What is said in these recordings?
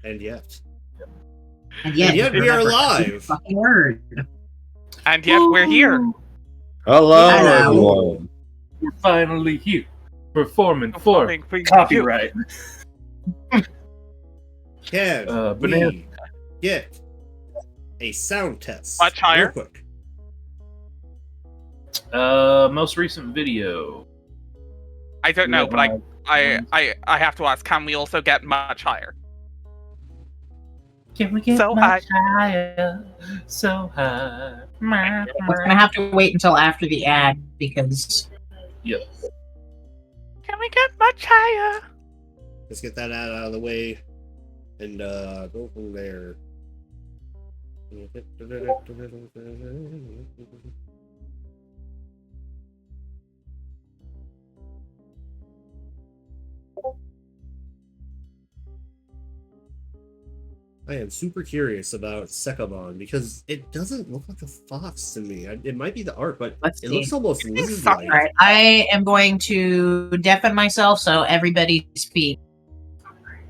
And yet. And yet we are live. Fucking word. And yet we're here. Hello, Hello. everyone. We're finally here, performing for Performing for you. copyright. Can Banana. we get a sound test? Much higher. Real quick. Most recent video. I don't know, but I have to ask, can we also get much higher? Can we get So much higher? So high. We're gonna have to wait until after the ad because Yep. Can we get much higher? Let's get that out of the way and go from there. I am super curious about Sekabon because it doesn't look like a fox to me. It might be the art, but Let's it see. looks almost It is lizard-like. all right, I am going to deafen myself so everybody speak.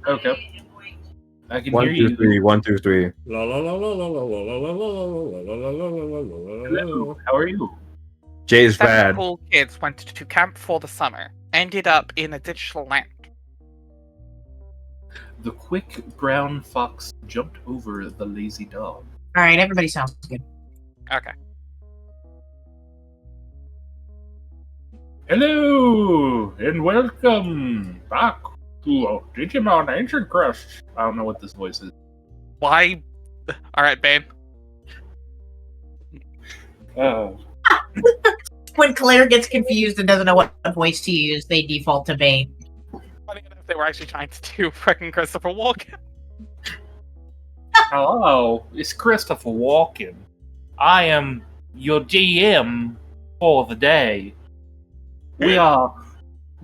Okay. I can 1, hear 2, you. 3, 1, 2, 3. La la la la la la la la la la la la la la Hello. How are you? Jay's Seven bad. cool kids went to camp for the summer. Ended up in a digital land. The quick brown fox jumped over the lazy dog. All right, everybody sounds good. Okay. Hello and welcome back to Digimon Ancient Crests. I don't know what this voice is. Why? Alright, babe. When Claire gets confused and doesn't know what voice to use, they default to Bane. Funny enough, they were actually trying to do freaking Christopher Walken. Hello, it's Christopher Walken. I am your GM for the day. We are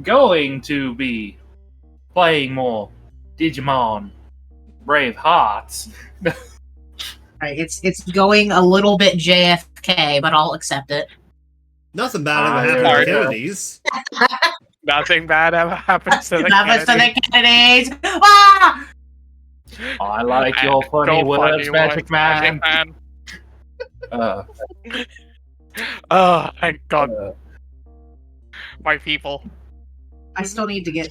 going to be playing more Digimon Brave Hearts. All right, it's going a little bit JFK, but I'll accept it. Nothing bad ever Ah, happened to yeah. Kennedys. Nothing bad ever happens to the That was to Kennedy. the Kennedys. Ah! I like your funny Go words, Magic Man. Man. Uh, Oh, thank God, uh, my people. I still need to get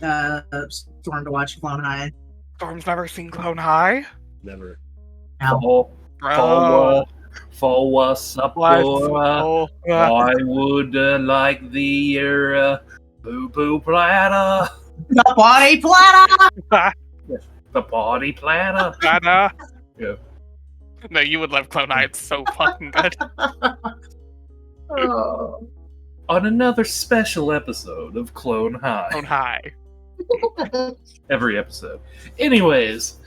Storm to watch Clone High. Storm's never seen Clone High? Never. No. Bro. for what's up, What? Laura? Oh, I would like the poo-poo platter. The body platter. The party platter. Anna. Yeah. No, you would love Clone High. It's so fucking good. Oh. On another special episode of Clone High. Clone High. Every episode. Anyways,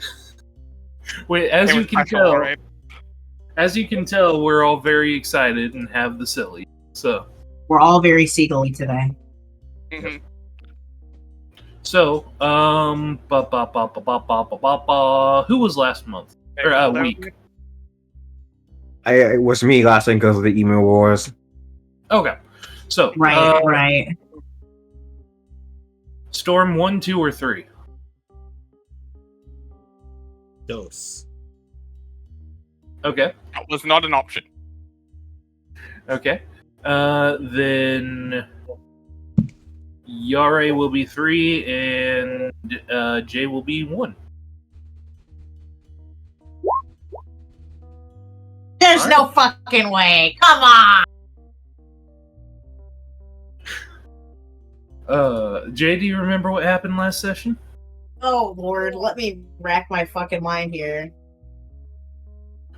as They you were can special, tell, right? we're all very excited and have the silly. So, We're all very seagully today. Mhm. who was last month? Or week? It was me last time because of the email wars. Okay. So, Right, right. Storm 1, 2, or 3? Dose. Okay. That was not an option. Okay. Then Yare will be 3 and Jay will be 1. There's no fucking way. Come on. Jay, do you remember what happened last session? Oh Lord, let me rack my fucking mind here.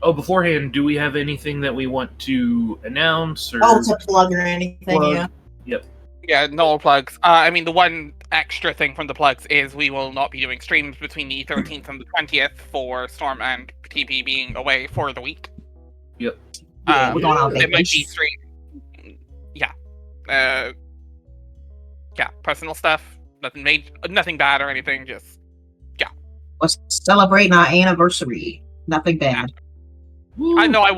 Oh, beforehand, do we have anything that we want to announce or Oh, to plug or anything, plug? yeah. Yep. Yeah, no plugs. I mean, the one extra thing from the plugs is we will not be doing streams between the 13th and the 20th for Storm and TP being away for the week. Yep. We're going on It might be vacation. stream. Yeah. Yeah, personal stuff. Nothing bad or anything. Just We're celebrating our anniversary. Nothing bad. I know I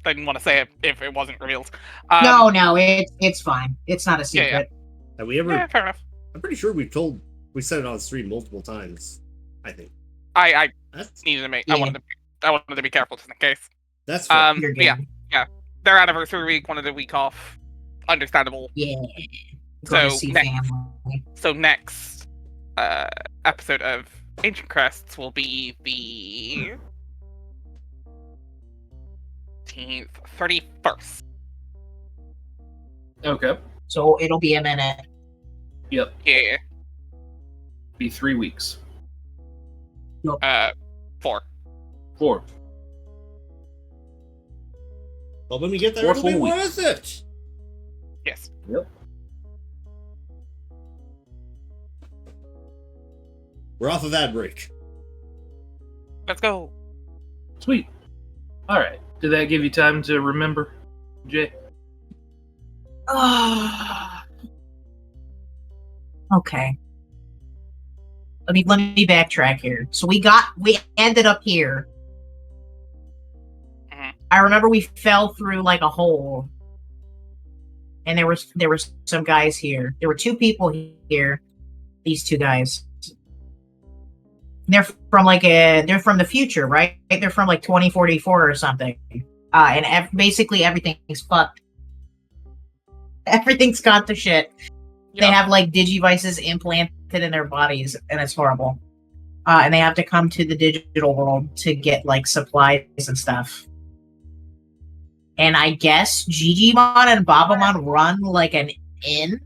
didn't want to say it if it wasn't revealed. No, it's fine. It's not a secret. Have we ever? Yeah, fair enough. I'm pretty sure we said it on stream multiple times. I think. I That's needed to make. Yeah. I wanted to be careful just in case. that's fair. You're good. Yeah. Their anniversary week, wanted a week off. Understandable. Yeah. Going to So see next, family. next episode of Ancient Crests will be the 31st. Okay. So it'll be a minute. Yep. Yeah. Be 3 weeks. 4. 4. Well, when we get there, 4 it'll be full weeks. worth it. Yes. Yep. We're off of ad break. Let's go. Sweet. All right. Did that give you time to remember, Jay? Okay. Let me backtrack here. So we ended up here. Mhm. I remember we fell through like a hole. And there were some guys here. There were 2 people here. These 2 guys. They're from they're from the future, right? They're from like 2044 or something. And basically everything's fucked. Everything's gone to shit. They have like digivices implanted in their bodies, and it's horrible. And they have to come to the digital world to get like supplies and stuff. And I guess Gigimon and Babamon run like an inn.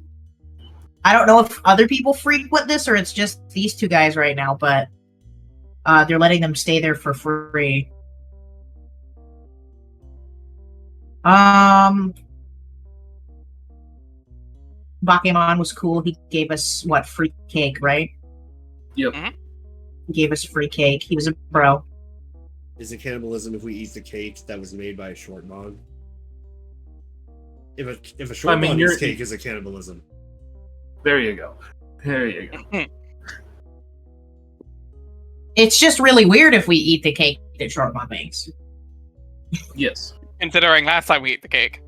I don't know if other people frequent this or it's just these 2 guys right now, but they're letting them stay there for free. Bakemon was cool. He gave us free cake, right? Yep. Mhm. He gave us free cake. He was a bro. Is it cannibalism if we eat the cake that was made by a short mon? If a short mon eats cake, is it cannibalism? There you go. There you go. It's just really weird if we eat the cake that Shortmon makes. Yes. Considering last time we ate the cake,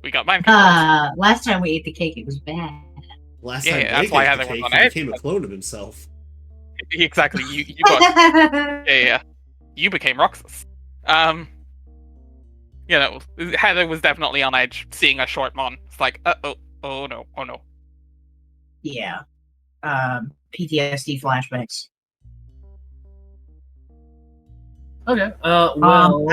we got mind control. Last time we ate the cake, it was bad. Last Yeah, time that's Blake why ate I the had it cake, on he edge. became a clone of himself. Exactly. You got yeah. You became Roxas. You know, Heather was definitely on edge seeing a short mon. It's like, oh no. Yeah. PTSD flashbacks. Okay. Well.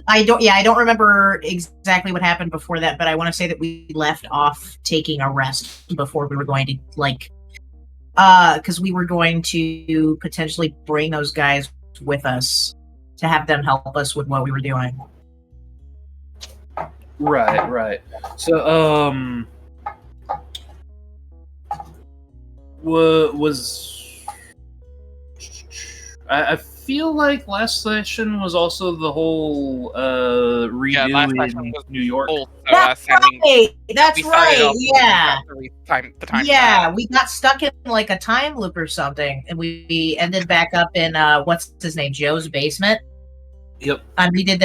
I don't remember exactly what happened before that, but I want to say that we left off taking a rest before we were going to because we were going to potentially bring those guys with us to have them help us with what we were doing. Right. So, I feel like last session was also the whole redo last session in was New York. Also, That's right. That's we started right. off with Yeah. the time. Yeah, we got stuck in like a time loop or something, and we ended back up in what's his name, Joe's basement. Yep. And redid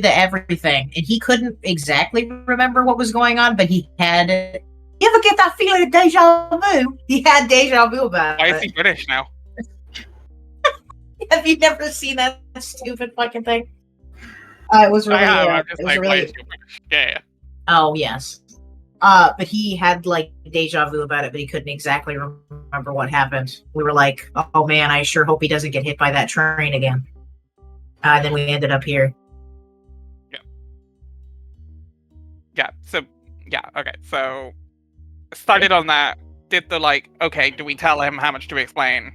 the everything, and he couldn't exactly remember what was going on, but he had. You ever get that feeling of deja vu? He had deja vu about Why it. is he British now? Have you never seen that stupid fucking thing? It was really. I have. I'm It just was like, a why really. is he British? Yeah. Oh yes. But he had like deja vu about it, but he couldn't exactly remember what happened. We were like, "Oh man, I sure hope he doesn't get hit by that train again." Then we ended up here. Yeah. So okay. So started on that. Did the okay? Do we tell him how much to explain?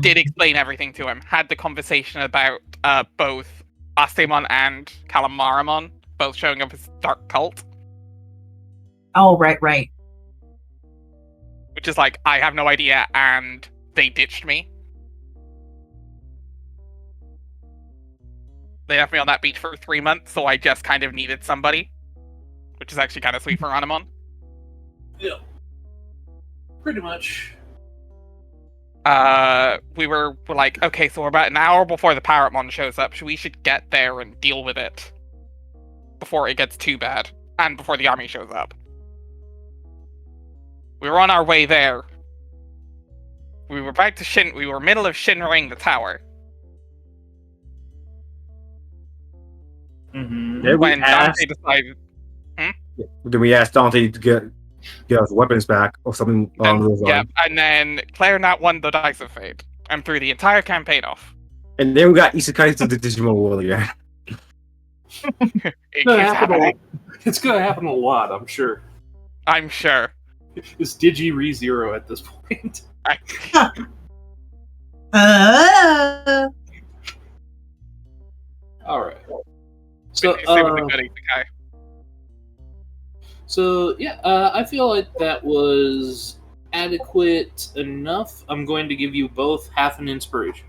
Did explain everything to him. Had the conversation about both Astemon and Calamaramon both showing up as dark cult. Oh right. Which is like, I have no idea, and they ditched me. They left me on that beach for 3 months, so I just kind of needed somebody. Which is actually kind of sweet for Anamon. Yeah. Pretty much. We were like, okay, so we're about an hour before the Parrotmon shows up, so we should get there and deal with it. Before it gets too bad. And before the army shows up. We were on our way there. We were we were middle of Shinraing the tower Mm-hmm. Then we when Dante asked. decided. Then we asked Dante to get us weapons back or something along those Yeah, lines. and then Claire not won the Dice of Fate and threw the entire campaign off. And then we got Isekai to the Digimon world again. It It's gonna keeps happen happening. it's gonna happen a lot, I'm sure. I'm sure. It's Digi ReZero at this point. Alright. So, I feel like that was adequate enough. I'm going to give you both half an inspiration.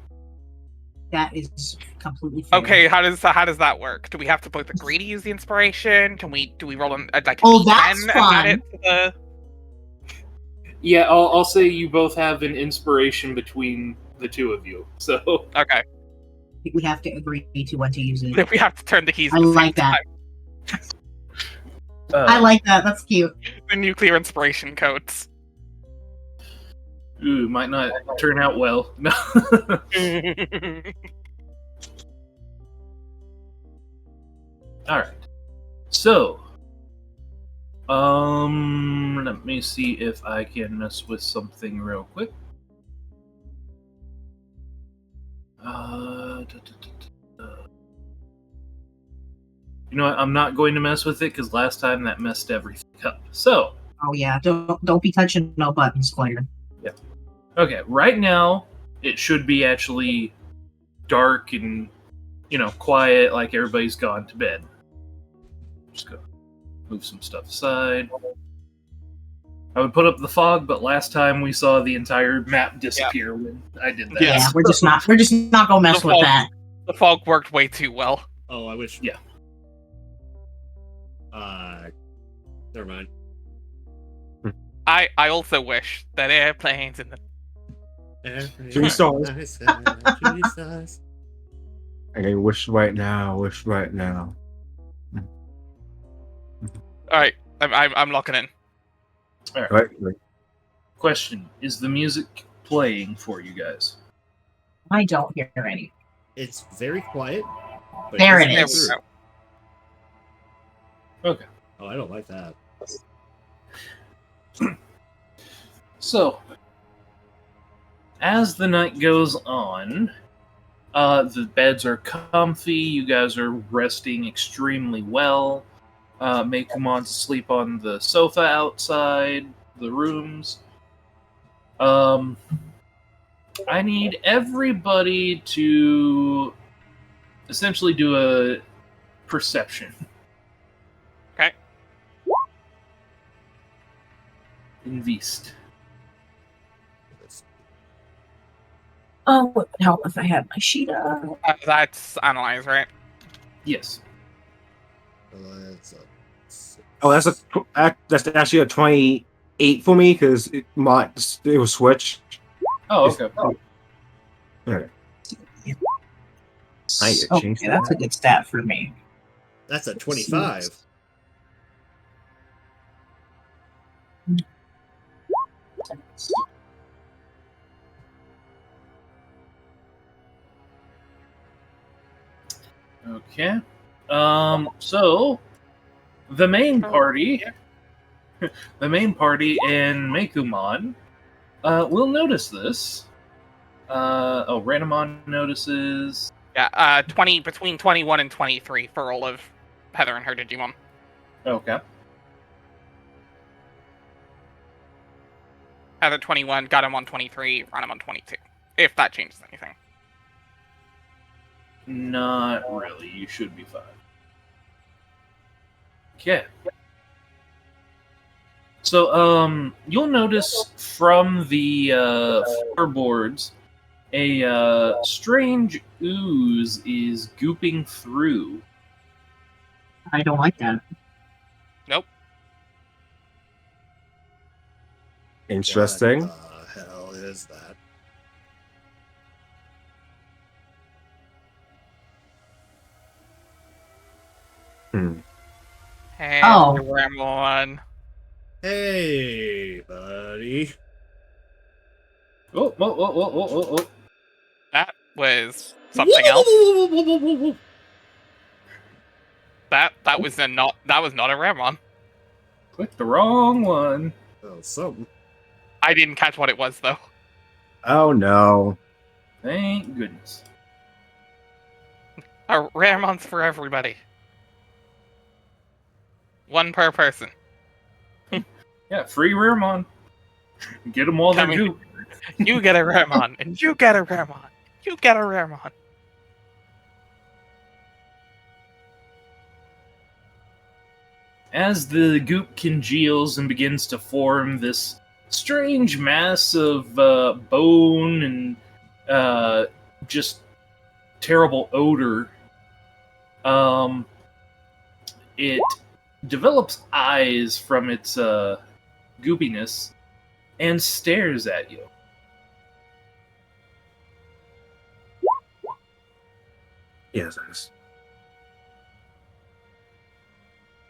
That is completely fair. Okay, how does that work? Do we have to both agree to use the inspiration? Do we roll like a Oh, D10 that's and add it to the? Yeah, I'll say you both have an inspiration between the two of you. So Okay, We have to agree to when to use it. we have to turn the keys. I at the same like that. time. I like that. That's cute. The nuclear inspiration codes. ooh, might not turn out well. No. Alright. So let me see if I can mess with something real quick. You know what? I'm not going to mess with it because last time that messed everything up. So, Oh yeah, don't be touching no buttons, Claire. okay, right now it should be actually dark and quiet, like everybody's gone to bed. Just go move some stuff aside. I would put up the fog, but last time we saw the entire map disappear when I did that. Yeah, we're just not gonna mess The with fog- that. The fog worked way too well. Oh, I wish. Yeah. Never mind. I also wish that airplanes in the Three stars. Three stars. And then wish right now, wish right now. All right, I'm locking in. Right? Question: is the music playing for you guys? I don't hear any. It's very quiet. But There doesn't it come is. through. Okay. Oh, I don't like that. So, as the night goes on, the beds are comfy. You guys are resting extremely well. Mekumon's asleep on the sofa outside the rooms. I need everybody to essentially do a perception. Okay. Invest. Oh, it would help if I had my sheet up. That's analyze, right? Yes. Oh, that's actually a 28 for me because it was switch. Oh, okay. Okay. I need to change Okay, that's a good stat for me. That's a 25. Okay. So the main party, and Mekumon, will notice this. Randomon notices. Yeah, between 21 and 23 for all of Heather and her Digimon. Okay. Heather 21, got him on 23, run him on 22. If that changes anything. Not really. You should be fine. Okay. So, you'll notice from the floorboards, a strange ooze is gooping through. I don't like that. Nope. Interesting. What the hell is that? Hey, Oh. Ramon. Hey, buddy. Oh, whoa, whoa, whoa, whoa, whoa, whoa. That was something else. Whoa. That was not a Ramon. Clicked the wrong one. Oh, something. I didn't catch what it was though. Oh no. Thank goodness. Ramon's for everybody. One per person. Yeah, free Ramon. Get them while they're Coming. goop. You get a Ramon, and you get a Ramon. You get a Ramon. As the goop congeals and begins to form this strange mass of bone and just terrible odor, it develops eyes from its goopiness and stares at you. Yes, yes.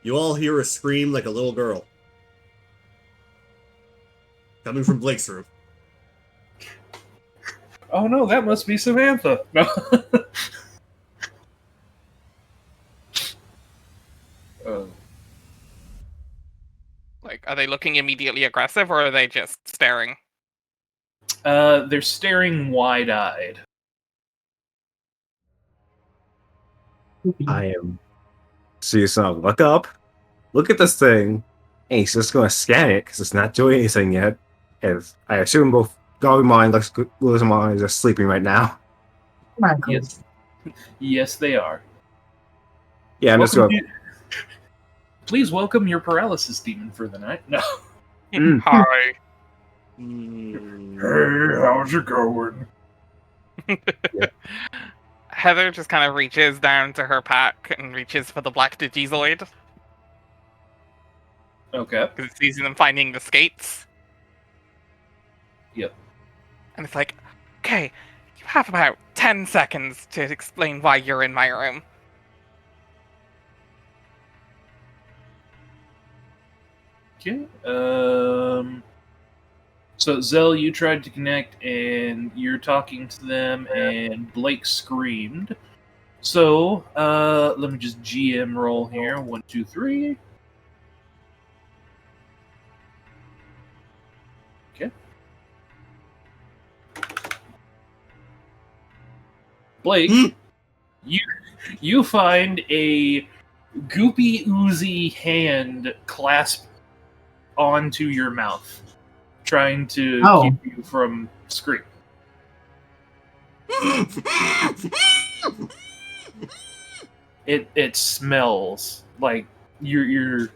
You all hear a scream like a little girl. Coming from Blake's room. Oh no, that must be Samantha. No. Like, are they looking immediately aggressive, or are they just staring? They're staring wide-eyed. I am. So you saw look up, look at this thing, and he's just gonna scan it because it's not doing anything yet. As I assume both Goemon and Luzamon are sleeping right now. Come on, cool. Yes. Yes, they are. Yeah, I'm just Welcome going. Please welcome your paralysis demon for the night. No. Hi. Hey, how's it going? Heather just kind of reaches down to her pack and reaches for the black Digizoid Okay. because it's easy them finding the skates. Yep. And it's like, okay, you have about 10 seconds to explain why you're in my room. Okay. So Zell, you tried to connect, and you're talking to them, and Blake screamed. So, let me just GM roll here. 1, 2, 3. Okay. Blake, you find a goopy, oozy hand clasped onto your mouth, trying to keep you from screaming. It smells like you're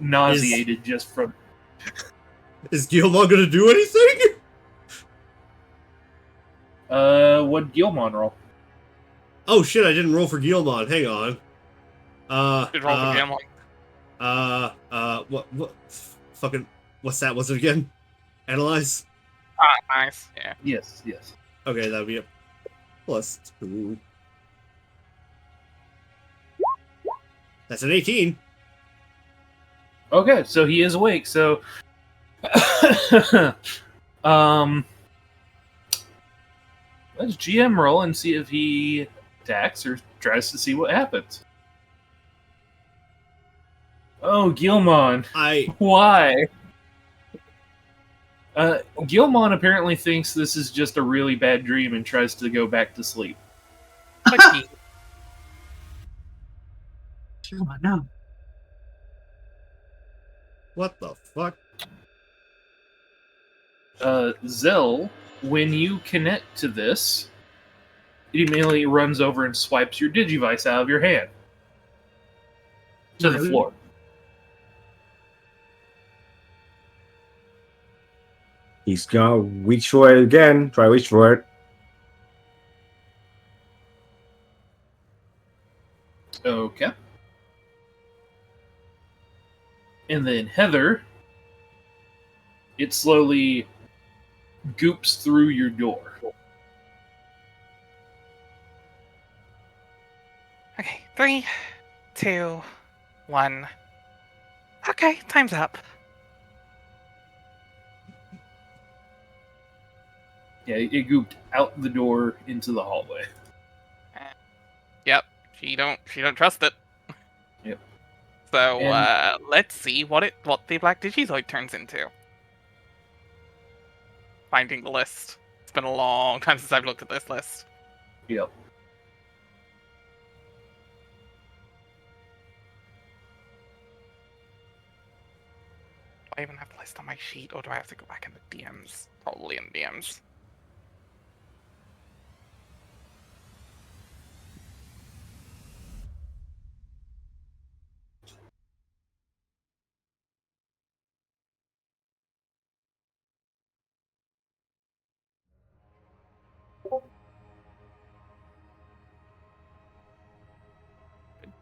nauseated just from. Is Gilmon gonna do anything? What Gilmon roll? Oh shit! I didn't roll for Gilmon. Hang on. Did roll the game like, what? Fucking, what's that? What's it again? Analyze. nice. Yeah. Yes. Okay, that would be a +2. That's an 18. Okay, so he is awake. So, let's GM roll and see if he attacks or tries to see what happens. Oh, Gilmon. Why? Gilmon apparently thinks this is just a really bad dream and tries to go back to sleep. Oh, no. What the fuck? Zell, when you connect to this, it immediately runs over and swipes your Digivice out of your hand to the floor. He's gonna reach for it again. Try to reach for it. Okay. And then Heather, it slowly goops through your door. Okay, 3, 2, 1. Okay, time's up. Yeah, it gooped out the door into the hallway. Yep. She don't trust it. Yep. So And- let's see what the Black Digizoid turns into. Finding the list. It's been a long time since I've looked at this list. Yep. Do I even have the list on my sheet, or do I have to go back in the DMs? Probably in DMs.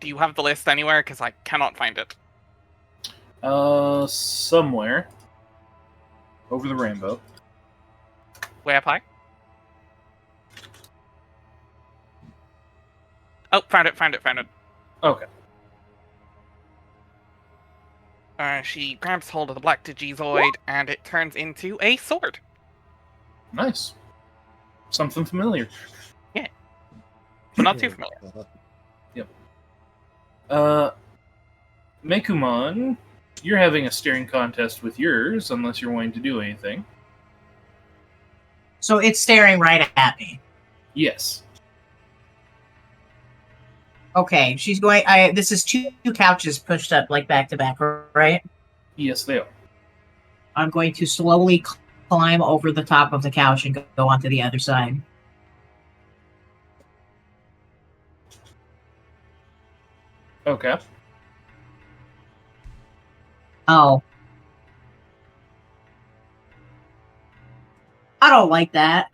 Do you have the list anywhere? Because I cannot find it. Somewhere over the rainbow. Way up high? Oh, found it. Okay. She grabs hold of the Black Digizoid, and it turns into a sword. Nice. Something familiar. But not too familiar. Mekumon, you're having a staring contest with yours, unless you're wanting to do anything. So it's staring right at me. Yes. Okay, she's going. This is two couches pushed up like back to back, right? Yes, they are. I'm going to slowly climb over the top of the couch and go onto the other side. Okay. Oh. I don't like that.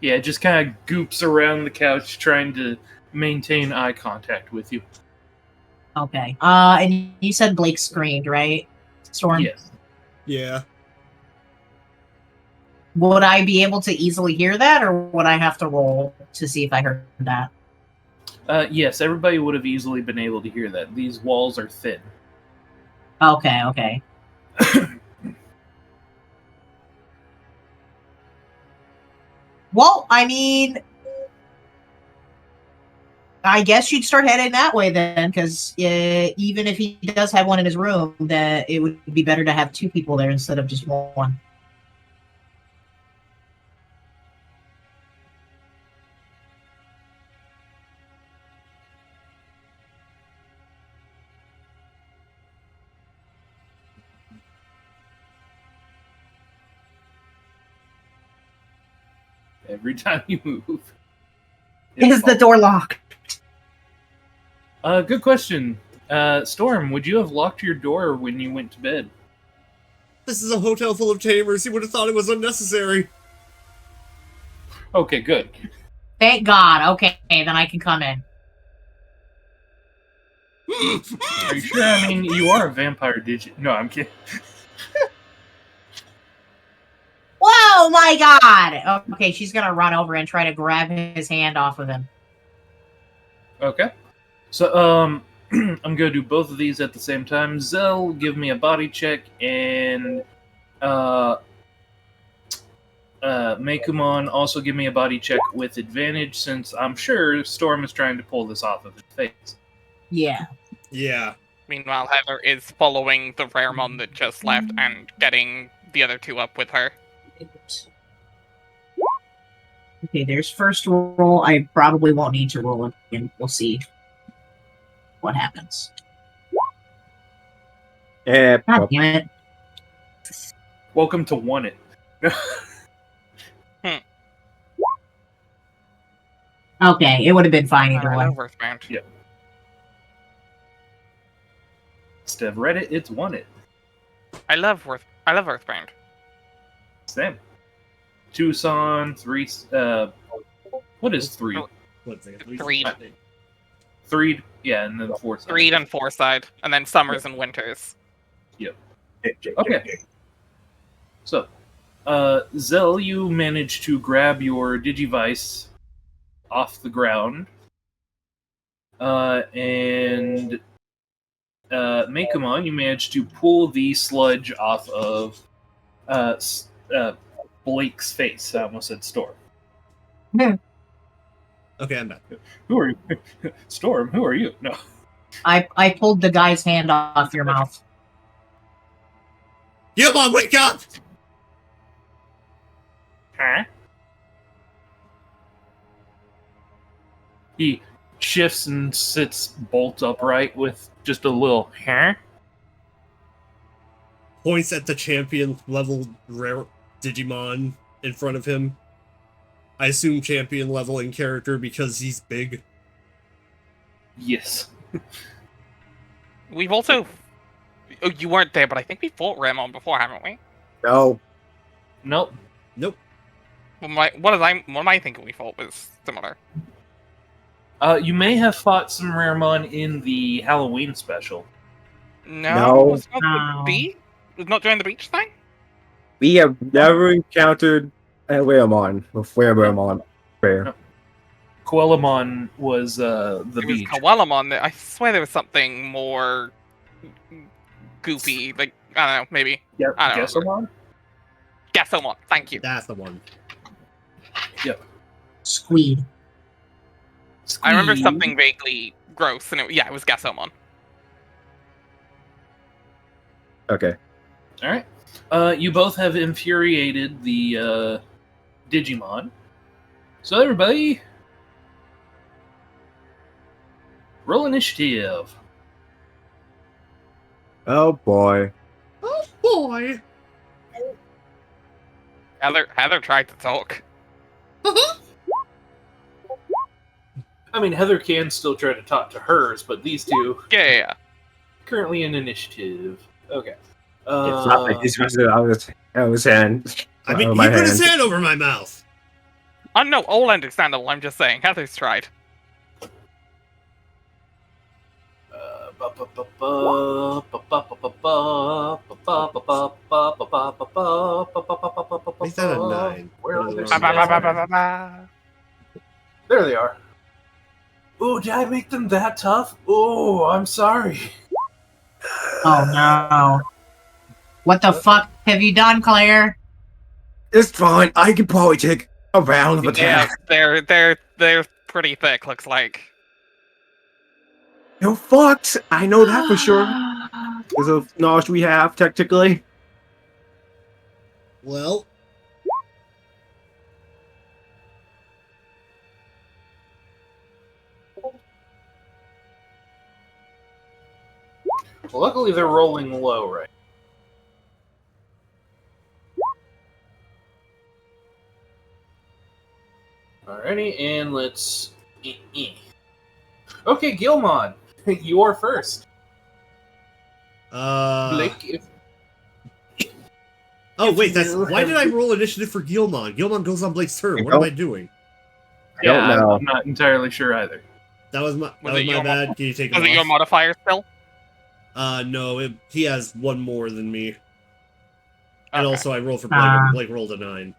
Yeah, it just kind of goops around the couch trying to maintain eye contact with you. Okay. And you said Blake screamed, right? Storm? Yes. Yeah. Would I be able to easily hear that, or would I have to roll to see if I heard that? Yes, everybody would have easily been able to hear that. These walls are thin. Okay. Well, I mean, I guess you'd start heading that way then, because even if he does have one in his room, that it would be better to have two people there instead of just one. Every time you move. Is the door locked? Good question. Storm, would you have locked your door when you went to bed? This is a hotel full of tamers. He would have thought it was unnecessary. Okay, good. Thank God. Okay, then I can come in. Are you sure? I mean, you are a vampire, did you? No, I'm kidding. Whoa, my God! Okay, she's gonna run over and try to grab his hand off of him. Okay. So, I'm gonna do both of these at the same time. Zell, give me a body check, and Mekumon, also give me a body check with advantage, since I'm sure Storm is trying to pull this off of his face. Yeah. Yeah. Meanwhile, Heather is following the Raremon that just left and getting the other two up with her. Okay, there's first roll. I probably won't need to roll again. We'll see what happens. God damn it. Welcome to One It. Okay, it would have been fine either I way. love Earthbound. Yeah. Instead of Reddit, it's One It. I love Earthbound. Same. Tucson, three. What is three? What's it? Three. Three, yeah, and then the fourth. Greed and Foreside, and then Summers and Winters. Okay. So, Zell, you managed to grab your Digivice off the ground, and Mekumon, you managed to pull the sludge off of Blake's face. I almost said Storm. Okay, I'm back. Who are you? Storm, who are you? No. I pulled the guy's hand off your mouth. Gilmon, wake up! Huh? He shifts and sits bolt upright with just a little huh? Points at the champion level rare Digimon in front of him. I assume champion level in character because he's big. Yes. We've also. Oh, you weren't there, but I think we fought Ramon before, haven't we? No. Nope. Nope. What am I thinking we fought was similar? You may have fought some Raремon in the Halloween special. No. It's not the beach. It's not during the beach thing. We have never encountered a Raymon with Raymon. Fair. Quellamon was the It beach. was Kawalamon. I swear there was something more goofy. Like I don't know, maybe. Yeah, I don't know. Gessamon? Gasomon. Thank you. That's the one. Squeed. I remember Squeed. something vaguely gross, and it was Gasomon. Okay. All right. You both have infuriated the Digimon. So everybody, roll initiative. Oh boy. Oh boy! Heather tried to talk. I mean, Heather can still try to talk to hers, but these two Yeah. currently in initiative. Okay. It's not like he's supposed to out of his hand. I mean, Out of he my put his hand. hand over my mouth. No, all understandable. I'm just saying, Heather's tried. Make that a 9. Where are Ba, they? ba, ba, ba, There they are. Ooh, did I make them that tough? Ooh, I'm sorry. Oh no. What the fuck have you done, Claire? It's fine. I can probably take a round of Yeah, attack. they're pretty thick. Looks like. You're fucked. I know that for sure. Because of knowledge we have, technically. Well, Luckily, they're rolling low, right? Alrighty, and let's. Okay, Gilmon, you are first. Blake, if oh wait, that's you why have- did I roll initiative for Gilmon? Gilmon goes on Blake's turn. You What am don't- I doing? I don't know. I'm not entirely sure either. That was my Was it your bad. Can you take it Was it your off? modifier still? No, he has one more than me. And Okay. also I rolled for Blake. Ah. Blake rolled a 9.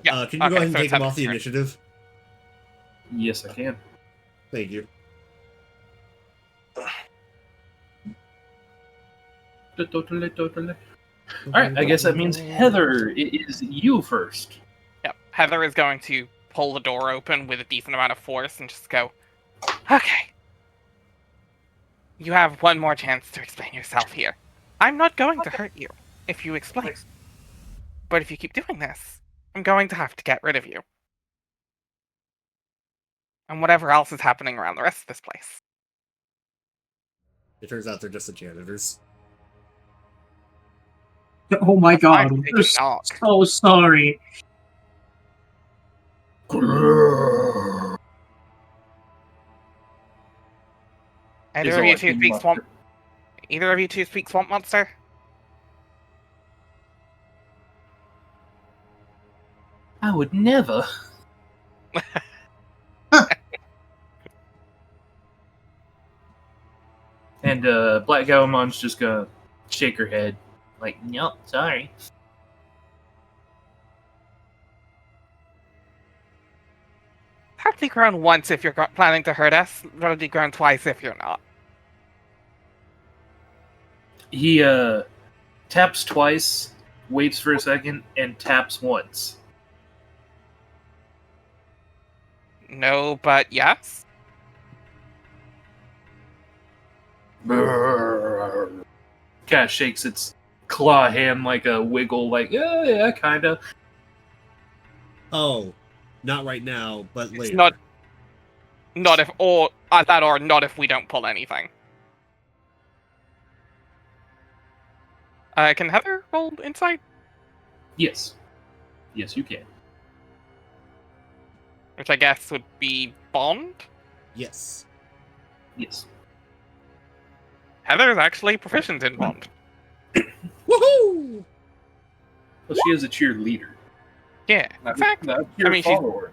Yeah, Can you okay, go ahead and so take it's him Heather's off the turn. initiative? Yes, I can. Thank you. Alright, I guess that means Heather, it is you first. Yep. Heather is going to pull the door open with a decent amount of force and just go, okay. You have one more chance to explain yourself here. I'm not going to hurt you if you explain. But if you keep doing this, I'm going to have to get rid of you. And whatever else is happening around the rest of this place. It turns out they're just the janitors. Oh my god, I'm we're taking knock. so sorry. Either Is of all you I two can speak muster. swamp. Either of you two speak swamp monster. I would never. And Black Galamon's just gonna shake her head, like, nope, sorry. Hardly grown once if you're planning to hurt us. Hardly grown twice if you're not. He taps twice, waits for a second, and taps once. no, but yes. Kind of shakes its claw hand like a wiggle, like, yeah, kind of. Oh, not right now, but It's later. not if, or that, or not if we don't pull anything. Can Heather roll insight? Yes. Yes, you can. Which I guess would be Bond? Yes. Yes. Heather is actually proficient in Bond. Woohoo! Well, she is a cheerleader. Yeah, exactly. Not I your mean, she's follower.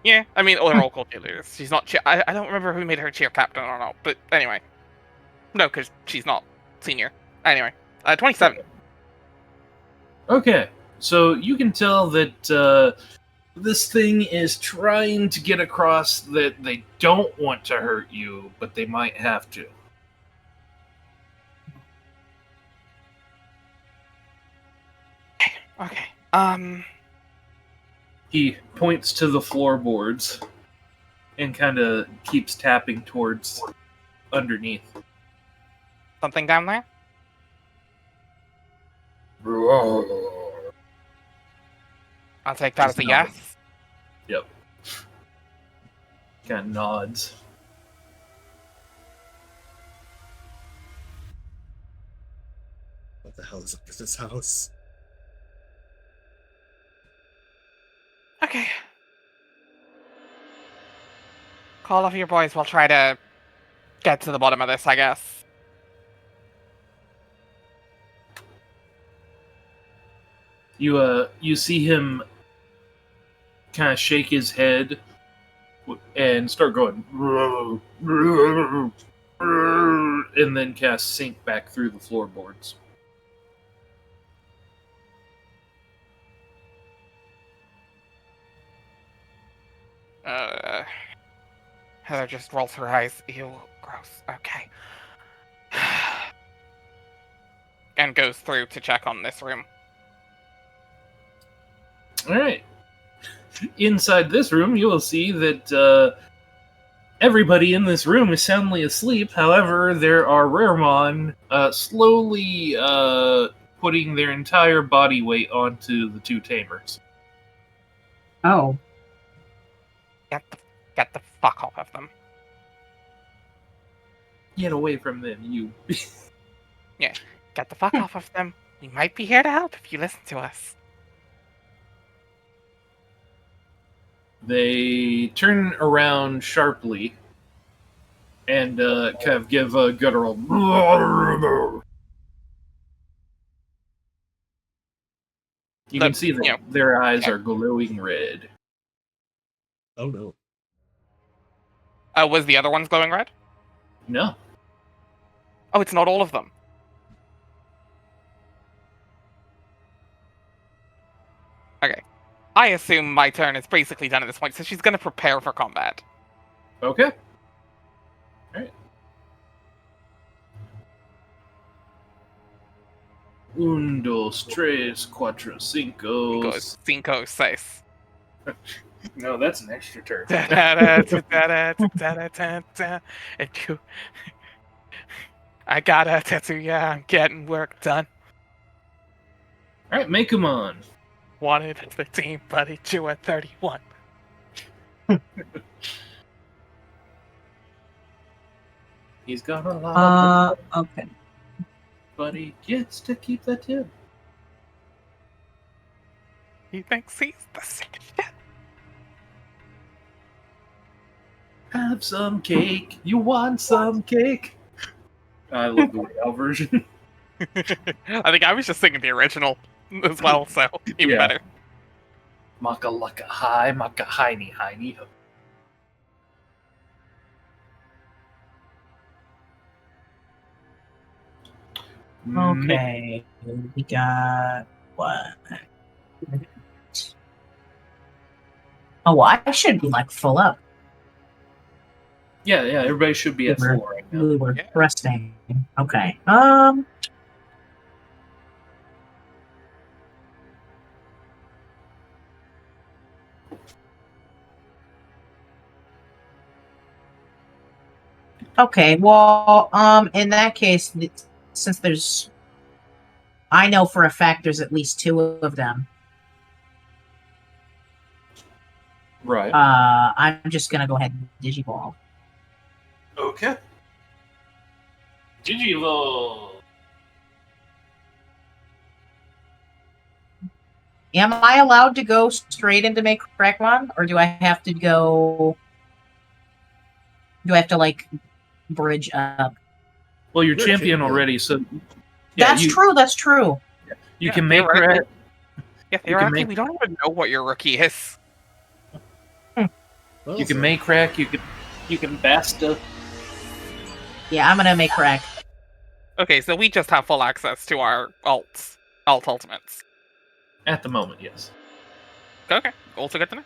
yeah. I mean, they're all called cheerleaders. She's not. I don't remember who made her cheer captain or not. But anyway, no, because she's not senior. Anyway, 27. Okay, so you can tell that this thing is trying to get across that they don't want to hurt you, but they might have to. Okay. He points to the floorboards and kind of keeps tapping towards underneath. Something down there? I'll take that as a yes. Yep. Kind of nods. What the hell is up with this house? Okay. Call off your boys. We'll try to get to the bottom of this, I guess. You see him kind of shake his head and start going, and then cast sink back through the floorboards. Heather just rolls her eyes. Ew, gross. Okay. And goes through to check on this room. All right. Inside this room, you will see that everybody in this room is soundly asleep. However, there are Raremon slowly putting their entire body weight onto the two tamers. Oh. Get the fuck off of them. Get away from them, you. Get the fuck off of them. We might be here to help if you listen to us. They turn around sharply and kind of give a guttural. You can see that their eyes are glowing red. Oh no. Was the other ones glowing red? No. Oh, it's not all of them. Okay. I assume my turn is basically done at this point, so she's gonna prepare for combat. Okay. Alright. Un, dos, tres, cuatro, cinco. Cinco, seis. No, that's an extra turn. I got a tattoo, yeah, I'm getting work done. Alright, make him on. Wanted at 15, buddy, you at 31. He's got a lot of okay. but he gets to keep that too. He thinks he's the sick shit. Have some cake. You want some cake? I love the Royale version. I think I was just singing the original as well, so even better. Maka laka hi, maka hiney hiney ho. Okay. We got what? Oh, well, I should be like full up. Yeah, everybody should be at 4 right now. We were resting. Okay. Okay, well, in that case, since I know for a fact there's at least 2 of them. Right. I'm just gonna go ahead and Digiball. Okay. Digivolve. Am I allowed to go straight into make Crackmon, or do I have to go? Do I have to like bridge up? Well, you're You're champion champion. already, so That's true. That's true. You Yeah, can make theoretically- crack. Yeah, theoretically, we don't even know what your rookie is. Well, You can so- make crack. You can basta. Yeah, I'm gonna make Crack. Okay, so we just have full access to our alt ultimates. At the moment, yes. Okay, also good to know.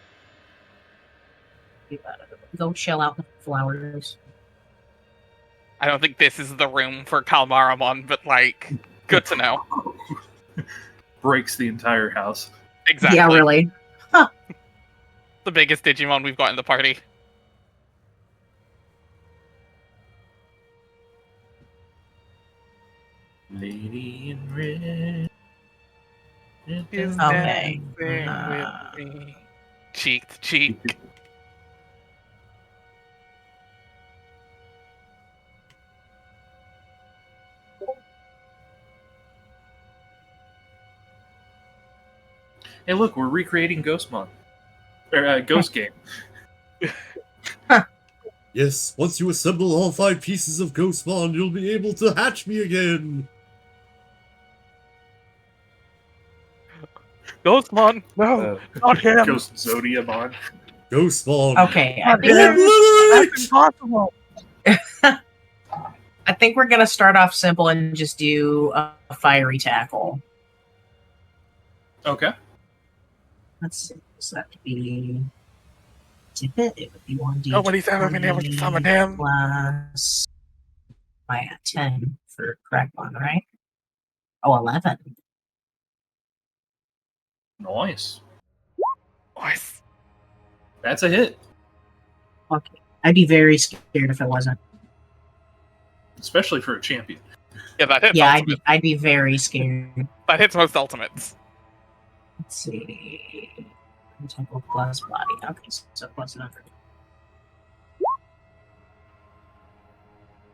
Go chill out in the flowers. I don't think this is the room for Kalmaramon, but like, good to know. Breaks the entire house. Exactly. Yeah, really. The biggest Digimon we've got in the party. Lady in red. Is Okay. dancing with me. Cheek to cheek. Hey, look, we're recreating Ghostmon. Or Ghost Game. Yes, once you assemble all 5 pieces of Ghostmon, you'll be able to hatch me again. Ghostmon! No! Not him! Ghost Zodiamon. Ghostmon. Okay, Not I think, him! That's impossible! I think we're gonna start off simple and just do a fiery tackle. Okay. Let's see. So that would be to hit. It would be 1d. Nobody's ever been able to summon him. Plus my 10 for Crackmon, right? Oh, 11. Nice. Nice. That's a hit. Okay. I'd be very scared if it wasn't. Especially for a champion. Yeah, that hits Yeah, ultimate. I'd be very scared. That hits most ultimates. Let's see. Temple plus body. Okay, so plus another.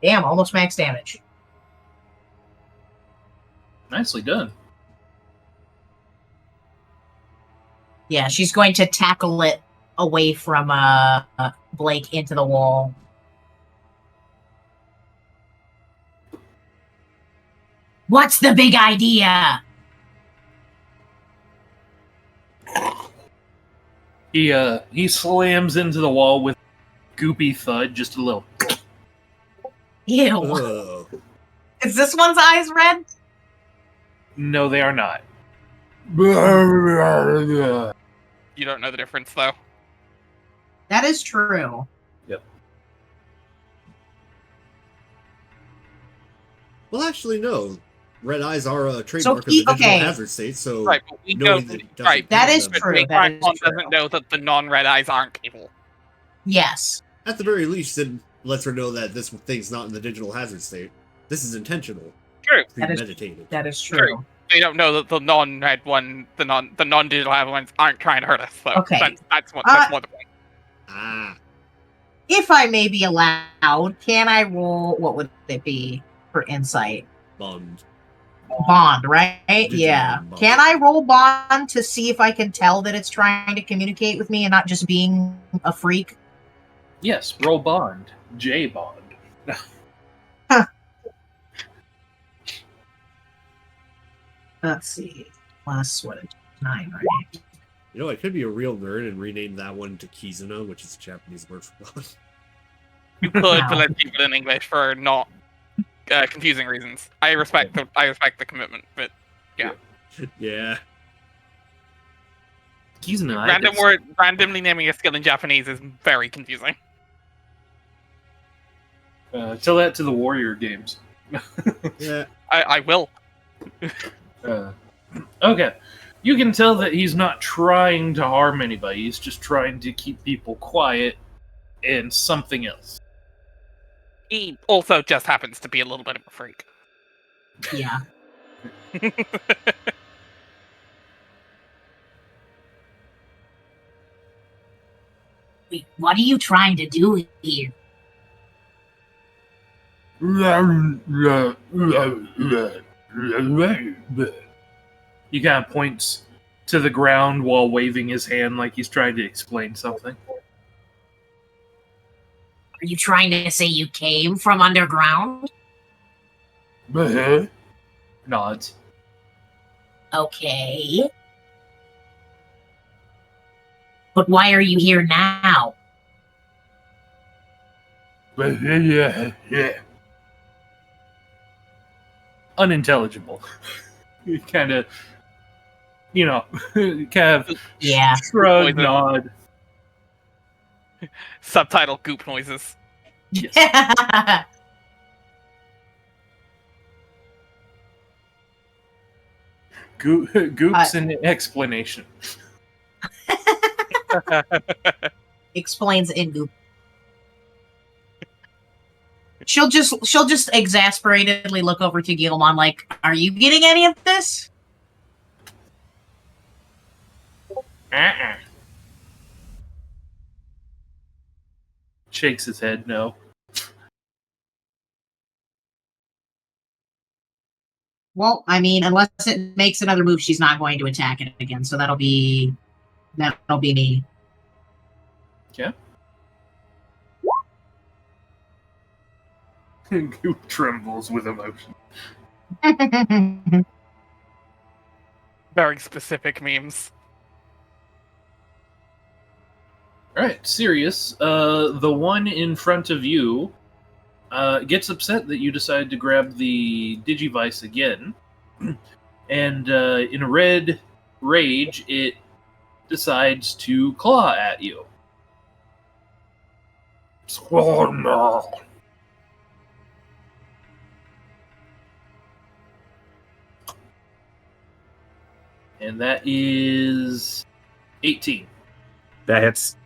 Damn, almost max damage. Nicely done. Yeah, she's going to tackle it away from Blake into the wall. What's the big idea? He slams into the wall with goopy thud, just a little. Ew. Oh. Is this one's eyes red? No, they are not. You don't know the difference, though. That is true. Well, actually, no. Red eyes are a trademark he- of the digital okay. hazard state, so Right, but we nobody know. that doesn't Right, That have is them- true. But That is Crackmon true. doesn't know that the non-red eyes aren't evil. Yes. At the very least, it lets her know that this thing's not in the digital hazard state. This is intentional, True. That is- premeditated. That is True. true. They don't know that the non-red one, the non-digital hazard ones aren't trying to hurt us. So Okay. that's more the point. Ah, If I may be allowed, can I roll, what would it be for insight? bummed. Bond, right? Digital Yeah. bond. Can I roll bond to see if I can tell that it's trying to communicate with me and not just being a freak? Yes, roll bond. J bond. Let's see. Plus, what, 9, right? You know, I could be a real nerd and rename that one to Kizuna, which is a Japanese word for bond. You could, but let's keep it in English for not confusing reasons. I respect the commitment, but Yeah. randomly naming a skill in Japanese is very confusing. Tell that to the Warrior games. Yeah. I will. Okay. You can tell that he's not trying to harm anybody. He's just trying to keep people quiet and something else. He also just happens to be a little bit of a freak. Yeah. Wait, what are you trying to do here? He kind of points to the ground while waving his hand like he's trying to explain something. Are you trying to say you came from underground? Nods. Okay. But why are you here now? Unintelligible. He kind of, kind of Yeah. shrug, Noises. nod. Subtitle goop noises. Yes. Goops an explanation. Explains in Goop. She'll just exasperatedly look over to Gilmon like, are you getting any of this? Shakes his head, no. Well, I mean, unless it makes another move, she's not going to attack it again. So that'll be me. Yeah. Goop trembles with emotion. Very specific memes. Alright, Sirius, the one in front of you gets upset that you decided to grab the Digivice again. And in a red rage, it decides to claw at you. Oh no. And that is 18. That hits.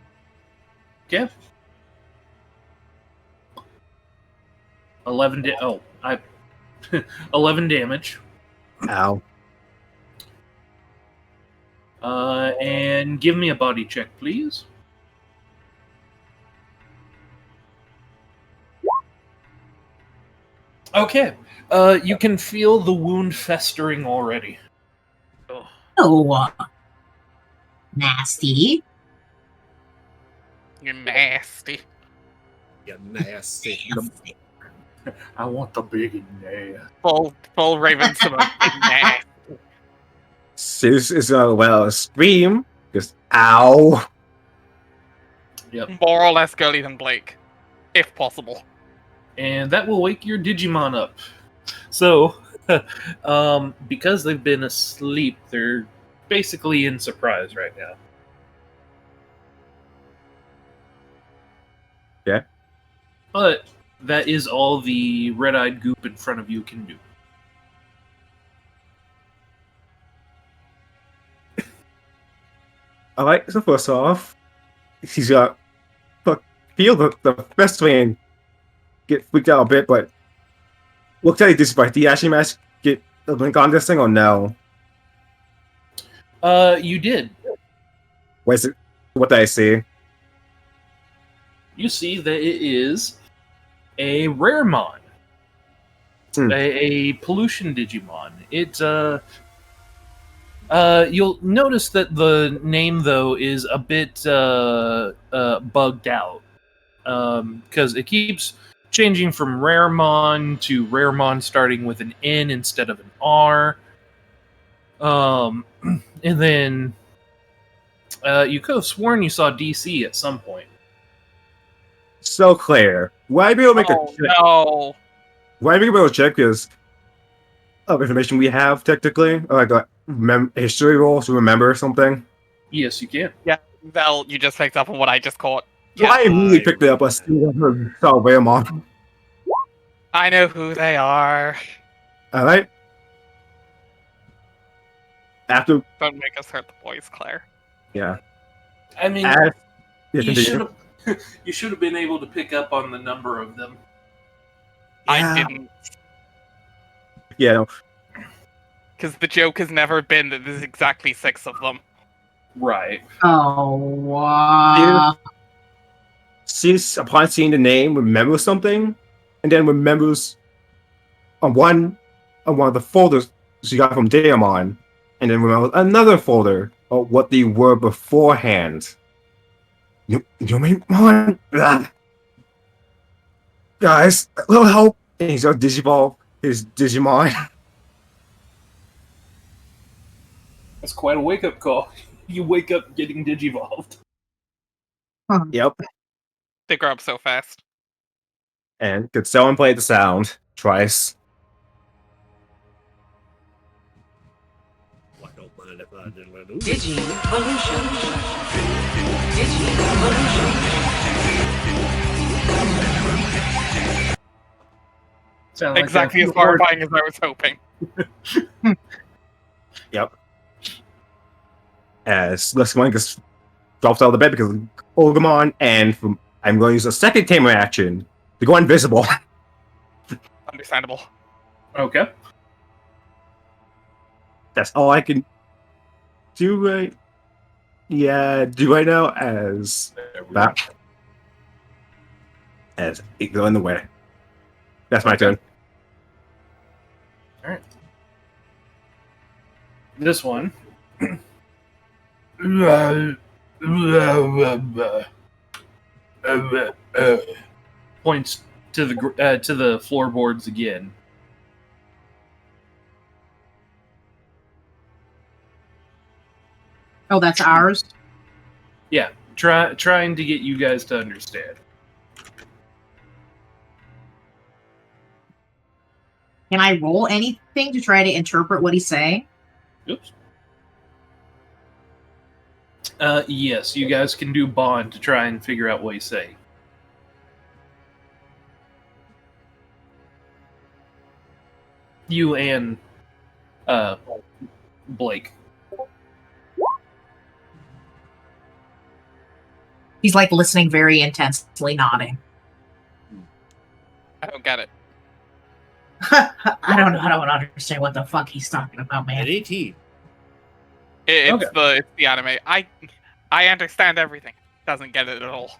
Okay. 11 11 damage. Ow. And give me a body check, please. Okay. You can feel the wound festering already. Oh, nasty. You're nasty. You nasty. I want the big nail. Full Raven Simone. Nasty. Zeus is gonna scream. Just ow. More or less girly than Blake, if possible. And that will wake your Digimon up. So, because they've been asleep, they're basically in surprise right now. Yeah. But that is all the red-eyed goop in front of you can do. Alright, so first off, he's got feel the best way and get freaked out a bit, but we'll tell you this, but do you actually manage to get the link on this thing or no? You did. What is it? What did I see? You see that it is a Raremon. A pollution Digimon. It's you'll notice that the name though is a bit bugged out. Because it keeps changing from Raremon to Raremon starting with an N instead of an R. And then you could have sworn you saw DC at some point. So Claire, would I be able to make a check? No. Would I be able to check because of information we have technically, or like history rolls to remember something? Yes, you can. Yeah, Vel, you just picked up on what I just caught. So I really picked it up as soon as I saw Raremon. I know who they are. Alright. After Don't make us hurt the boys, Claire. yeah. I mean, As, you should have been able to pick up on the number of them. I didn't, Yeah, no, because the joke has never been that there's exactly 6 of them. Right. Oh, wow. she's upon seeing the name remembers something, and then remembers on one of the folders she got from Daemon, and then remembers another folder of what they were beforehand. You mean on guys, a little help. And he's got Digivolve his Digimon. That's quite a wake up call. You wake up getting Digivolved. Yep. They grow up so fast. And could someone play the sound twice? I don't mind if I did let Digi-evolution. Sound like Exactly a- as horrifying as I was hoping. Yep. As Lesmon just drops out of the bed because of Ogamon, and I'm going to use a second tamer action to go invisible. Understandable. Okay. That's all I can do right. Yeah, do right now as There we that as it go in the way. That's my turn. This one. Points to the floorboards again. Oh, that's ours? Yeah, trying to get you guys to understand. Can I roll anything to try to interpret what he's saying? Oops. Yes, you guys can do bond to try and figure out what he's saying. You and Blake. He's like listening very intensely, nodding. I don't get it. I don't understand what the fuck he's talking about, At man. 18. It's the anime. I understand everything. Doesn't get it at all.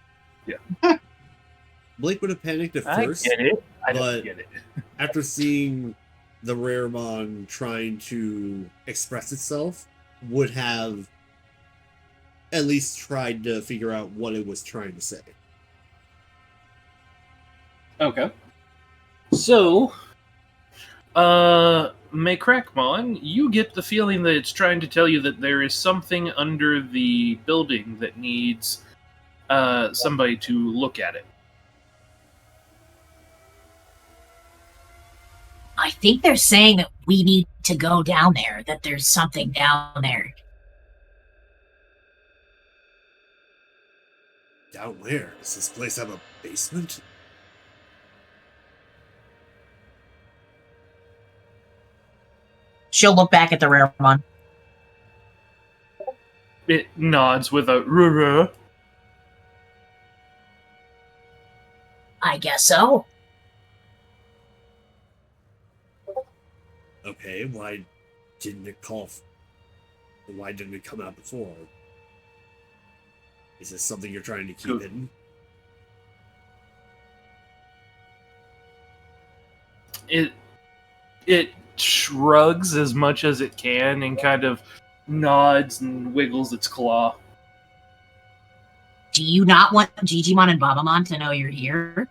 Blake would have panicked at I first, get it. I don't but get it. after seeing the Raremon trying to express itself, would have at least tried to figure out what it was trying to say. Okay. So, Maycrackmon, you get the feeling that it's trying to tell you that there is something under the building that needs somebody to look at it. I think they're saying that we need to go down there, that there's something down there. Down where? Does this place have a basement? She'll look back at the Raremon. It nods with a ruh. I guess so. Okay, why didn't it why didn't it come out before? Is this something you're trying to keep hidden? It shrugs as much as it can and kind of nods and wiggles its claw. Do you not want Gigimon and Babamon to know you're here?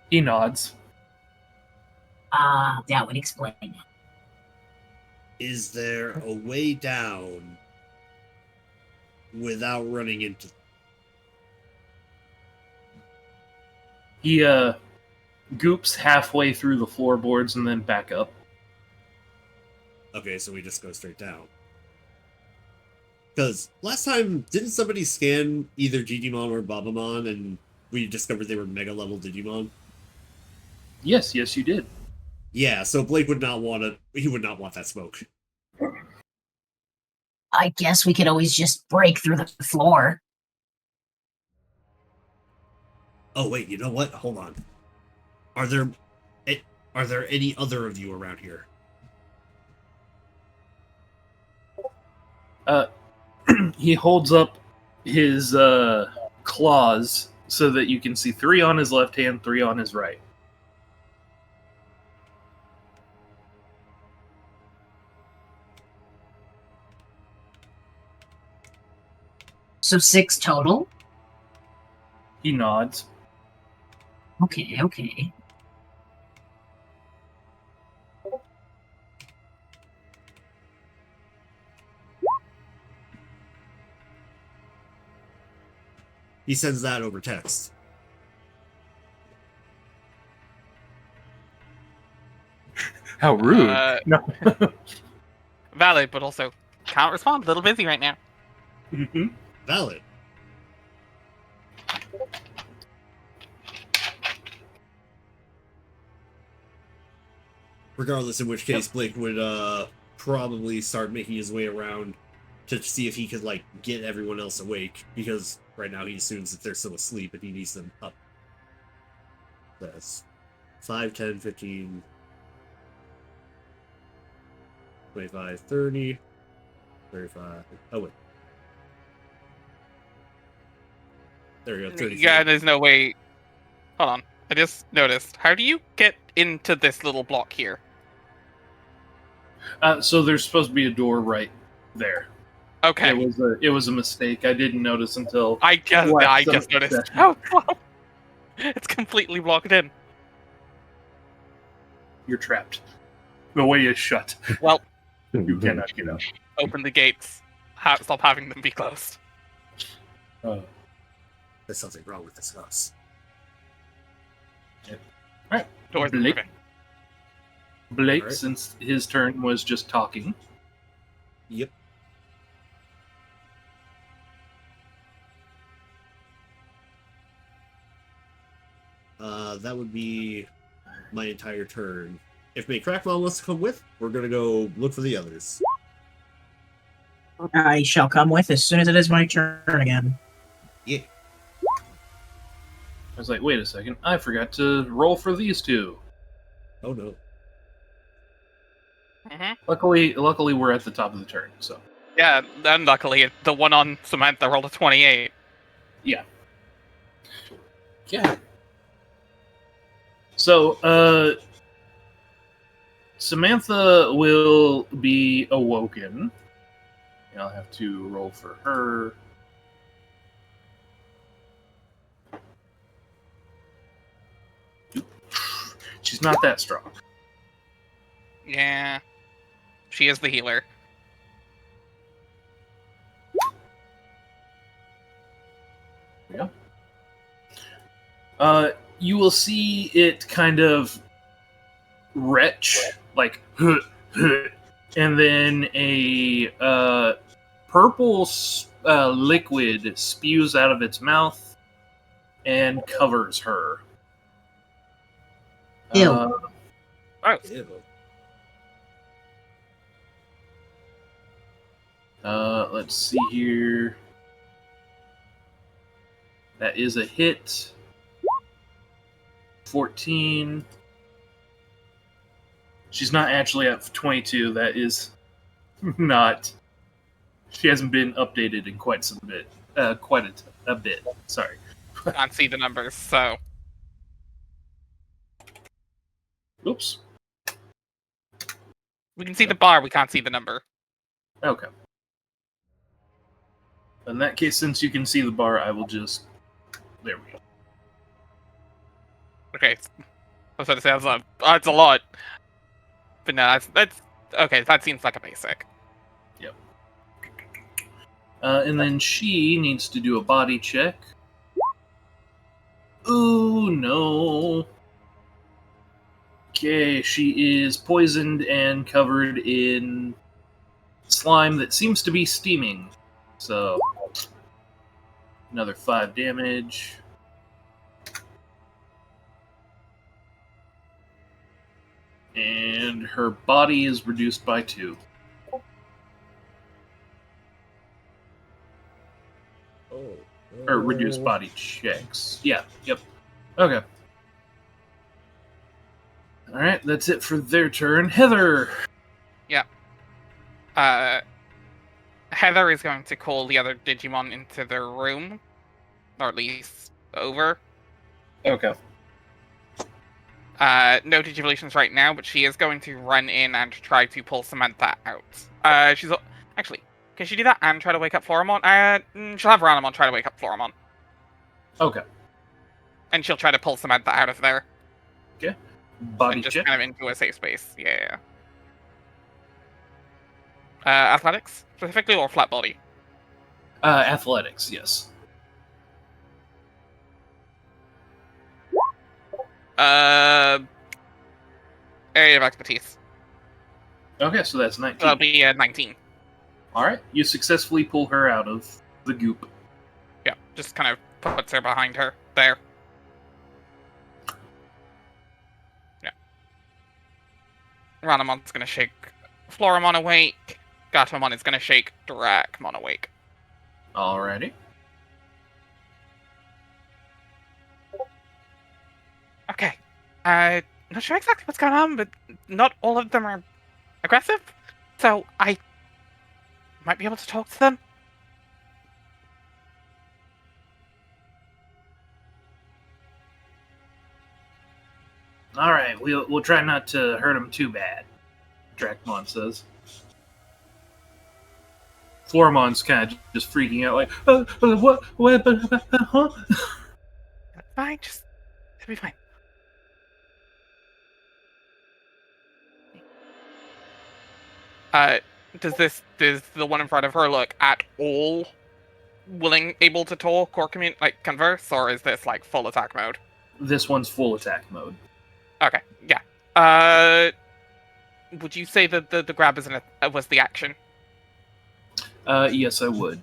He nods. That would explain it. Is there a way down without running into... He goops halfway through the floorboards and then back up. Okay, so we just go straight down. Because last time, didn't somebody scan either Digimon or Babamon and we discovered they were Mega level Digimon? Yes, you did. Yeah, so Blake would not want to... He would not want that smoke. I guess we could always just break through the floor. Oh, wait, you know what? Hold on. Are there are there any other of you around here? He holds up his claws so that you can see 3 on his left hand, 3 on his right. So 6 total? He nods. Okay, okay. He sends that over text. How rude. No. Valid, but also can't respond. A little busy right now. Valid. Regardless, in which case Blake would probably start making his way around to see if he could like get everyone else awake, because right now he assumes that they're still asleep and he needs them up. That's 5, 10, 15, 25, 30, 35. Oh wait. There we go, 34. Yeah, there's no way. Hold on. I just noticed. How do you get into this little block here? So there's supposed to be a door right there. Okay. It was a mistake. I didn't notice until I just left noticed. session. How it's completely blocked in. You're trapped. The way is shut. Well, You cannot get out. open the gates. Stop having them be closed. Uh, There's something wrong with this house. Doors Blake? moving. Blake, Alright. since his turn was just talking, Yep. That would be my entire turn. If May Crackmon wants to come with, we're gonna go look for the others. I shall come with as soon as it is my turn again. Yeah. I was like, wait a second, I forgot to roll for these two. Oh no. Luckily we're at the top of the turn, so. Yeah, and luckily the one on Samantha rolled a 28. Yeah. So, Samantha will be awoken. I'll have to roll for her. She's not that strong. Yeah. She is the healer. You will see it kind of retch, like, and then a purple liquid spews out of its mouth and covers her. Ew. Ew. Let's see here. That is a hit. 14. She's not actually at 22. That is not. She hasn't been updated in quite some bit. Quite a bit. Sorry. Can't see the numbers, so. Oops. We can see the bar, we can't see the number. Okay. In that case, since you can see the bar, I will just. There we go. Okay. I was going to say, that's a lot. But no, that's. Okay, that seems like a basic. Yep. And then she needs to do a body check. Ooh, no. Okay, she is poisoned and covered in slime that seems to be steaming. So, another 5 damage. And her body is reduced by 2. Oh. Or reduced body checks. Yeah, yep. Okay. All right, that's it for their turn. Heather. Heather is going to call the other Digimon into their room, or at least over. Okay. No Digivolutions right now, but she is going to run in and try to pull Samantha out. Actually, can she do that and try to wake up Floramon? She'll have Ranamon try to wake up Floramon. Okay. And she'll try to pull Samantha out of there. Body And just check. kind of into a safe space. Yeah. Athletics, specifically, or flat body? Athletics, yes. Area of expertise. Okay, so that's 19. That'll be 19. All right, you successfully pull her out of the goop. Yeah, just kind of puts her behind her there. Yeah. Ranamon's gonna shake Floramon awake. Gatomon is gonna shake Dracmon awake. Alrighty. Okay. Not sure exactly what's going on, but not all of them are aggressive. So I might be able to talk to them. All right, we'll try not to hurt him too bad. Dracmon says. Floramon's kind of just freaking out, like, what, huh? Fine, just it'll be fine. Does the one in front of her look at all able to talk or converse, or is this like full attack mode? This one's full attack mode. Okay, yeah. Would you say that the grab was the action? Yes, I would.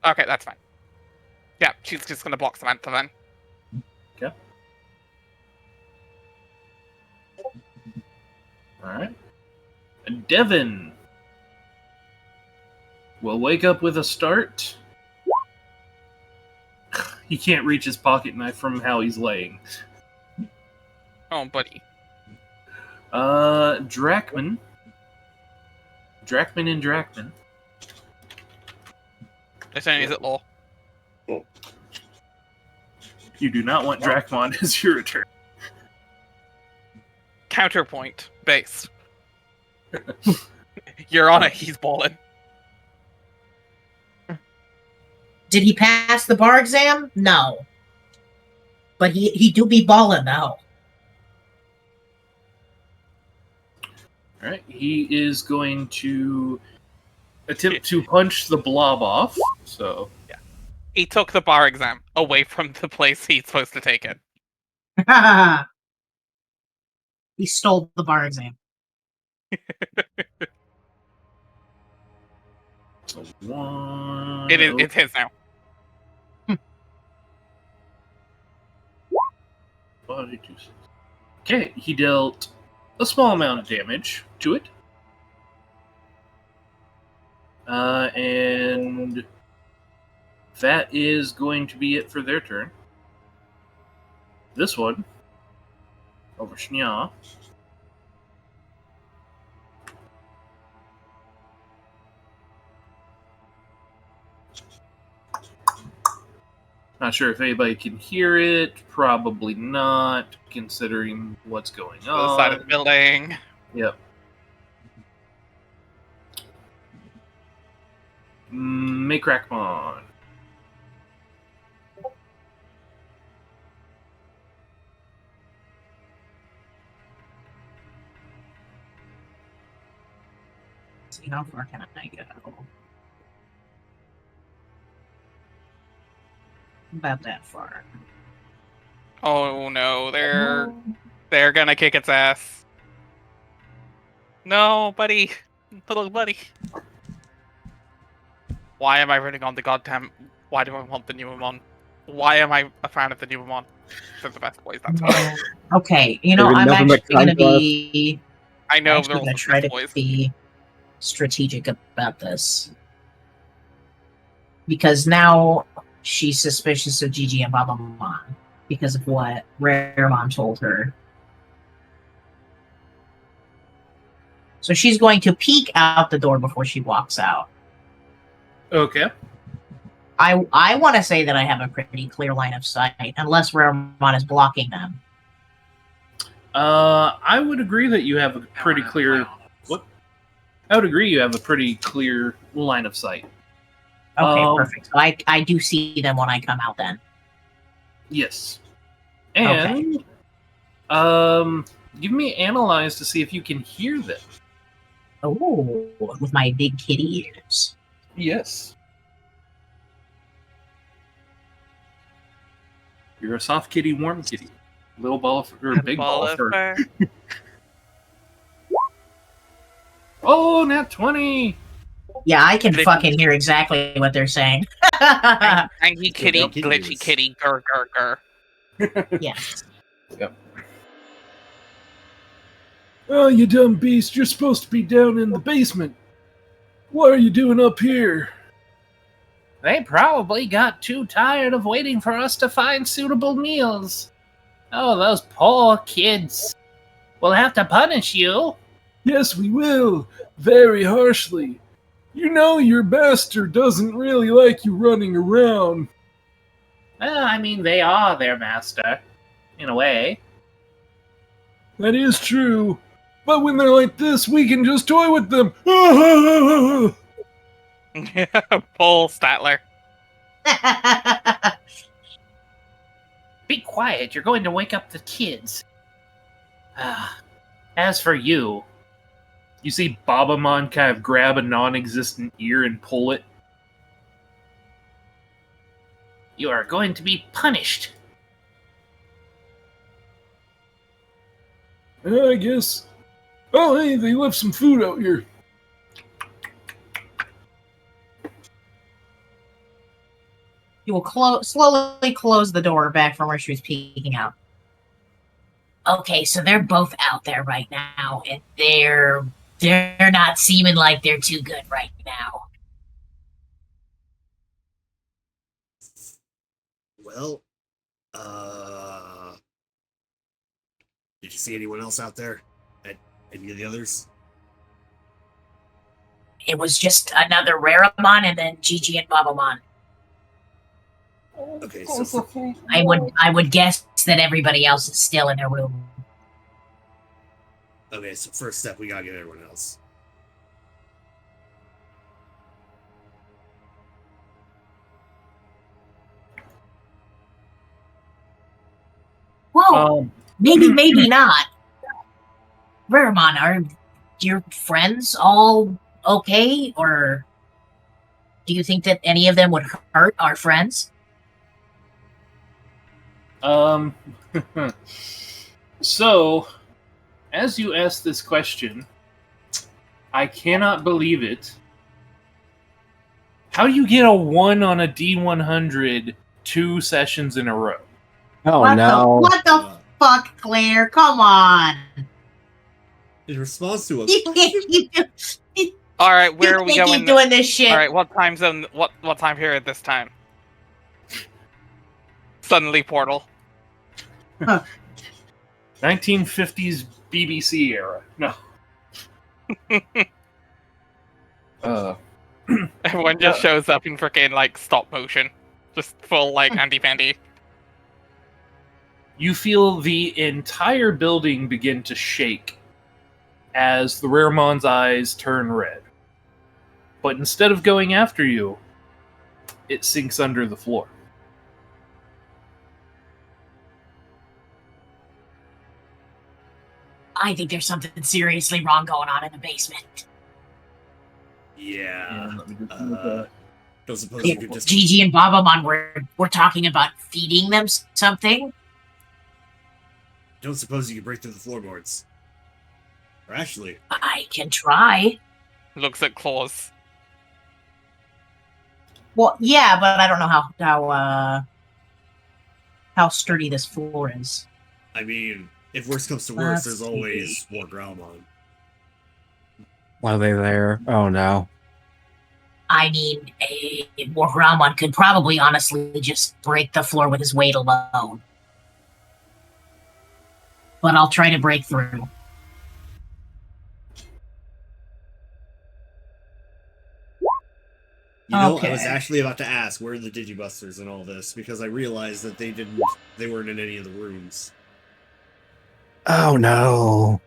Okay, that's fine. Yeah, she's just gonna block Samantha then. Okay. Alright. Devin will wake up with a start. He can't reach his pocket knife from how he's laying. Oh, buddy. Dracmon. Dracmon and Dracmon. As soon as it law. You do not want Dracmon as your return. Counterpoint base. You're on it. He's balling. Did he pass the bar exam? No. But he do be balling though. Alright, he is going to attempt to punch the blob off. So yeah, he took the bar exam away from the place he's supposed to take it. He stole the bar exam. So one. It's his now. Okay, he dealt a small amount of damage to it. And that is going to be it for their turn. This one, over Shnya. Not sure if anybody can hear it. Probably not, considering what's going on. The side of the building. Yep. Make Rackmon. See how far can I go? About that far. Oh no, they're gonna kick its ass. No, buddy. Little buddy. Why am I running on the goddamn... Why do I want the Numemon? Why am I a fan of the Numemon? They're the best boys, that's why. Okay, you know, Maybe I'm nothing actually but going to be... I know actually they're going all to try to boys. be strategic about this. Because now she's suspicious of Gigi and Babamon because of what Raremon told her. So she's going to peek out the door before she walks out. Okay. I want to say that I have a pretty clear line of sight, unless Raremon is blocking them. I would agree that you have a pretty clear. What? I would agree you have a pretty clear line of sight. Okay, perfect. So I do see them when I come out then. Yes. And give me analyze to see if you can hear them. Oh, with my big kitty ears. Yes. You're a soft kitty, warm kitty. Little ball of or big ball of fur. Oh, nat 20! Yeah, I can fucking hear exactly what they're saying. Angry kitty, glitchy kitty, gur gur gur. Yes. Yep. Oh, you dumb beast, you're supposed to be down in the basement. What are you doing up here? They probably got too tired of waiting for us to find suitable meals. Oh, those poor kids. We'll have to punish you. Yes, we will. Very harshly. You know your master doesn't really like you running around. Well, I mean, they are their master, in a way. That is true. But when they're like this, we can just toy with them. Full Statler. Be quiet, you're going to wake up the kids. As for you, you see Babamon kind of grab a non-existent ear and pull it. You are going to be punished. I guess. Oh, hey, they left some food out here. You will slowly close the door back from where she was peeking out. Okay, so they're both out there right now, and they're not seeming like they're too good right now. Well, did you see anyone else out there? Any of the others? It was just another Raramon and then Gigi and Babamon. Okay, so I would guess that everybody else is still in their room. okay, so first step, we gotta get everyone else. Whoa, maybe not. Raramon, are your friends all okay, or do you think that any of them would hurt our friends? So, as you ask this question, I cannot believe it. How do you get a 1 on a D100 2 sessions in a row? Oh What the fuck, Claire? Come on. In response to a All right, where are we You going? keep doing this shit. All right, what time zone? What time period this time? Suddenly portal. 1950s BBC era. No. Everyone just shows up in freaking like stop motion, just full like Andy Pandy. You feel the entire building begin to shake as the Raremon's eyes turn red. But instead of going after you, it sinks under the floor. I think there's something seriously wrong going on in the basement. yeah. Don't suppose you could just Gigi and Babamon were talking about feeding them something. don't suppose you could break through the floorboards. Or actually, I can try. Looks at claws. Well, yeah, but I don't know how sturdy this floor is. I mean, if worse comes to worse, there's always more ground on. Why are they there? Oh no. I mean, Wargramon could probably honestly just break the floor with his weight alone. But I'll try to break through. You know, I was Okay. actually about to ask where are the Digibusters and all this because I realized that they weren't in any of the rooms. Oh no.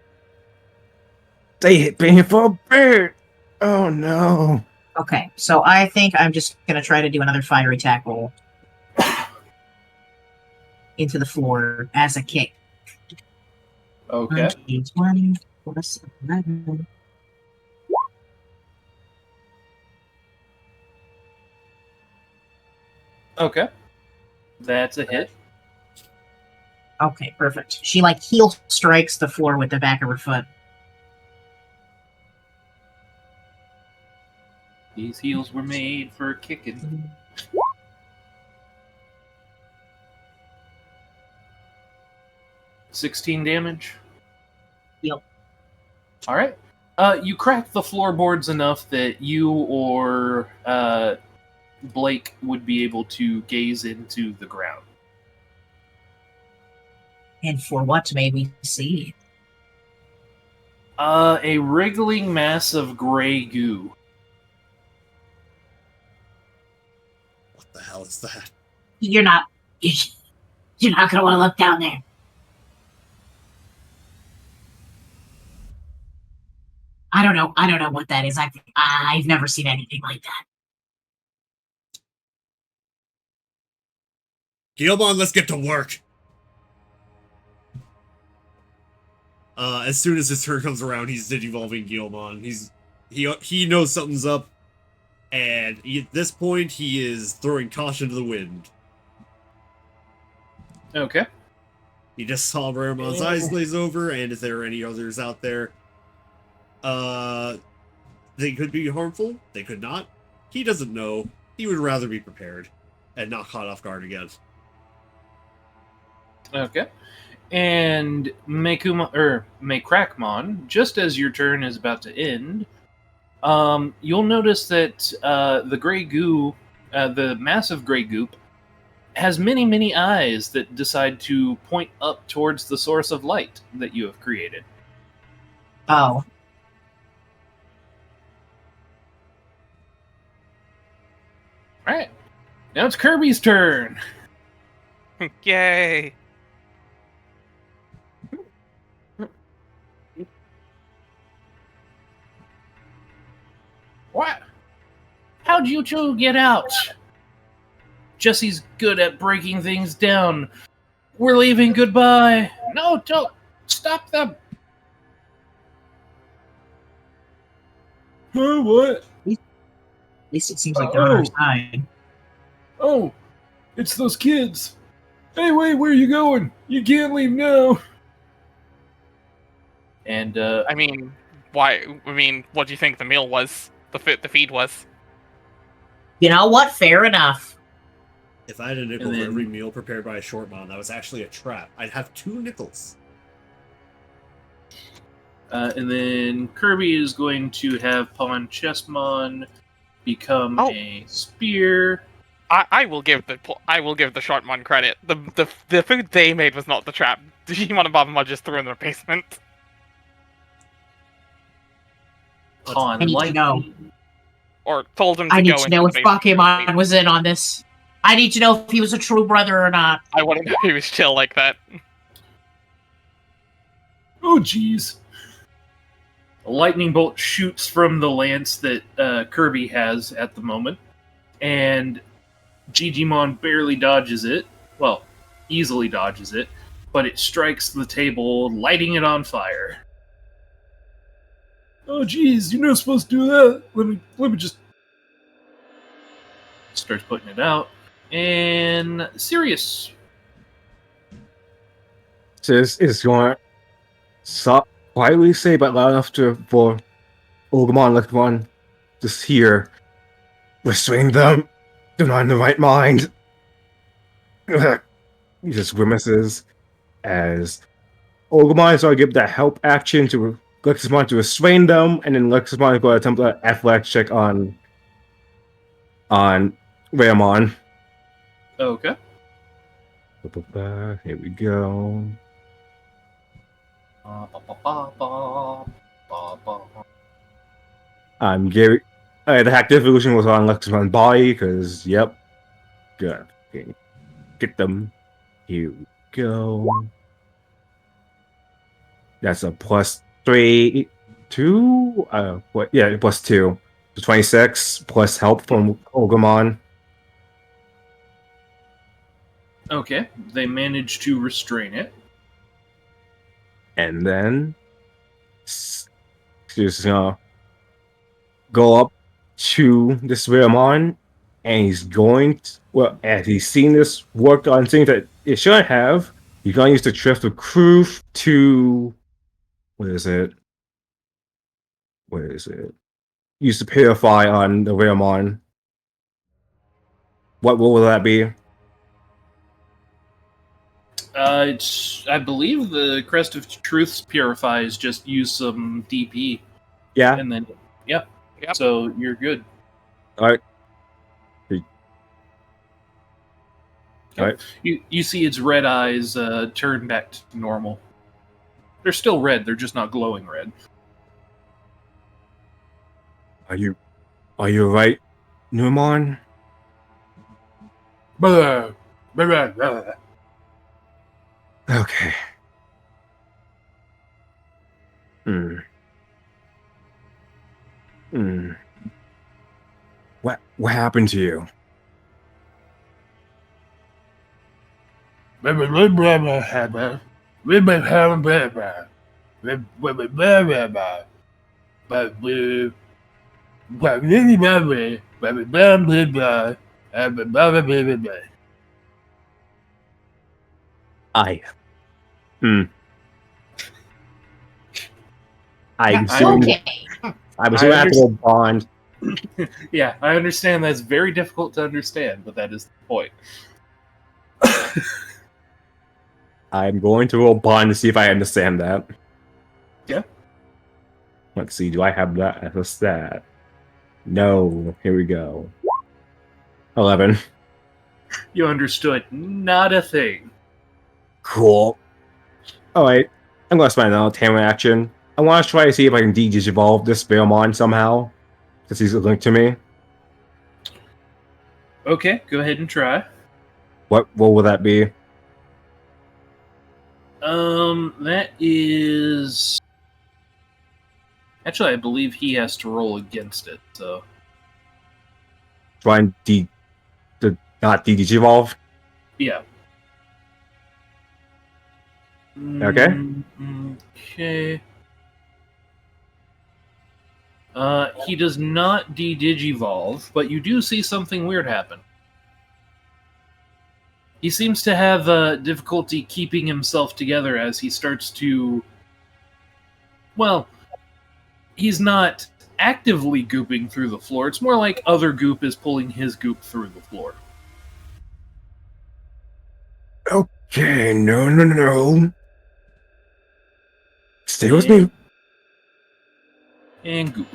They hit me for a bit. Oh no. Okay, so I think I'm just gonna try to do another fiery tackle into the floor as a kick. Okay. 20 plus 11. Okay. That's a hit. Okay, perfect. She like heel strikes the floor with the back of her foot. These heels were made for kicking. 16 damage. Yep. All right. You crack the floorboards enough that you or Blake would be able to gaze into the ground. And for what may we see? A wriggling mass of gray goo. What the hell is that? You're not gonna want to look down there. I don't know what that is. I've never seen anything like that. Guilmon, let's get to work. As soon as his turn comes around, he's digivolving Guilmon. He knows something's up, and at this point, he is throwing caution to the wind. Okay. He just saw Raremon's eyes glaze over, and if there are any others out there, they could be harmful. They could not. He doesn't know. He would rather be prepared and not caught off guard again. Okay. And Maycrackmon, just as your turn is about to end, you'll notice that the gray goo, the massive gray goop, has many, many eyes that decide to point up towards the source of light that you have created. Oh. All right. Now it's Kirby's turn. Yay! What? How'd you two get out? Jesse's good at breaking things down. We're leaving. Goodbye. No, don't stop them. Oh, what? At least it seems like they're on our side. Oh, it's those kids. Hey, wait, where are you going? You can't leave now. And I mean, why? I mean, what do you think the meal was? The feed was? You know what? Fair enough. If I had a nickel And for then- every meal prepared by a Shortmon, that was actually a trap. I'd have 2 nickels. and then Kirby is going to have Pawn Chessmon become a spear. I will give the Shortmon credit. The food they made was not the trap. Digimon and Babamon just threw in their basement. Pawn I need to know. Or told him to I need go to into know the if basement. Pokemon was in on this. I need to know if he was a true brother or not. I wouldn't know if he was chill like that. Oh, jeez. A lightning bolt shoots from the lance that Kirby has at the moment, and Gigimon barely dodges it. Well, easily dodges it, but it strikes the table, lighting it on fire. Oh, jeez, you're not supposed to do that. Let me just... Starts putting it out. And Sirius. Sis is going to stop quietly say, but loud enough for Ogamon like one just hear. Restrain them. They're not in the right mind. He just grimaces as Ogamon is going to give that help action to Leximon to restrain them, and then Leximon is going to attempt an athletics check on Raymon. Okay. Here we go. I'm The hack evolution was on Leximon's body, because, yep. Good. Okay. Get them. Here we go. That's a +3, 2? What? Yeah, +2. So 26, plus help from Ogumon. Okay, they managed to restrain it. And then just gonna go up to this Ramon, and he's going to, well, as he's seen this work on things that it shouldn't have, he's gonna use the Drift of Proof to what is it? Use to purify on the Ramon. What will that be? I believe the Crest of Truths purifies. Just use some DP, Yeah. and then yep. Yep. So you're good. All right. Alright. You see its red eyes turn back to normal. They're still red. They're just not glowing red. Are you right, Numon? Blah, blah, blah. Okay. What happened to you? Blah, blah, blah, blah, blah, blah. Blah, blah, blah, blah, blah. Blah, blah, blah, blah, blah, blah. Blah, blah. Blah, blah, blah, blah, blah. Blah, blah, blah, blah, blah. Blah, blah, blah, blah, blah, blah. I I- assume Okay. I was going to bond. Yeah, I understand that's very difficult to understand, but that is the point. I'm going to roll bond to see if I understand that. Yeah. Let's see, do I have that as a stat? No. Here we go. 11. You understood not a thing. Cool. Alright. I'm going to spend another Tamara action. I want to try to see if I can de-evolve this Bearmon somehow. Because he's linked to me. Okay, go ahead and try. What will that be? That is. Actually, I believe he has to roll against it. So Try and not de-evolve? yeah. Okay. Okay. He does not de-digivolve, but you do see something weird happen. He seems to have difficulty keeping himself together as he starts to. Well, he's not actively gooping through the floor. It's more like other goop is pulling his goop through the floor. Okay, no. Stay with me. And goop.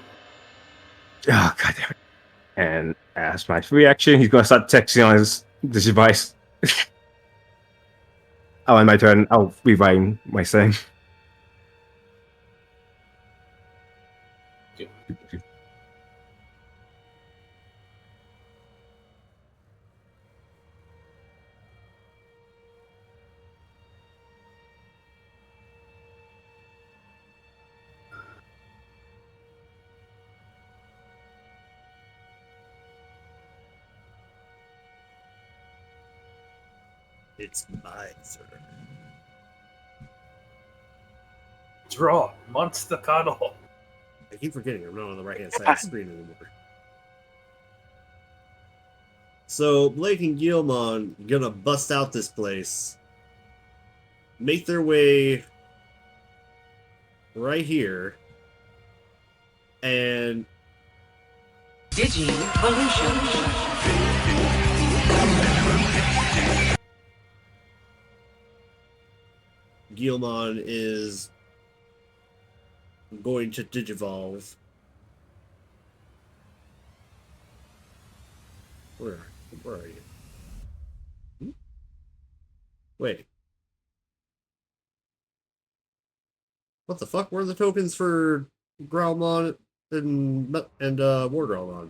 Oh, god damn it. And as my reaction, he's gonna start texting on this device. Oh, and my turn. I'll rewrite my thing. Okay. It's my turn. Draw. Monster cuddle. I keep forgetting I'm not on the right hand side of the screen anymore. So Blake and Guilmon gonna bust out this place, make their way right here, and Guilmon is going to digivolve. Where are you? Wait. What the fuck? Where are the tokens for Growlmon and Wargrelmon.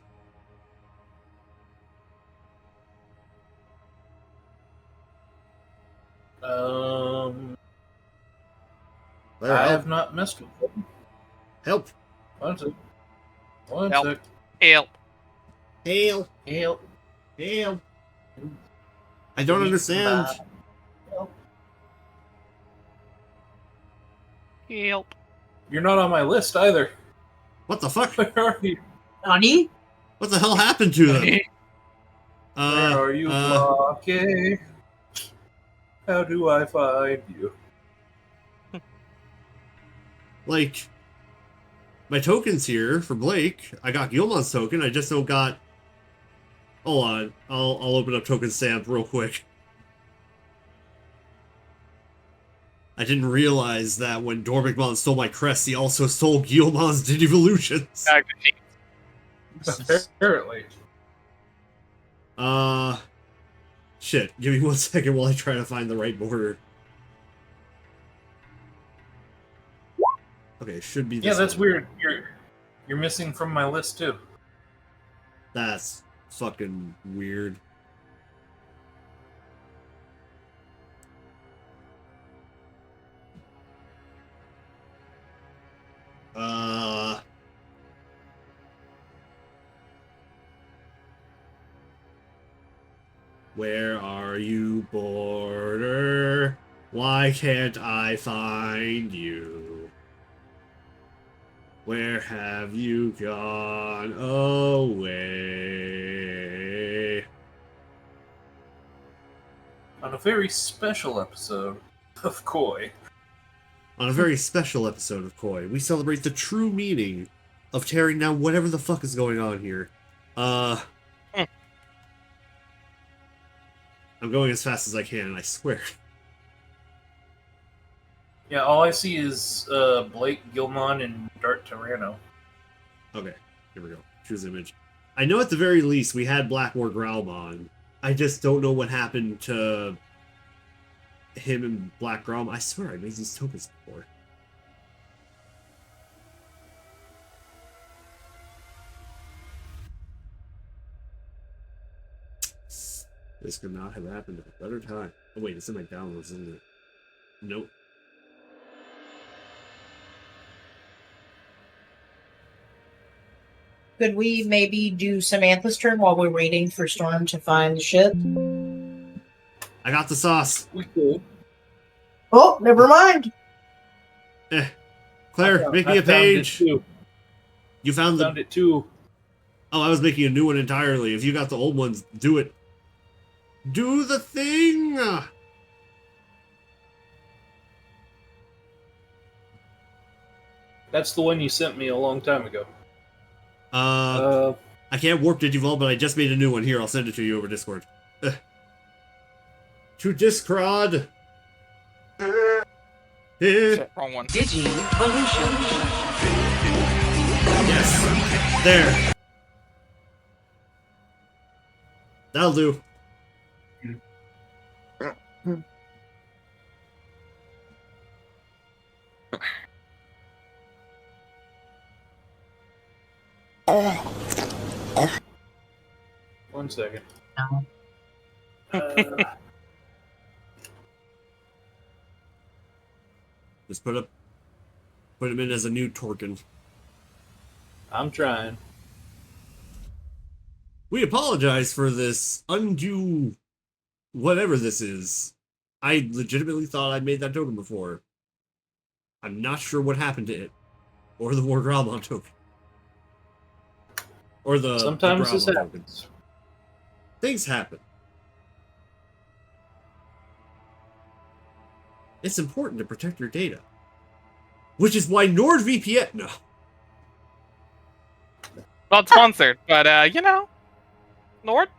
There, I help. have not messed with them. Help. One sec. One Help. sec. Help. Hail. Help. Hail. I don't understand. Help. You're not on my list either. What the fuck? Where are you? Nani? What the hell happened to them? Where are you, Blocky? How do I find you? Like, my token's here for Blake. I got Gilmon's token. I just don't got. Hold on. I'll open up token stamp real quick. I didn't realize that when Dormigmon stole my crest, he also stole Guilmon's Digivolutions. Apparently. Shit. Give me 1 second while I try to find the right border. Okay, should be this Yeah, that's one. weird. You're missing from my list too. That's fucking weird. Where are you, border? Why can't I find you? Where have you gone away? On a very special episode of Koi. On a very special episode of Koi, we celebrate the true meaning of tearing down whatever the fuck is going on here. I'm going as fast as I can, and I swear. Yeah, all I see is Blake, Gilmon, and Dart Tyranno. Okay, here we go. Choose image. I know at the very least we had Blackmore Growlmon. I just don't know what happened to him and Black Growlmon. I swear I made these tokens before. This could not have happened at a better time. Oh wait, it's in my downloads, isn't it? Nope. Could we maybe do Samantha's turn while we're waiting for Storm to find the ship? I got the sauce. We could. Oh, never mind. Claire, make me a page. You found Found it too. Oh, I was making a new one entirely. If you got the old ones, do it. Do the thing! That's the one you sent me a long time ago. I can't warp Digivolve, but I just made a new one. Here, I'll send it to you over Discord. To Discrod! Shit, wrong one. Yes. There. That'll do. One second. No. Just put him in as a new Torkin. I'm trying. We apologize for this undue whatever this is. I legitimately thought I'd made that token before. I'm not sure what happened to it. Or the War Growlmon token. Or the Sometimes the this Growlmon happens. token. Things happen. It's important to protect your data. Which is why NordVPN... No. Not sponsored, but you know, Nord.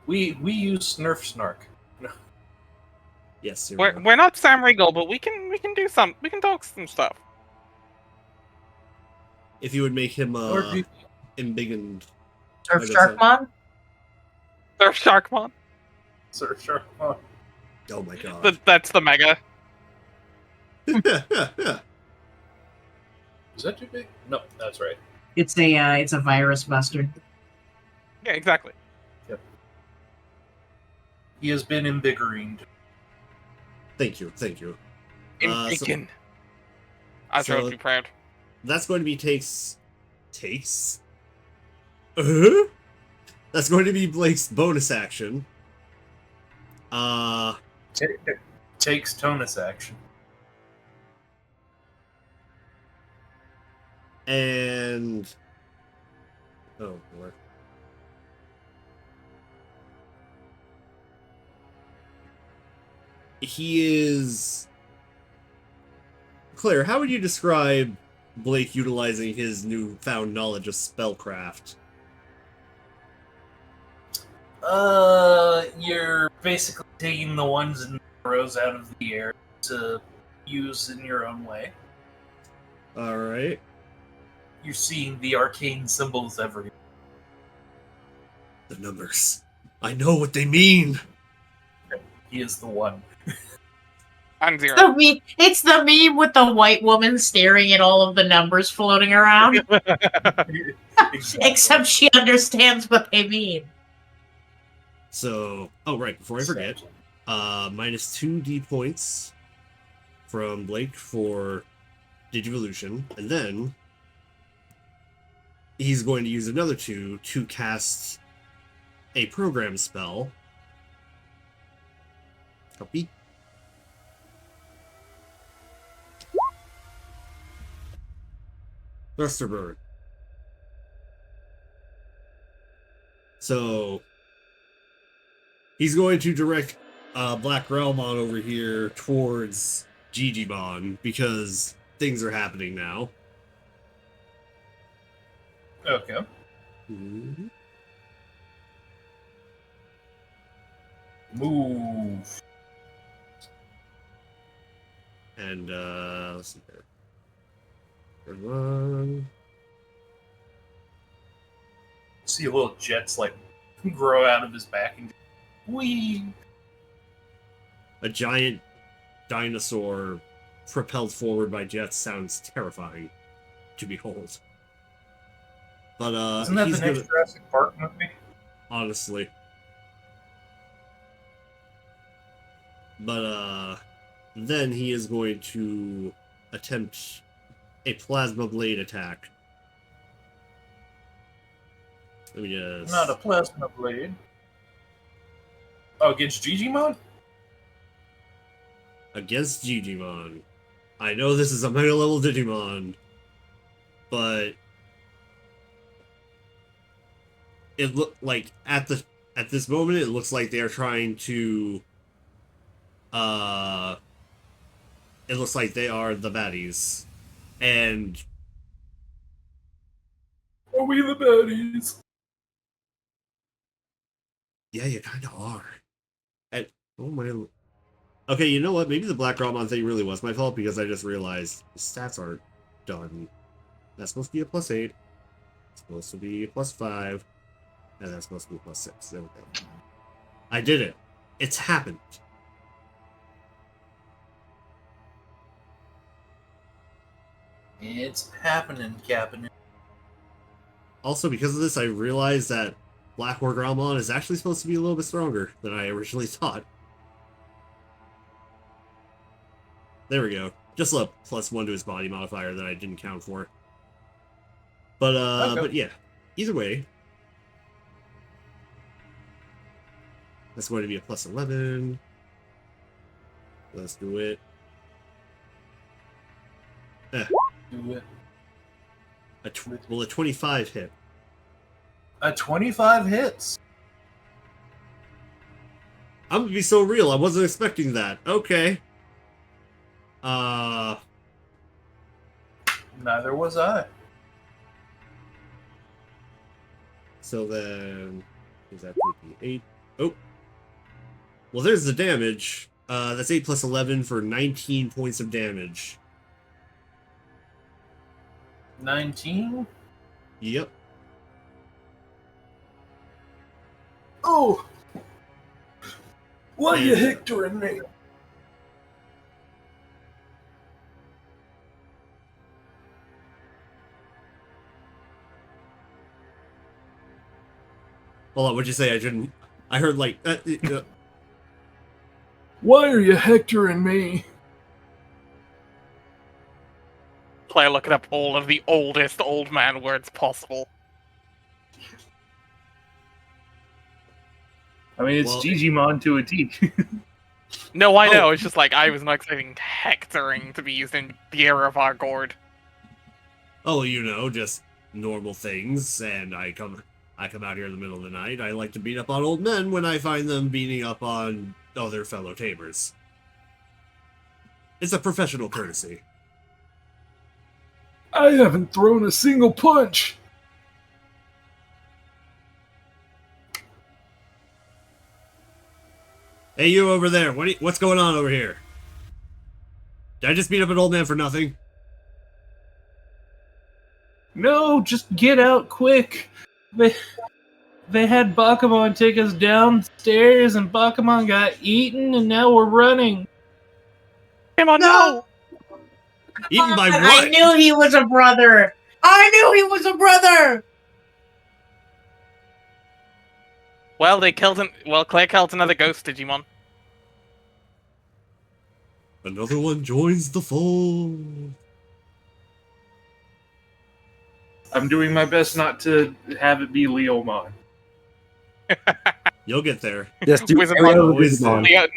We use Snurf Snark. Yes, you're We're right. we're not Sam Riegel, but we can do some. We can talk some stuff. If you would make him NordVPN. embiggened. Surf Like I said. Sharkmon? Surf Sharkmon. Surf Shark. Oh, Oh my god. That's the mega. Is that too big? No, that's right. It's a virus buster. Yeah, exactly. He has been invigorated. Thank you. In So- bacon. Azra would be proud. That's going to be takes. That's going to be Blake's bonus action. Takes tonus action. And oh boy. He is Claire, how would you describe Blake utilizing his newfound knowledge of spellcraft? You're basically taking the ones and arrows out of the air to use in your own way. Alright. You're seeing the arcane symbols everywhere. The numbers. I know what they mean. He is the one. And zero. It's the meme with the white woman staring at all of the numbers floating around. Except she understands what they mean. So, oh right, before I forget, minus 2d points from Blake for Digivolution, and then he's going to use another 2 to cast a program spell. Copy. Thrusterbird. So he's going to direct Black Realmon over here towards Gigimon because things are happening now. Okay. Mhm. Move. And let's see here. Third one. See little jets like grow out of his back and whee. A giant dinosaur propelled forward by jets sounds terrifying to behold. But Isn't that he's the next gonna, Jurassic Park movie? honestly. But then he is going to attempt a plasma blade attack. Let me just Not a plasma blade. Oh, against Gigimon? against Gigimon. I know this is a mega level Digimon, but it look like at this moment it looks like they are trying to it looks like they are the baddies. And Are we the baddies? yeah, you kinda are. And oh my okay, you know what? Maybe the Black Ramon thing really was my fault because I just realized the stats aren't done. That's supposed to be a +8. It's supposed to be a +5. And that's supposed to be a +6. There we go. I did it. It's happened. It's happening, Captain. Also, because of this, I realized that Black War Growlmon is actually supposed to be a little bit stronger than I originally thought. There we go. Just a +1 to his body modifier that I didn't count for. But Okay. but yeah. Either way. That's going to be a +11. Let's do it. Do it. Will a 25 hit? A 25 hits. I'm gonna be so real. I wasn't expecting that. Okay. Neither was I. So then, is that 8? Oh. Well, there's the damage. That's 8 plus 11 for 19 points of damage. 19? Yep. Oh! Why you And- hectoring me? Hold on, what'd you say? I didn't. I heard like. Why are you hectoring me? Player looking up all of the oldest old man words possible. I mean, it's Well, Digimon to a T. No, I know. Oh. It's just like I was not expecting hectoring to be used in the era of our gourd. Oh, you know, just normal things, and I come out here in the middle of the night. I like to beat up on old men when I find them beating up on other fellow tamers. It's a professional courtesy. I haven't thrown a single punch. Hey, you over there! What's going on over here? Did I just beat up an old man for nothing? No, just get out quick. They had Bakuman take us downstairs, and Bakuman got eaten, and now we're running. Come on, no! Eaten by I what? knew he was a brother. I knew he was a brother. Well, they killed him. Well, Claire killed another ghost Digimon. Another one joins the fold. I'm doing my best not to have it be Leomon. You'll get there. Just do Wizard every Mon- other always Digimon. Leo-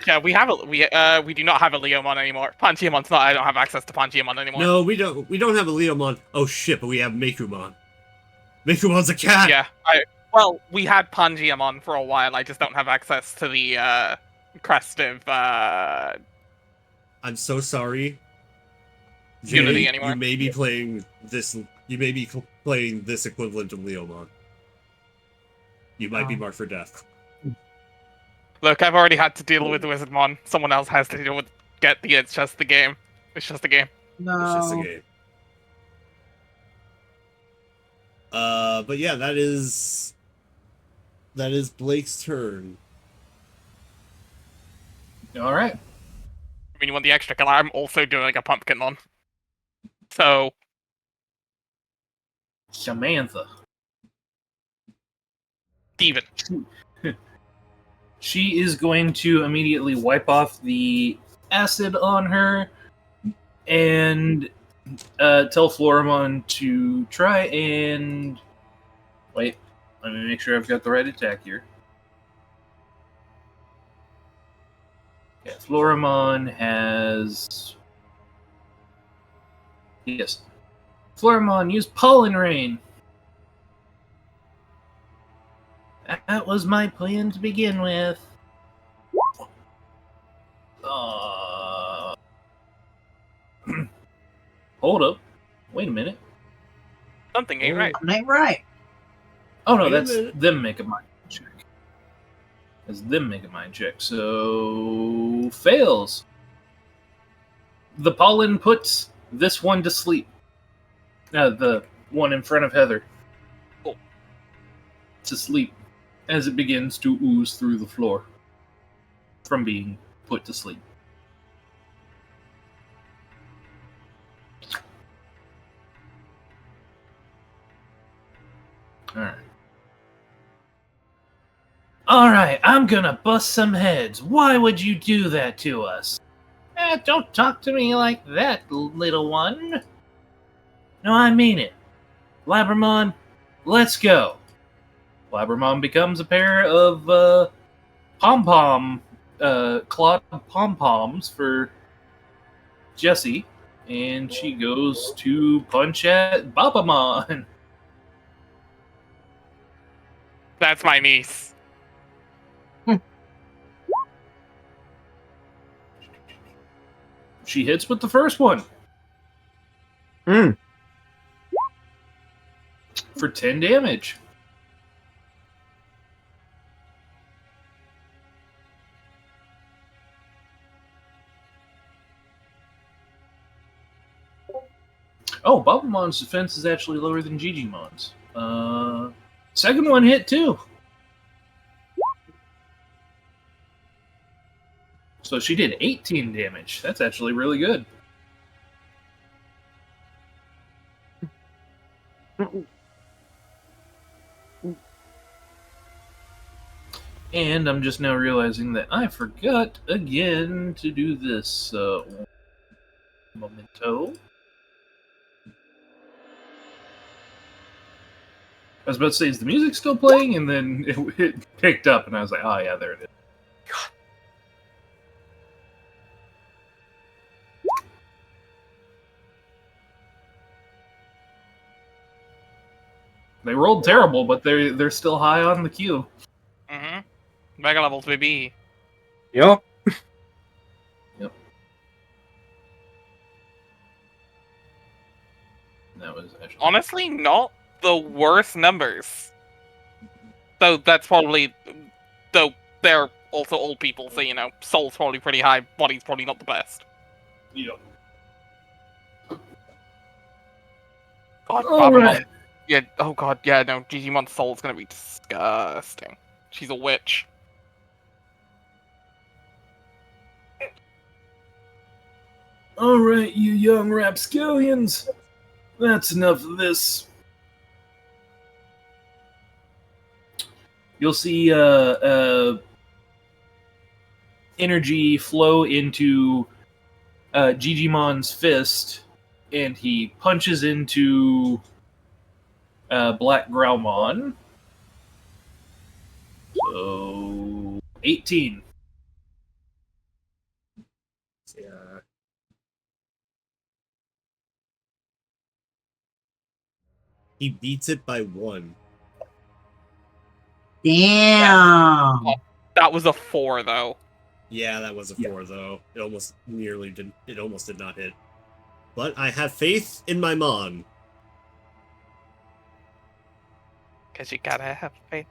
yeah, we do not have a Leomon anymore. Pangeamon's not. I don't have access to Pangeamon anymore. No, we don't. We don't have a Leomon. Oh shit! But we have Mekumon. Mekumon's a cat. Yeah, well, we had Pangeamon for a while. I just don't have access to the crest of I'm so sorry. Jay, Unity anymore. You may be playing this. You may be playing this equivalent of Leomon. You might be marked for death. Look, I've already had to deal with Wizardmon. Someone else has to deal with it's just the game. It's just a game. No. It's just a game. But yeah, that is Blake's turn. All right. I mean, you want the extra kill? I'm also doing a Pumpkinmon. So, Samantha. Steven. She is going to immediately wipe off the acid on her and tell Floramon to try and... Wait, let me make sure I've got the right attack here. Yeah, Floramon has... Yes. Floramon, use Pollen Rain. That was my plan to begin with. Hold up. Wait a minute. Something ain't right. Ain't right. Oh no, Wait a that's minute. them make a mind check. That's them make a mind check. So fails. The pollen puts this one to sleep. The one in front of Heather. Oh. To sleep as it begins to ooze through the floor from being put to sleep. Alright, I'm gonna bust some heads. Why would you do that to us? Don't talk to me like that, little one. No, I mean it. Labramon, let's go. Labramon becomes a pair of pom-pom, clawed pom-poms for Jessie, and she goes to punch at Babamon. That's my niece. She hits with the first one. Mm. For 10 damage. Oh, Babamon's defense is actually lower than Gigimon's. Second one hit too. So she did 18 damage. That's actually really good. And I'm just now realizing that I forgot again to do this. Momento. I was about to say, is the music still playing? And then it picked up, and I was like, oh yeah, there it is. They rolled terrible, but they're still high on the queue. Mm-hmm. Mega levels, baby. Yep. Yep. That was actually Honestly, not the worst numbers. So that's probably... Though they're also old people, so, soul's probably pretty high, body's probably not the best. Yep. God, All Babamon. right. Yeah, oh god, yeah, no, Gigimon's soul's gonna be disgusting. She's a witch. All right, you young rapscallions. That's enough of this. You'll see energy flow into Gigimon's fist, and he punches into Black Growlmon. So 18. Yeah. He beats it by 1. Damn. That was a 4, though. Yeah, that was a Yeah. 4 though. It almost did not hit. But I have faith in my Mon. Because you gotta have faith.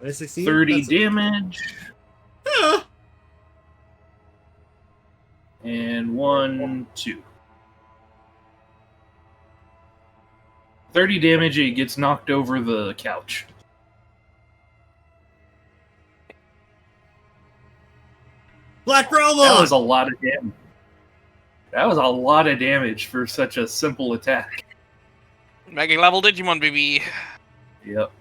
I succeed? 30 That's damage. Ah! And 1, 2. 30 damage, it gets knocked over the couch. Black That was a Growlmon! lot of damage. That was a lot of damage for such a simple attack. Mega level Digimon, baby. Yep.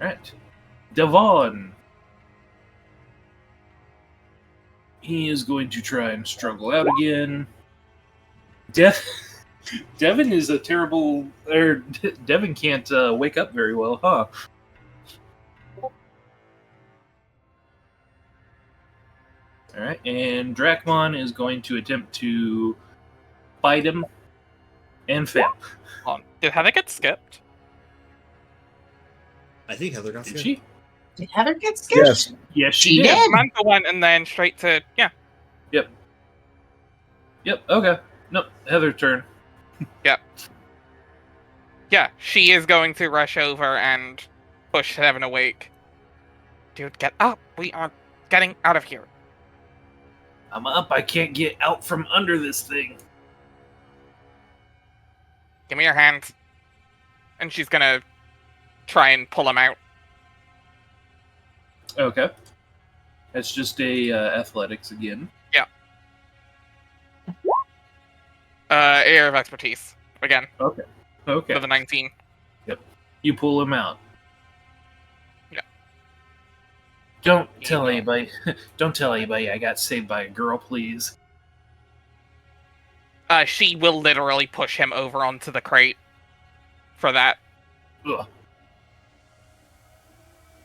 Alright. Devon. He is going to try and struggle out again. Devin is a terrible... Devin can't wake up very well, huh? Alright, and Dracmon is going to attempt to fight him and fail. Hold on. Did Heather get skipped? I think Heather got Did scared. she? Did Heather get scared? Yes. Yes, She she did. did. Samantha went and then straight to... Yeah. Yep, okay. Nope, Heather's turn. Yeah, she is going to rush over and push Heaven awake. Dude, get up! We are getting out of here. I'm up, I can't get out from under this thing. Give me your hands. And she's gonna try and pull him out. Okay. That's just a athletics again. Area of expertise. Again, Okay. Okay. for the 19. You pull him out. Yeah. Don't tell anybody. Don't tell anybody I got saved by a girl, please. She will literally push him over onto the crate. For that. Ugh.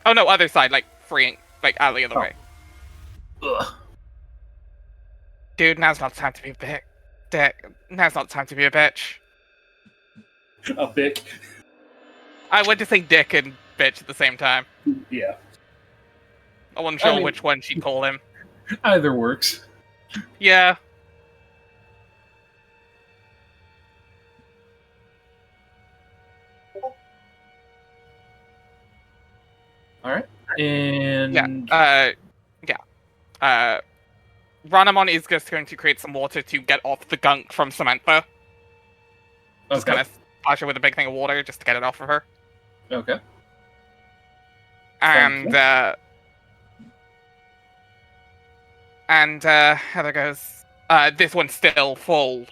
Oh no, other side, like freeing, like out the other Oh. way. Ugh. Dude, now's not the time to be a bitch. Now's not the time to be a bitch. A bick. I went to say dick and bitch at the same time. Yeah. I wasn't sure I mean- which one she'd call him. Either works. Yeah. All right. And Ranamon is just going to create some water to get off the gunk from Samantha. Just okay. kind of splash her with a big thing of water just to get it off of her. Okay. And Heather goes, This one's still full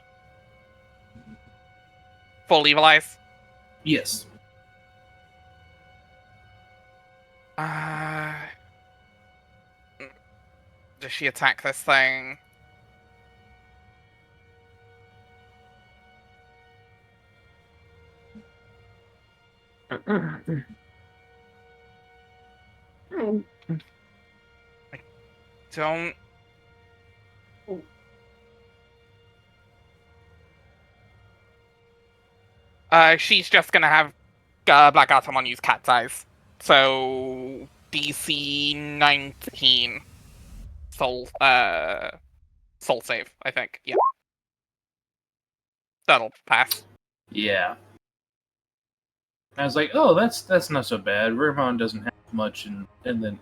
evil eyes. Yes. Does she attack this thing? Don't. She's just gonna have Black Atomon use Cat's Eyes. So DC 19 soul save, I think. Yeah. That'll pass. Yeah. I was like, oh, that's not so bad. Vermon doesn't have much, and then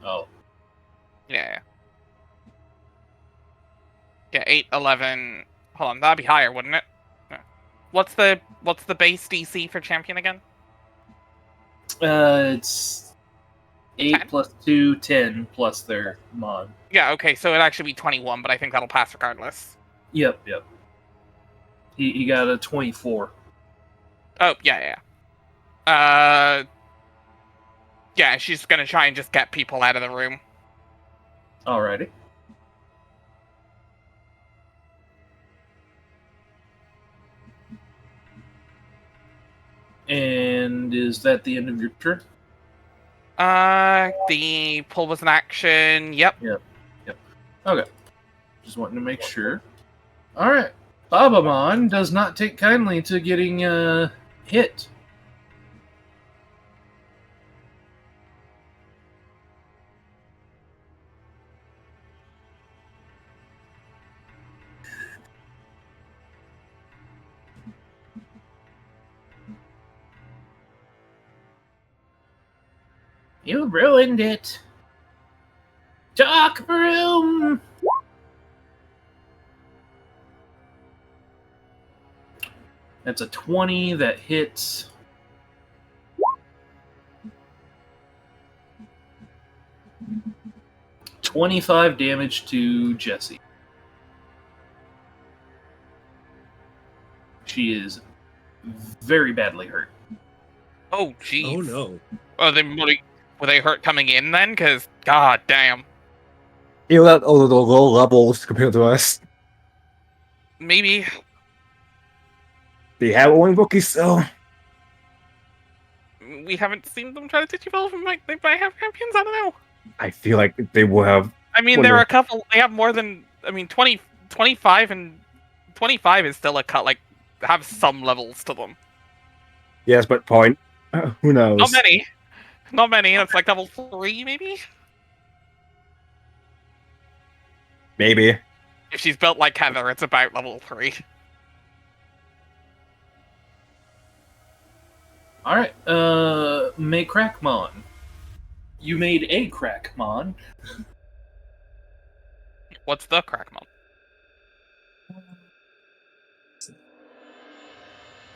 Yeah. Yeah, 8, 11. Hold on, that'd be higher, wouldn't it? Yeah. What's the base DC for champion again? it's 8 10? plus 2, 10 plus their mod. Yeah, okay, so it'd actually be 21, but I think that'll pass regardless. Yep. He got a 24. Oh, yeah. Yeah, she's gonna try and just get people out of the room. Alrighty. And is that the end of your turn? The pull was an action. Yep. Okay. Just wanting to make sure. Alright. Babamon does not take kindly to getting hit. You ruined it. Dark room. That's a 20 that hits. $25 damage to Jessie. She is very badly hurt. Oh, jeez. Oh no. Oh, were they hurt coming in then? Because, god damn. You're at all the low levels compared to us. Maybe. They have only rookies still. We haven't seen them try to digivolve and they might have champions, I don't know. I feel like they will have. I mean, there are a couple, they have more than, 25 and 25 is still a cut, have some levels to them. Yes, but point. Who knows? Not many, it's like level 3 maybe? Maybe. If she's built like Heather, it's about level 3. Alright, May Crackmon. You made a Crackmon. What's the Crackmon?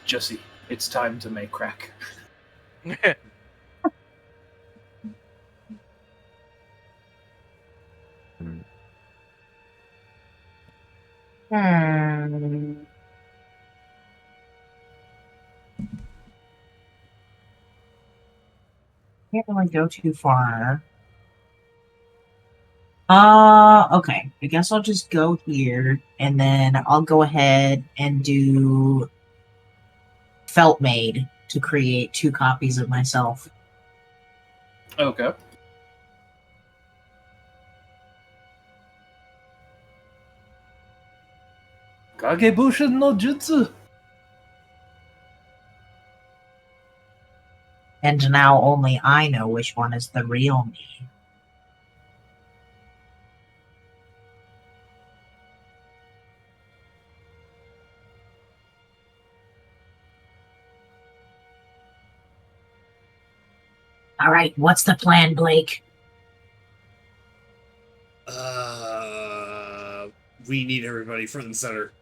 Jesse, it's time to make crack. Can't really go too far. Okay. I guess I'll just go here, and then I'll go ahead and do Felt Made to create 2 copies of myself. Okay. Kagebushin no Jutsu. And now only I know which one is the real me. All right, what's the plan, Blake? We need everybody front and center.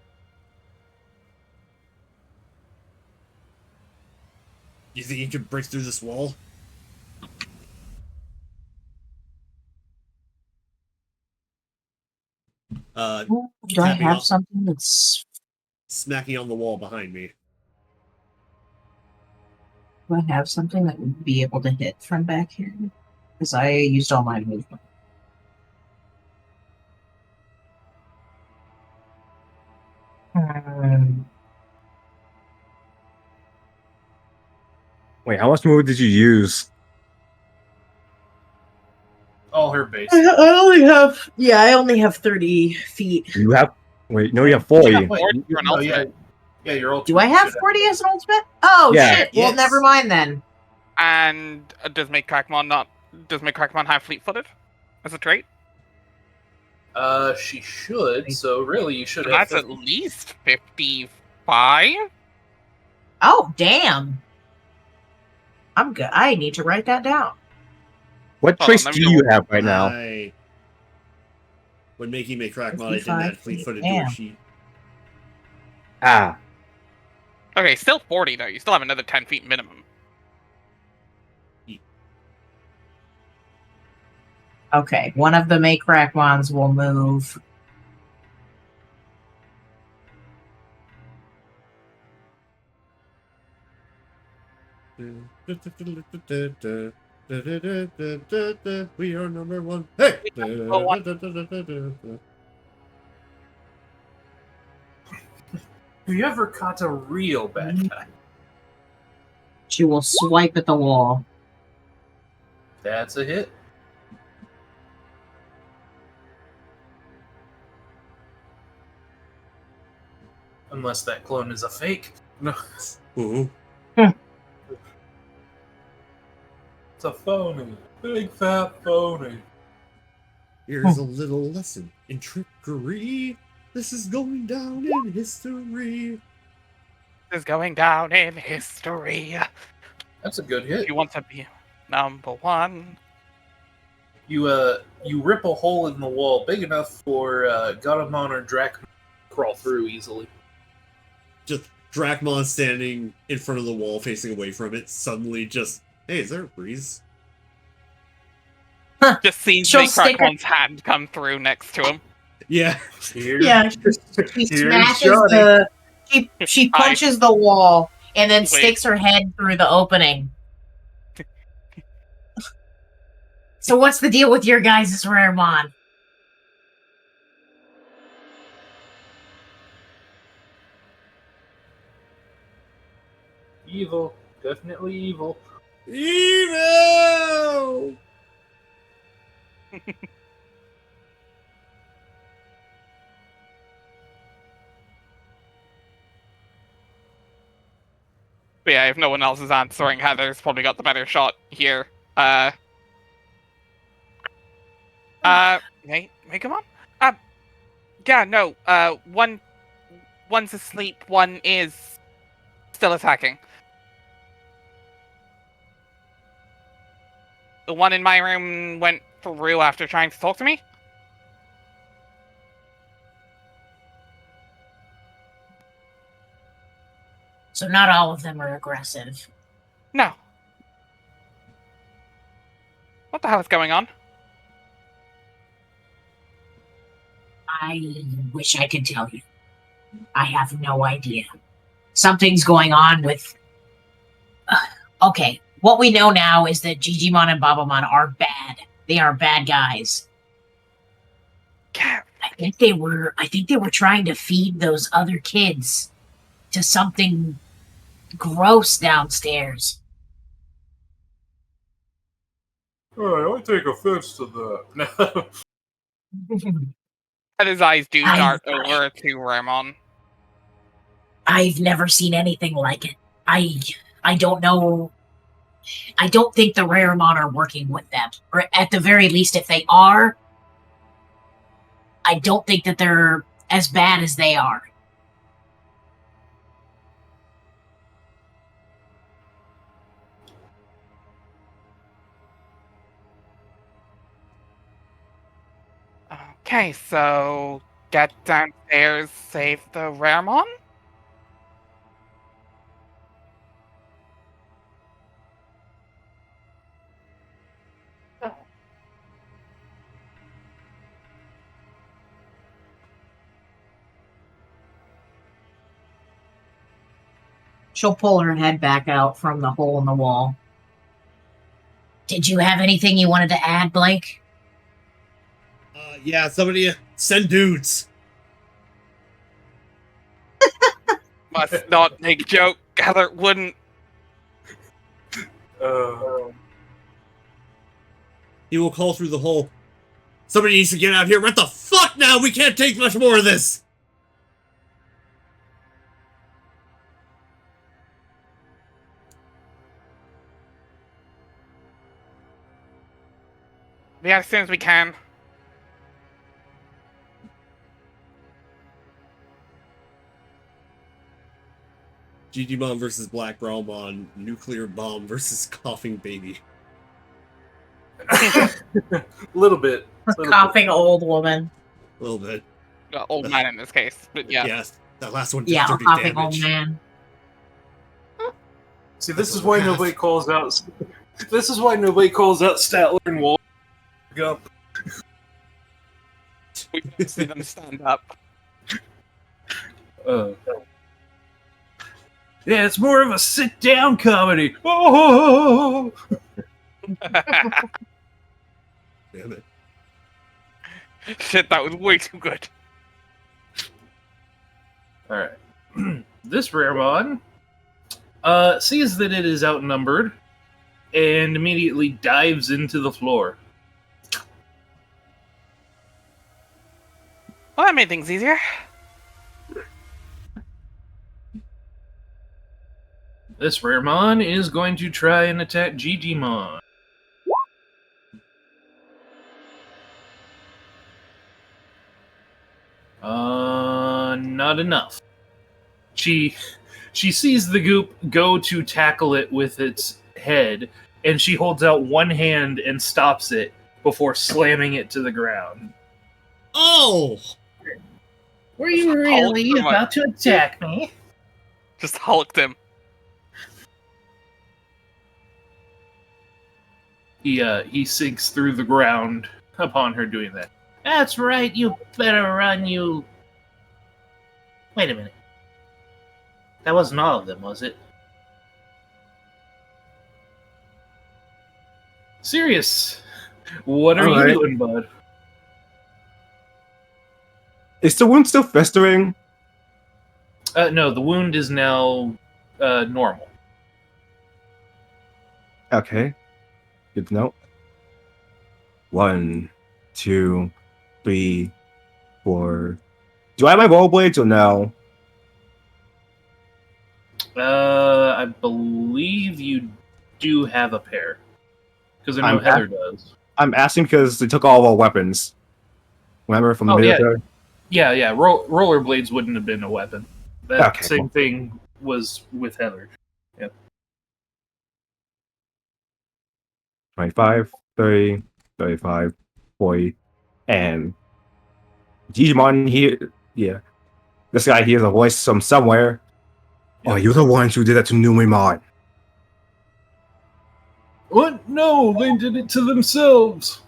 You think you can break through this wall? Do I Tapping have off. something that's... Smacking on the wall behind me. Do I have something that would be able to hit from back here? Because I used all my movement. Wait, how much movement did you use? All her base. I only have 30 feet. You have. Wait, no, you have 40. Wait, You're an no, yeah, ultimate. yeah, your ultimate. Do I have should 40 as an ultimate? Oh, Yeah. shit. Well, Yes. never mind then. And does make Crackmon not? Does make Crackmon have fleet-footed as a trait? She should. So really, you should So have. that's at least 55. Oh, damn. I'm good. I need to write that down. What Hold on, traits let do me you have right now? When making my crack mod, I didn't 55 add fleet-footed to damn. a sheet. Ah, Okay, still 40 though. You still have another 10 feet minimum. Okay, one of the Make Crack ones will move. We are number one. Hey! Have you ever caught a real bad guy? She will swipe at the wall. That's a hit. Unless that clone is a fake. No, Ooh. it's a phony. Big fat phony. Here's a little lesson in trickery. This is going down in history. This is going down in history. That's a good hit. You want to be number one? You rip a hole in the wall big enough for Garamon or Drac to crawl through easily. Just Dracmon standing in front of the wall facing away from it, suddenly just, hey, is there a breeze? Just sees She'll Make stick her- Crackmon's hand come through next to him. Yeah. Yeah, she Here's smashes Johnny. the... She punches the wall and then Wait. sticks her head through the opening. So what's the deal with your guys' Raremon? Evil. Definitely evil. Evil! But yeah, if no one else is answering, Heather's probably got the better shot here. Hey, come on. Yeah, no. One's asleep. One is still attacking. The one in my room went through after trying to talk to me. So not all of them are aggressive. No. What the hell is going on? I wish I could tell you. I have no idea. Something's going on with... okay, what we know now is that Gigimon and Babamon are bad. They are bad guys. Cat. I think they were trying to feed those other kids to something gross downstairs. I take offense to that. And his eyes do I- dart over to Ramon. I've never seen anything like it. I don't know. I don't think the Raremon are working with them. Or at the very least, if they are, I don't think that they're as bad as they are. Okay, so get downstairs, save the Ramon? She'll pull her head back out from the hole in the wall. Did you have anything you wanted to add, Blake? Yeah, somebody send dudes. Must not make joke. Heather wouldn't. He will call through the hole. Somebody needs to get out of here. What the fuck now? We can't take much more of this. Yeah, as soon as we can. GG Bomb versus Black Realmon. Nuclear Bomb versus Coughing Baby. Little bit. Coughing old woman. A little bit. Old man in this case, but yeah. Yes. That last one did Yeah, 30 coughing damage. old man. See, this is why nobody calls out. This is why nobody calls out Statler and Wolf. Gump. We see them stand up. Yeah, it's more of a sit-down comedy. Oh! Damn it. Shit, that was way too good. Alright. This Raremon sees that it is outnumbered and immediately dives into the floor. Well, that made things easier. This Raremon is going to try and attack Gigimon. Not enough. She sees the goop go to tackle it with its head, and she holds out one hand and stops it before slamming it to the ground. Oh! Were you really about to attack me? Just hulked him. He sinks through the ground upon her doing that. That's right, you better run, you... Wait a minute. That wasn't all of them, was it? Sirius, what are you doing, bud? Is the wound still festering? No, the wound is now normal. Okay. Good to know. 1, 2, 3, 4. Do I have my rollerblades or no? I believe you do have a pair. Because I know Heather does. I'm asking because they took all of our weapons. Remember from the military? Yeah. Rollerblades wouldn't have been a weapon. That Okay, same thing was with Heather. Yep. 25, 30, 35, 40, and Digimon here. Yeah. This guy hears a voice from somewhere. Oh, you're the ones who did that to Numemon. What? No, they did it to themselves.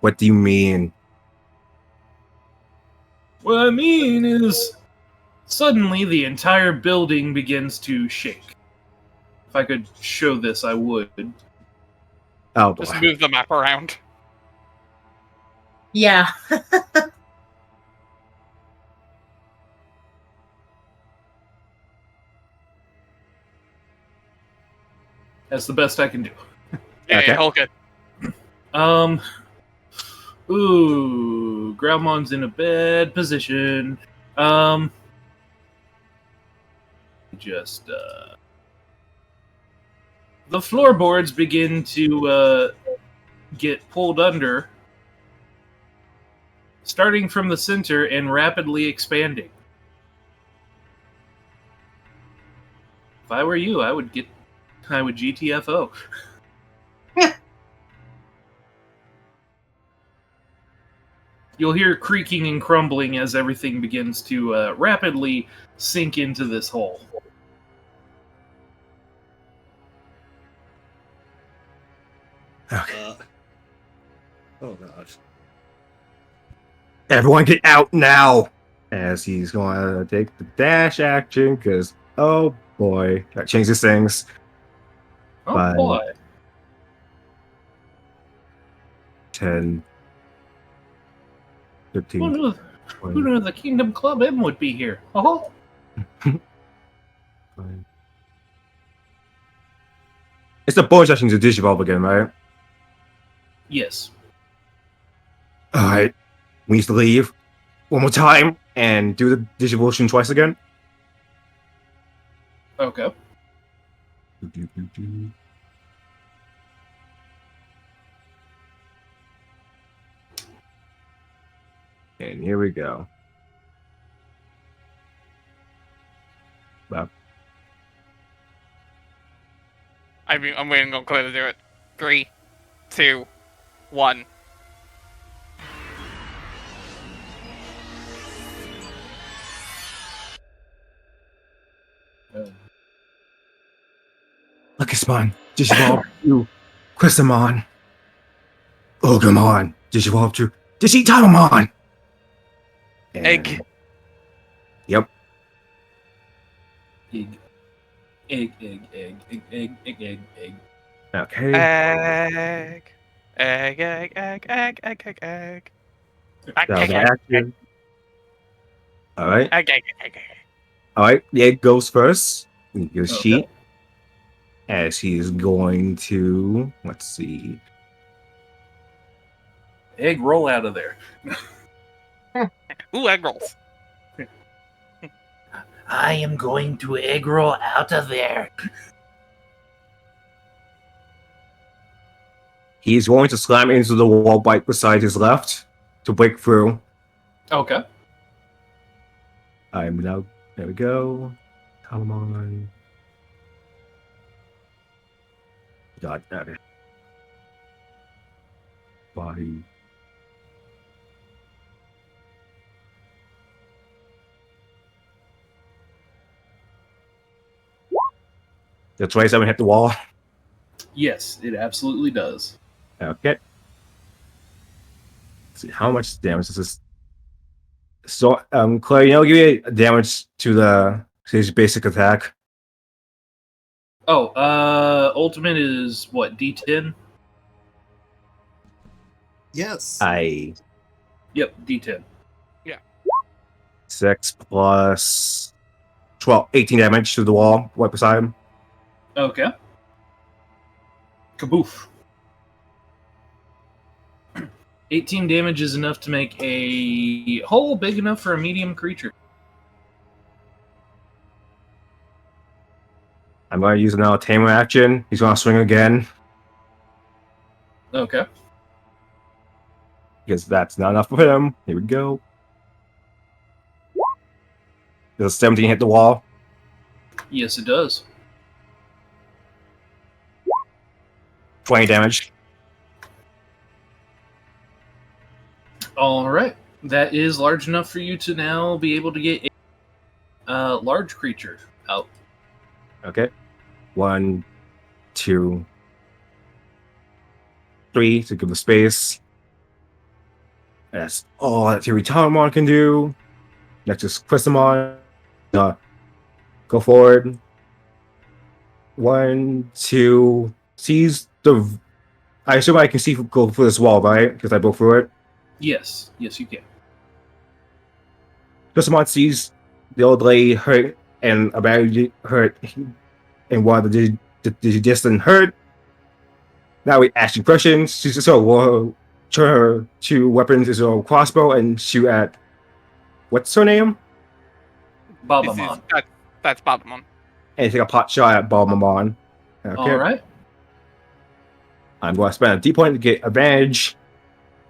What do you mean? What I mean is, suddenly the entire building begins to shake. If I could show this, I would. Oh, boy. Just move the map around. Yeah. That's the best I can do. Yeah, Okay. hulk it. Growlmon's in a bad position. Just, the floorboards begin to, get pulled under, starting from the center and rapidly expanding. If I were you, I would GTFO. You'll hear creaking and crumbling as everything begins to rapidly sink into this hole. Okay. Oh gosh. Everyone get out now! As he's going to take the dash action, because Oh boy, that changes things. Oh Fine. boy. 10, 15, Who knew, 20. who knew the Kingdom Club M would be here? Oh, Fine. It's the bonus action to digivolve again, right? yes. Alright. We need to leave one more time and do the digivolution twice again. Okay. And here we go. Wow. I'm waiting on Claire to do it. 3, 2, 1. Lucasmon, digivolve to Chrysamon. Ogremon, digivolve to Digitalmon. Egg. Yep. Egg. Egg, egg, egg, egg, egg, egg, egg, egg. Okay. Egg. Egg, egg, egg, egg, egg, egg, egg. Egg, That was egg, egg, action. Alright. egg, egg, egg, egg. Alright. The egg goes first. We get a Okay. sheet. As he's going to, let's see. Egg, roll out of there. Ooh, egg rolls. I am going to egg roll out of there. He's going to slam into the wall right beside his left to break through. Okay. I'm now. There we go. Come on. God damn it. Body. The 27 hit the wall. Yes, it absolutely does. Okay. Let's see how much damage does this. So, Claire, give me damage to his basic attack. Oh, ultimate is what, D10? Yes. Yep, D10. 6 plus 12, 18 damage to the wall right beside him. Okay. Kaboof. 18 damage is enough to make a hole big enough for a medium creature. I'm going to use another tamer action. He's going to swing again Okay. because that's not enough for him. Here we go. Does 17 hit the wall? Yes, it does. 20 damage. All right. That is large enough for you to now be able to get a large creature out. Okay. 1, 2, 3 to give the space. That's all that Tiritamon can do. Next is Chrysamon. Go forward. 1, 2. Sees the. I assume I can see go through this wall, right? Because I broke through it. Yes. Yes, you can. Chrysamon sees the old lady hurt and about hurt, and while the distant hurt. Now we ask you questions. She says, "Oh, turn her 2 weapons is a crossbow and shoot at what's her name?" Babamon. That's Babamon. And take a pot shot at Balmamon. Okay. All right. I'm going to spend a D point to get advantage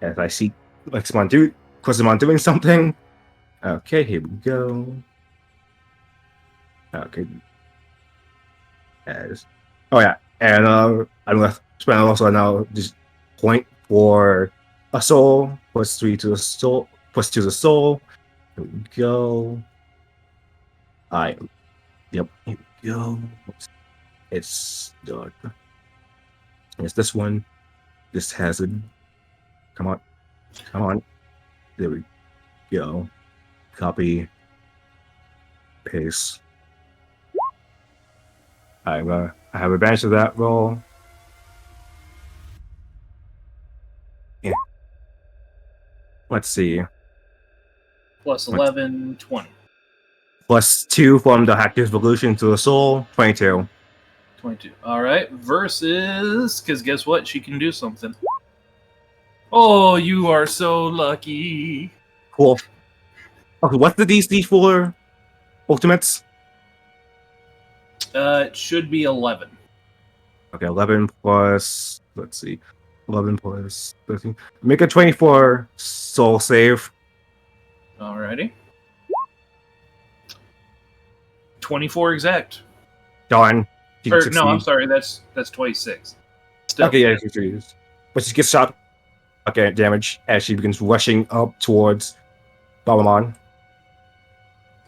as I see Chrysamon doing something. Okay, here we go. Okay. Oh yeah, and I'm gonna spend also now this point for a soul, plus 3 to the soul, plus 2 to the soul. Here we go. Yep, here we go. It's done. It's this one. This has a. Come on. There we go. Copy. Paste. I have advantage of that roll. Yeah. Let's see. Plus 11, 20. Plus 2 from the active evolution to the soul, 22. 22. All right. Versus, because guess what? She can do something. Oh, you are so lucky. Cool. Okay, what's the DC for ultimates? It should be 11. Okay, 11 plus, let's see, 11 plus 13. Make a 24 soul save. Alrighty. 24 exact. Darn. She Or no, succeeds. I'm sorry. That's 26. Still. Okay, yeah, she succeeds. But she gets shot damage as she begins rushing up towards Balamon.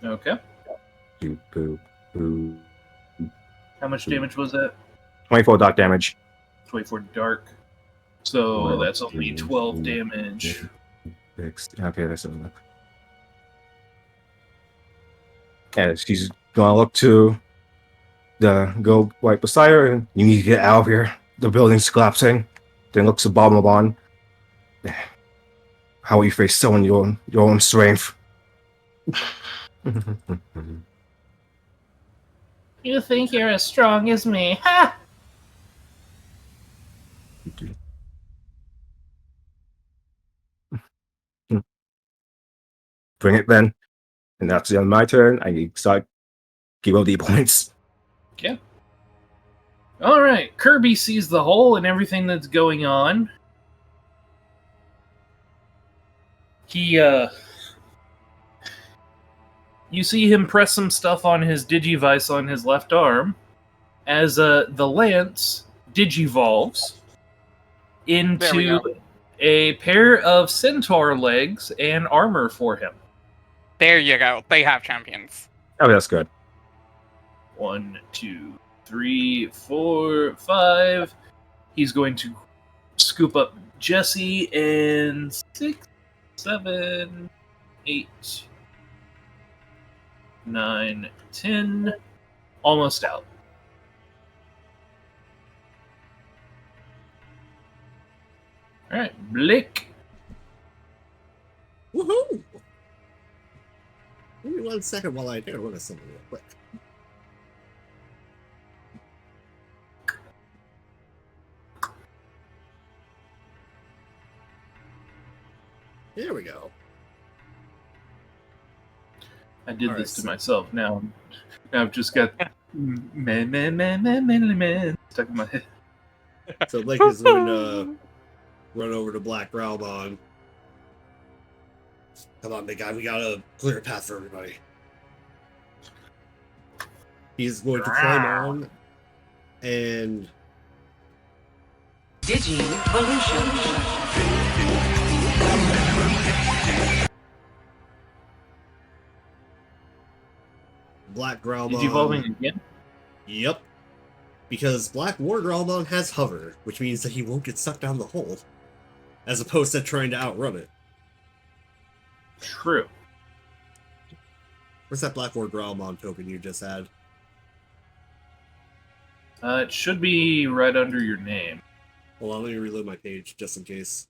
Okay. Boo, boo, boo. How much damage was that? 24 dot damage. 24 dark. So Well, that's only 12 damage. Okay, that's enough. And she's gonna look to the go right beside her, and you need to get out of here. The building's collapsing. Then looks to Balamon. How will you face someone your own strength? You think you're as strong as me? Ha! Bring it then. And that's on my turn. I start giving the points. Okay. All right. Kirby sees the hole and everything that's going on. You see him press some stuff on his Digivice on his left arm as the lance digivolves There we into go. a pair of centaur legs and armor for him. There you go. They have champions. Oh, that's good. 1, 2, 3, 4, 5. He's going to scoop up Jesse and 6, 7, 8, 9, 10. Almost out. Alright, Blake. Woohoo! Give me 1 second while I take a look at something real quick. There we go. I did All this right, to myself. Now I've just got man stuck in my head. So Blake is going to run over to Black Growlbon. Come on, big guy. We got a clear path for everybody. He's going to climb on and Black Growlbon. Digivolving again? Yep. Because Black War Growlbon has hover, which means that he won't get sucked down the hole, as opposed to trying to outrun it. True. Where's that Black War Growlbon token you just had? It should be right under your name. Hold on, let me reload my page just in case.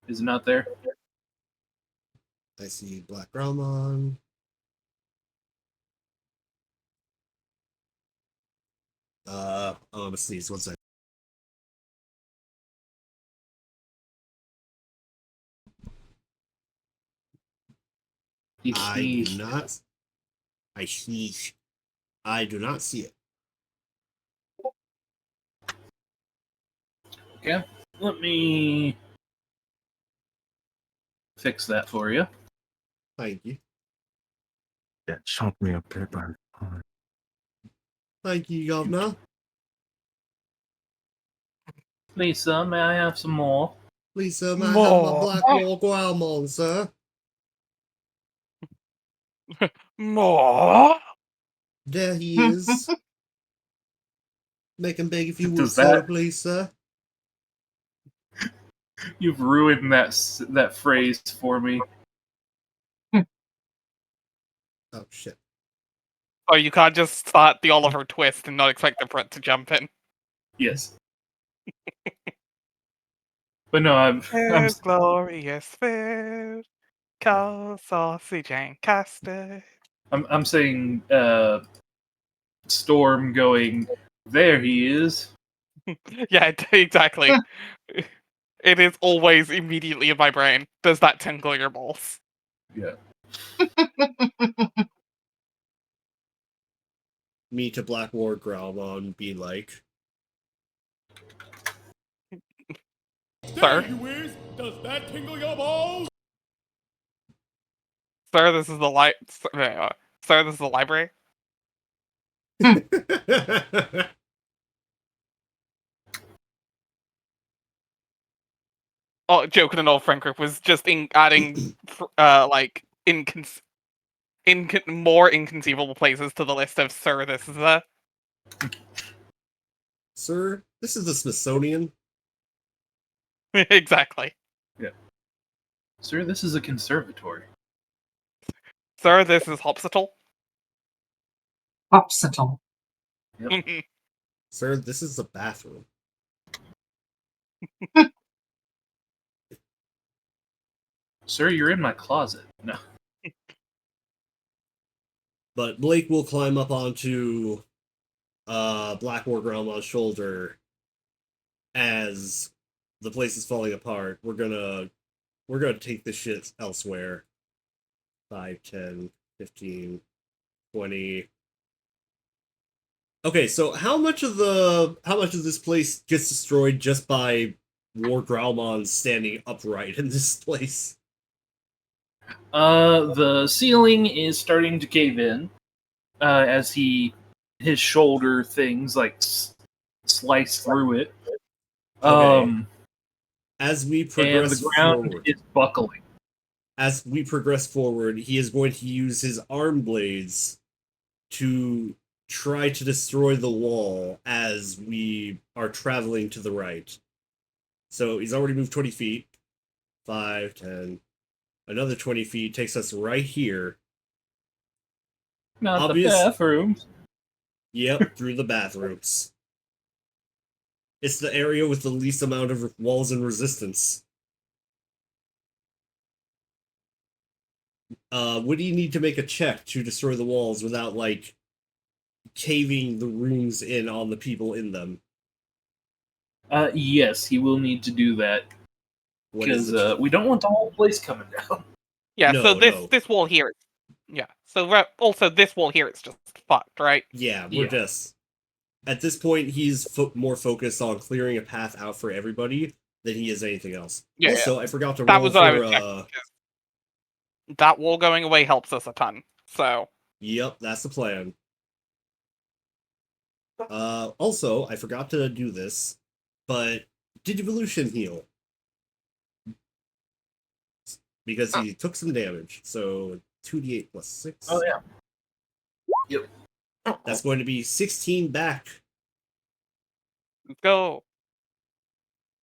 Is it not there? I see Black Growlbon. Let's sneeze. 1 second. I do not. I do not see it. Okay. Let me fix that for you. Thank you. Yeah, chunk me up there, by Thank you, Governor. Lisa, may I have some more? Please, sir, may I have my Black War Growlbon, sir? More. There he is. Make him big if you would, Does sir, that- please, sir. You've ruined that phrase for me. Oh shit. Oh, you can't just start the Oliver twist and not expect the Brett to jump in. Yes. But no, I'm There's glorious food, cold sausage and custard. I'm saying Storm going, there he is. Yeah, exactly. It is always immediately in my brain. Does that tingle your balls? Yeah. Me to Black War Growlmon be like, Sir? Does that tingle your balls? Sir, this is the Sir, this is the library. Oh, joking and all, Frankrick was just adding more inconceivable places to the list of Sir, this is the. Sir, this is the Smithsonian. Exactly. Sir, this is a conservatory. Sir, this is Hopsital. Popsicle. Sir, this is the bathroom. Sir, you're in my closet. No. But Blake will climb up onto Black War Growlmon's shoulder as the place is falling apart. We're gonna take this shit elsewhere. 5, 10, 15, 20. Okay, so how much of this place gets destroyed just by War Growlmon standing upright in this place? The ceiling is starting to cave in as his shoulder things like slice through it. Okay. As we And progress the ground forward, is buckling. he is going to use his arm blades to try to destroy the wall as we are traveling to the right. So he's already moved 20 feet. 5, 10. Another 20 feet takes us right here. Not Obvious- the bathrooms. Yep, through the bathrooms. It's the area with the least amount of walls and resistance. Would you need to make a check to destroy the walls without, like, caving the rooms in on the people in them? Yes, he will need to do that What is because it? we don't want the whole place coming down. Yeah, No, so no. this wall here. Yeah. So also this wall here, it's just fucked, right? Yeah, we're Yeah. just... At this point, he's more focused on clearing a path out for everybody than he is anything else. Yeah, Also, I forgot to That roll was what I for... was checking. 'Cause that wall going away helps us a ton. So Yep, that's the plan. Also, I forgot to do this, but Digivolution heal. Because he took some damage. So 2d8 plus 6. Oh yeah. Yep. That's going to be 16 back. let's go.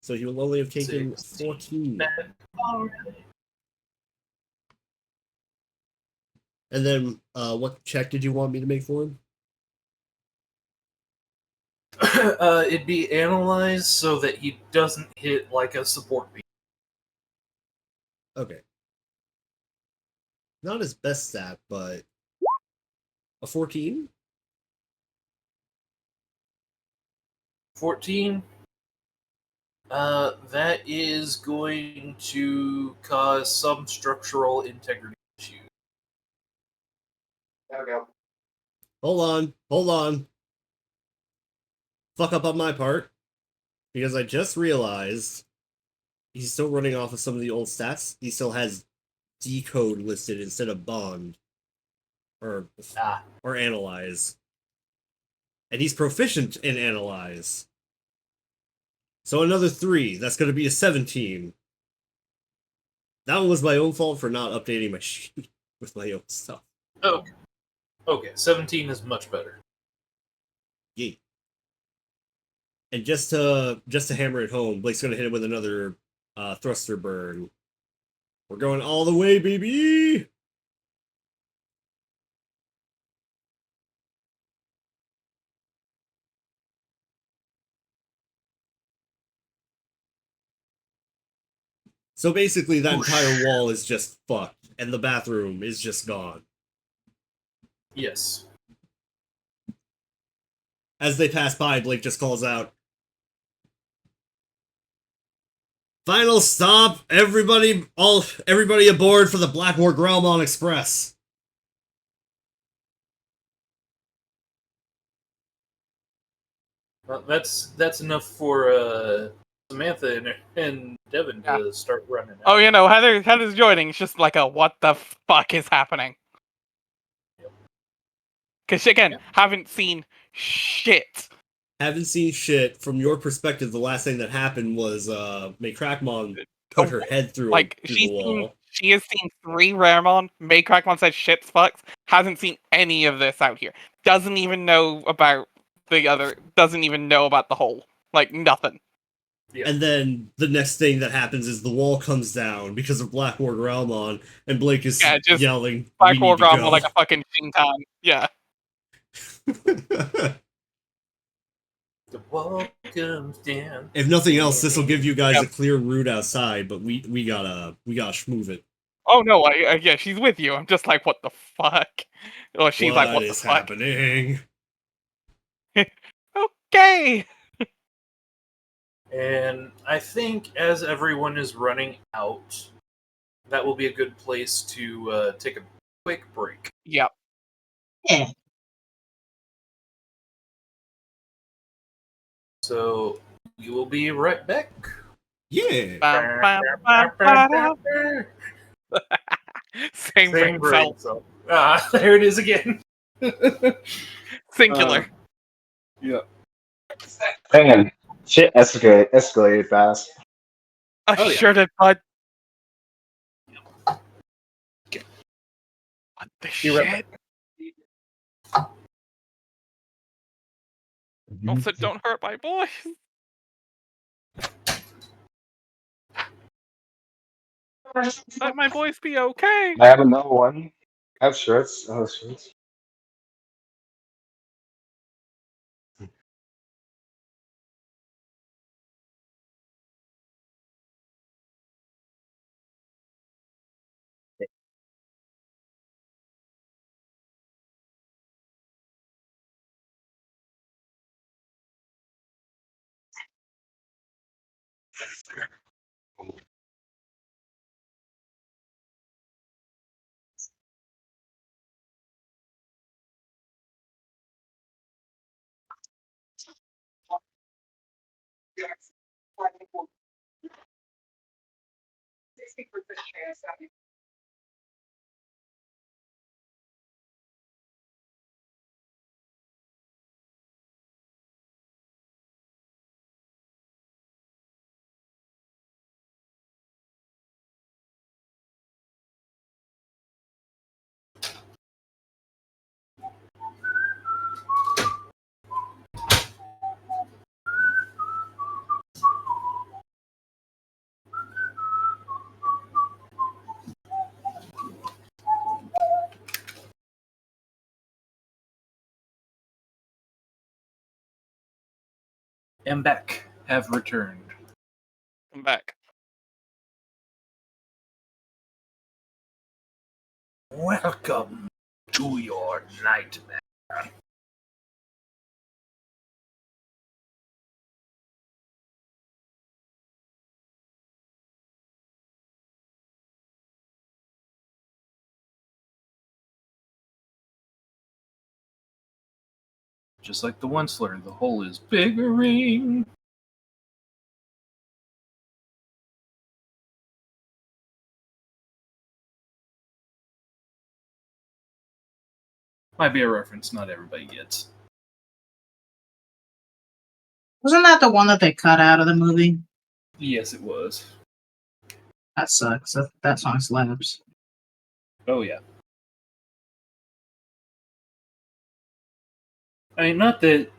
So he will only have taken 16. 14. And then, what check did you want me to make for him? It'd be analyzed so that he doesn't hit like a support beam. Okay. Not his best stat, but a 14? 14. That is going to cause some structural integrity issues. There we go. Hold on. Fuck up on my part. Because I just realized he's still running off of some of the old stats. He still has decode listed instead of bond. Or analyze. And he's proficient in analyze. So another 3. That's going to be a 17. That one was my own fault for not updating my sheet with my own stuff. Okay. Okay, 17 is much better. Yeet. And just to hammer it home, Blake's going to hit him with another thruster burn. We're going all the way, baby! So basically, that Whoosh. entire wall is just fucked, and the bathroom is just gone. Yes. As they pass by, Blake just calls out, "Final stop! Everybody aboard for the Blackmore Grelmon Express." Well, that's enough for Samantha and Devin to start running out. Oh, Heather's joining. It's just like what the fuck is happening? Because again, haven't seen shit. Haven't seen shit. From your perspective, the last thing that happened was May Crackmon put her head through the wall. She has seen 3 Raremon. May Crackmon said shit's fucks. Hasn't seen any of this out here. Doesn't even know about the other. Doesn't even know about the whole. Like nothing. Yeah. And then the next thing that happens is the wall comes down because of Blackmore Grelmon, and Blake is just yelling, Blackmore "We need to Grelmon go." like a fucking Shinkan. Yeah. The wall comes down. If nothing else, this will give you guys a clear route outside, but we gotta schmoove it. Oh no, yeah, she's with you. I'm just like, what the fuck? Or she's like, what the is fuck? happening? Okay. And I think as everyone is running out, that will be a good place to take a quick break. Yep. Yeah. So we will be right back. Yeah. Same brain brain cell. cell. There it is again. Singular. Yeah. Man, shit escalated fast. Oh, yeah. Sure did, bud. What the shit? Also, don't hurt my boys. Let my boys be okay. I have another one. I have shirts. I have shirts. And back. Have returned. I'm back. Welcome to your nightmare. Just like the Onceler, the hole is biggering. Might be a reference not everybody gets. Wasn't that the one that they cut out of the movie? Yes, it was. That sucks. That song slaps. Oh, yeah. I mean, not that,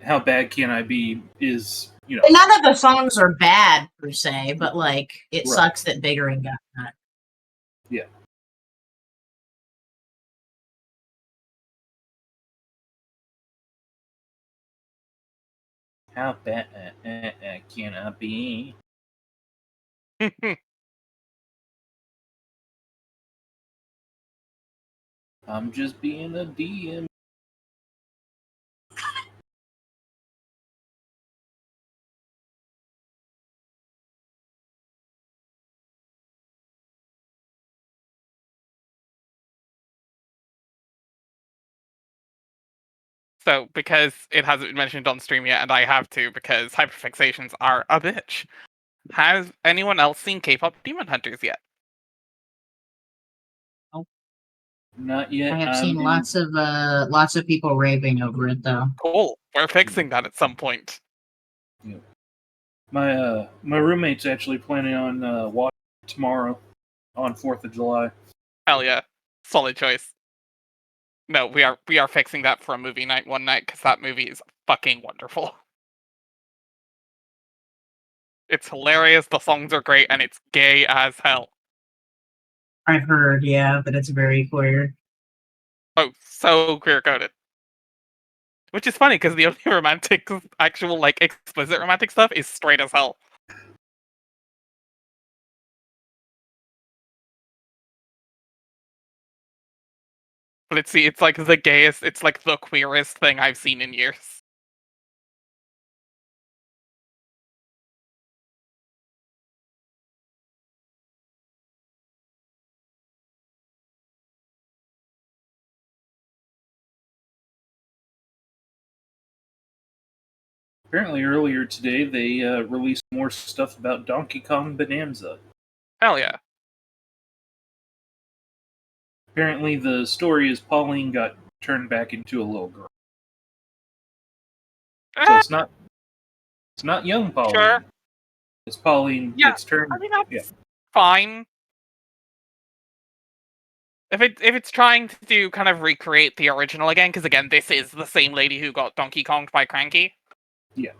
how bad can I be is, None of the songs are bad per se, but like it Right. sucks that Biggering got that. Yeah. How bad can I be? I'm just being a DM. So, because it hasn't been mentioned on stream yet, and I have to, because hyperfixations are a bitch. Has anyone else seen K-pop Demon Hunters yet? Not yet. I have I'm seen in- lots of people raving over it though. Cool. We're fixing that at some point. My roommate's actually planning on watching tomorrow on 4th of July. Hell yeah. Solid choice. No, we are fixing that for a movie night one night, because that movie is fucking wonderful. It's hilarious, the songs are great, and it's gay as hell. I've heard, yeah, that it's very queer. Oh, so queer-coded. Which is funny, because the only romantic, actual, like, explicit romantic stuff is straight as hell. But it's like the gayest, it's like the queerest thing I've seen in years. Apparently, earlier today they released more stuff about Donkey Kong Bonanza. Hell yeah. Apparently, the story is Pauline got turned back into a little girl. So it's not young Pauline. Sure. It's Pauline Yeah, gets turned. I mean, that's Yeah. fine. If it's trying to do kind of recreate the original again, because again, this is the same lady who got Donkey Konged by Cranky. Yeah.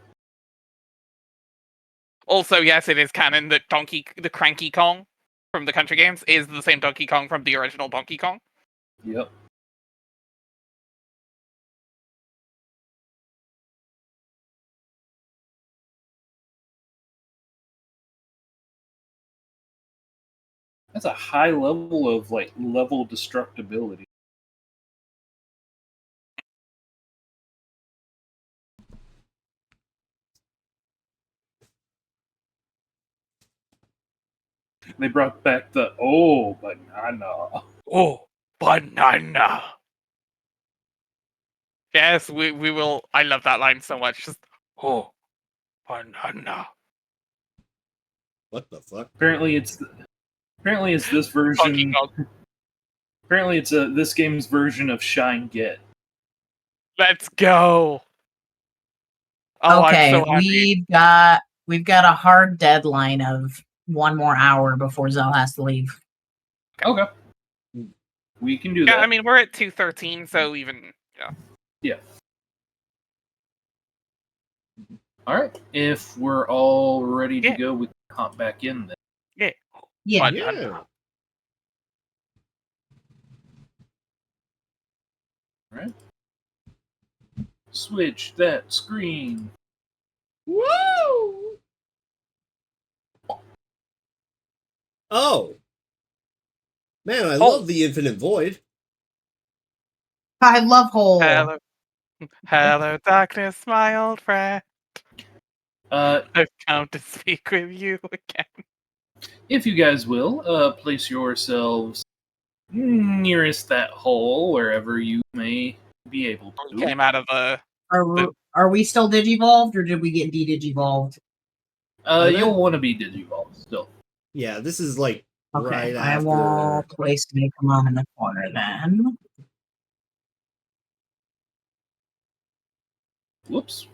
Also, yes, it is canon that the Cranky Kong from the country games is the same Donkey Kong from the original Donkey Kong. Yep. That's a high level of level destructibility. They brought back the banana. Oh, banana. Yes, we will. I love that line so much. Just oh, banana. What the fuck? Apparently it's this Donkey version. Kong. Apparently it's this game's version of Shine Get. Let's go. Oh, Okay, I'm so happy. we've got a hard deadline of 1 more hour before Zell has to leave. Okay. We can do Yeah, that. I mean we're at 2:13, so even Yeah. All right. If we're all ready to Yeah. go, we can hop back in then. yeah. Yeah. Banana. Yeah. All right. Switch that screen. Woo! Oh. Man, I love the Infinite Void. I love Hole. Hello, hello, darkness, my old friend. I've come to speak with you again. If you guys will, place yourselves nearest that hole, wherever you may be able to. Came out of the. Are we still digivolved or did we get de-digivolved? You'll want to be digivolved still. Yeah, this is like Okay, right I after. will place Nikamon in the corner then. Whoops.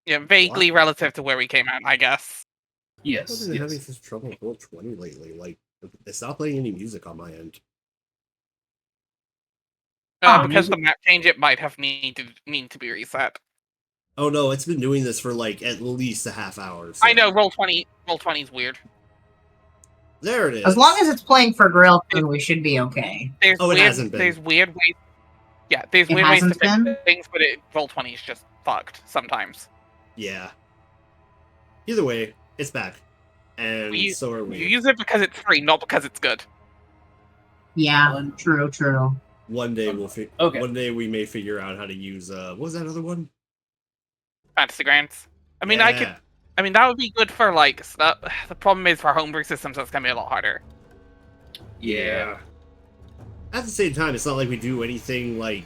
Yeah, vaguely relative to where we came out, I guess. I've Yes. been having Yes. such trouble with Roll20 lately. Like, it's not playing any music on my end. Because the map change, it might have need to be reset. Oh no, it's been doing this for like at least a half hour. So. I know Roll20 is weird. There it is. As long as it's playing for Grill, we should be okay. There's Oh, it weird, hasn't been. There's weird ways. Yeah, there's It weird ways to hasn't fix been? things, but Roll20 is just fucked sometimes. Yeah. Either way, it's back. And so are we. You use it because it's free, not because it's good. Yeah, true. One day Okay. One day we may figure out how to use what was that other one? Fantasy grants. I mean, Yeah. that would be good for like stuff. The problem is for homebrew systems, that's gonna be a lot harder. Yeah. At the same time, it's not like we do anything like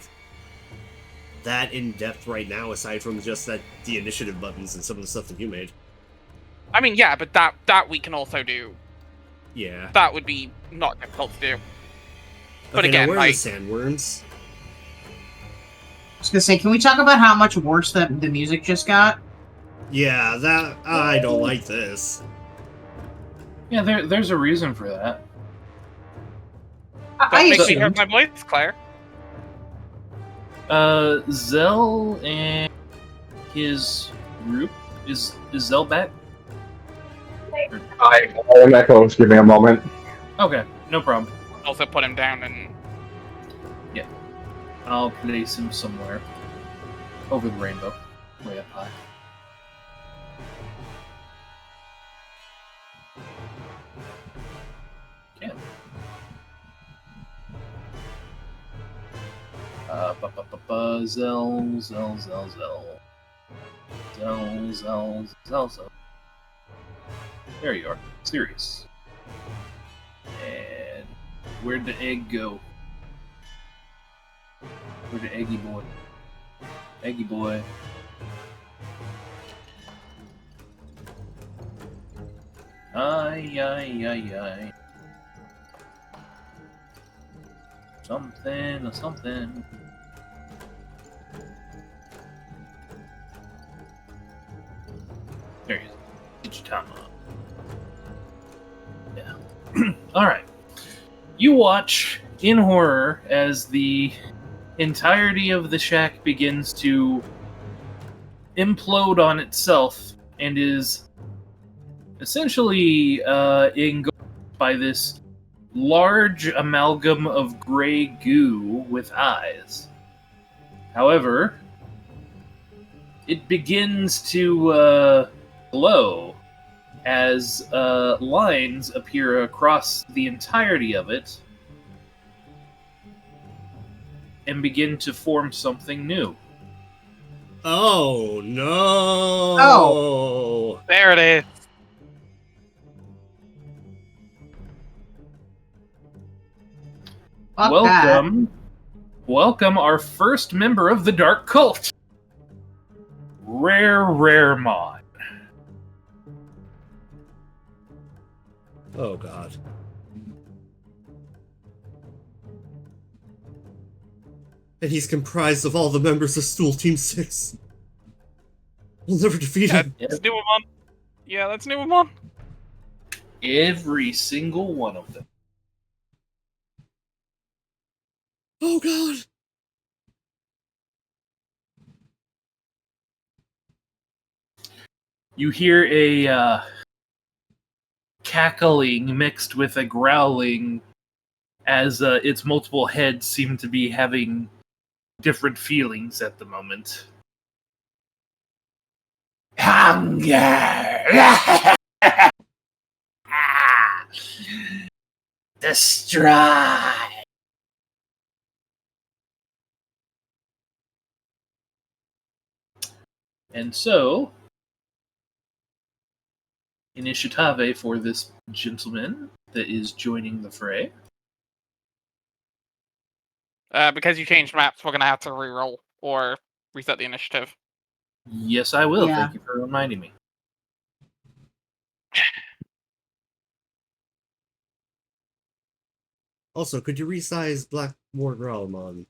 that in depth right now, aside from just the initiative buttons and some of the stuff that you made. I mean, yeah, but that we can also do. Yeah. That would be not difficult to do. But Okay, again, now where are like, the sandworms? I was gonna say, can we talk about how much worse the music just got? Yeah, that I don't like this. Yeah, there's a reason for that. don't I make me hear assumed. my voice, Claire. Zell and his group is Zell back? I'm echoes. Give me a moment. Okay, no problem. Also put him down and I'll place him somewhere over the rainbow, way up high. Okay. Zell. There you are. Serious. And where'd the egg go? Where'd the eggy boy? Eggy boy. Ay. Something. There you go. Get your time on. Yeah. Alright. You watch in horror as the entirety of the shack begins to implode on itself and is essentially engulfed by this large amalgam of gray goo with eyes. However, it begins to glow as lines appear across the entirety of it and begin to form something new. Oh no! Oh. there it is. Fuck that. Welcome our first member of the Dark Cult, Rare Mod. Oh god. And he's comprised of all the members of Stool Team 6. We'll never defeat him. Let's do him on. Yeah, let's do him on. Every single one of them. Oh god. You hear a cackling mixed with a growling as its multiple heads seem to be having different feelings at the moment. Hunger! Destroy! And so, initiative for this gentleman that is joining the fray. Because you changed maps, we're gonna have to reroll or reset the initiative. Yes, I will. Yeah. Thank you for reminding me. Also, could you resize Blackmore Growlmon?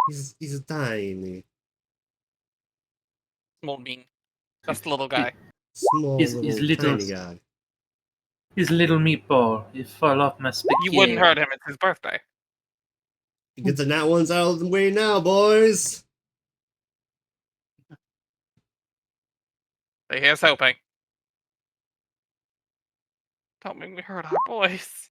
He's tiny. Small bean. That's the little guy. Small His little tiny guy. His little meatball. It fall off my spaghetti. You wouldn't hurt him. It's his birthday. Get the nat ones out of the way now, boys! So here's hoping. Don't make me hurt our boys.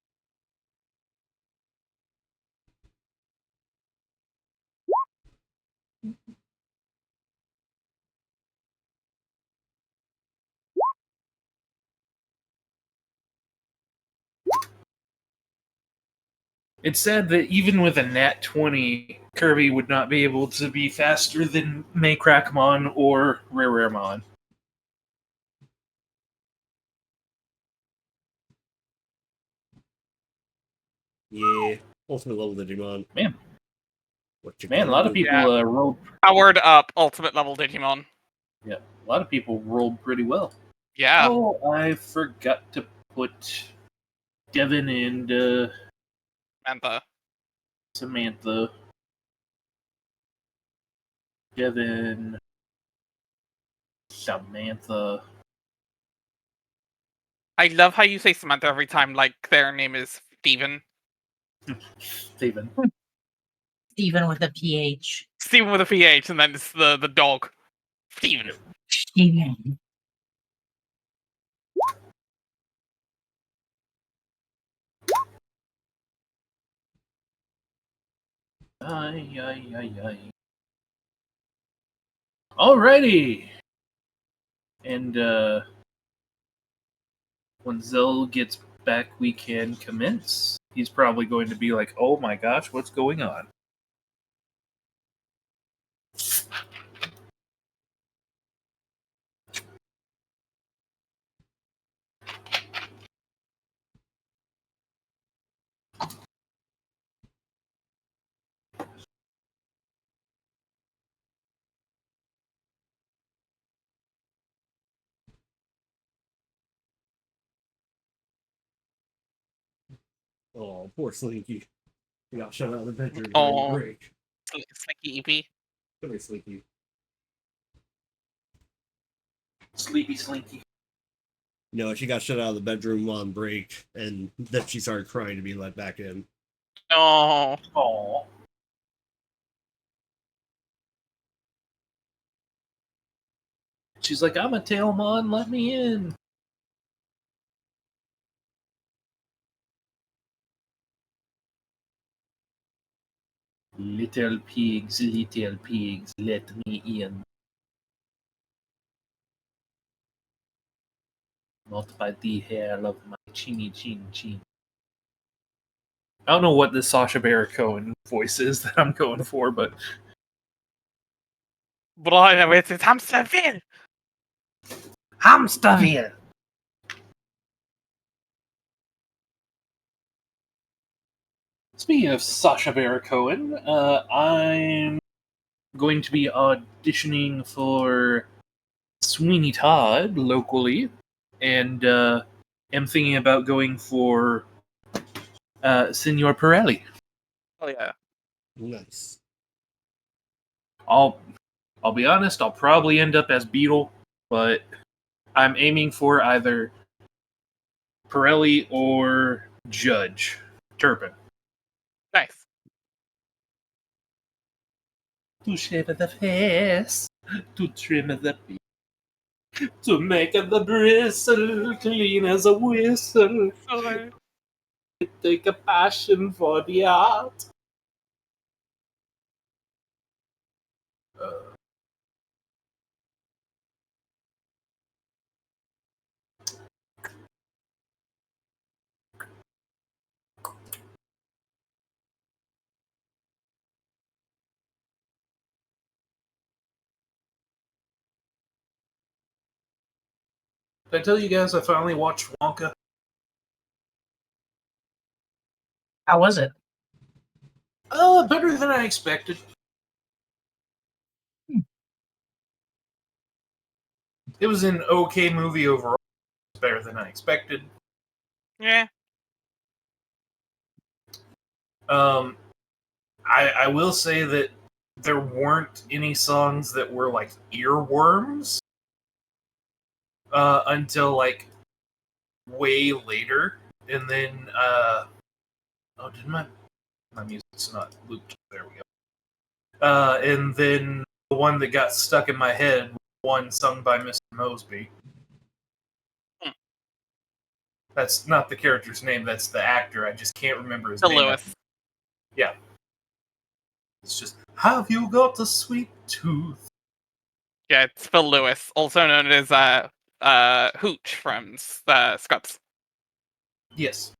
It's sad that even with a nat 20, Kirby would not be able to be faster than Maycrackmon or Raremon. Yeah, ultimate level Digimon. Man. What you Man, a gonna lot of do? people rolled. Powered up ultimate level Digimon. Yeah, a lot of people rolled pretty well. Yeah. Oh, I forgot to put Devin and Samantha. Samantha. Devin. Samantha. I love how you say Samantha every time like their name is Steven. Steven. Steven with a PH. Steven with a PH, and then it's the dog. Steven. Steven. Ay, ay, ay, ay. Alrighty! And when Zell gets back, we can commence. He's probably going to be like, oh my gosh, what's going on? Oh, poor Slinky. He got shut out of the bedroom during Oh. break. Slinky EP. Come here, Slinky. Sleepy Slinky. No, she got shut out of the bedroom on break, and then she started crying to be let back in. Oh. Aww. She's like, I'm a Tailmon, let me in. Little pigs, let me in. Not by the hair of my chinny chin chin. I don't know what the Sacha Baron Cohen voice is that I'm going for, but But I know it's Hamsterville. Hamsterville. Speaking of Sacha Baron Cohen, I'm going to be auditioning for Sweeney Todd locally, and am thinking about going for Senor Pirelli. Oh yeah. Nice. I'll be honest, I'll probably end up as Beetle, but I'm aiming for either Pirelli or Judge Turpin. Nice. To shave the face, to trim the beard, to make the bristle clean as a whistle. Okay. Take a passion for the art. Did I tell you guys I finally watched Wonka? How was it? Better than I expected. It was an okay movie overall. It's better than I expected. Yeah. I will say that there weren't any songs that were like earworms until like way later, and then did my music's not looped? There we go. And then the one that got stuck in my head, one sung by Mr. Mosby. That's not the character's name. That's the actor. I just can't remember his Phil name. Lewis. Yeah. It's just, have you got a sweet tooth? Yeah, it's Phil Lewis, also known as Hooch from Scrubs. Yes.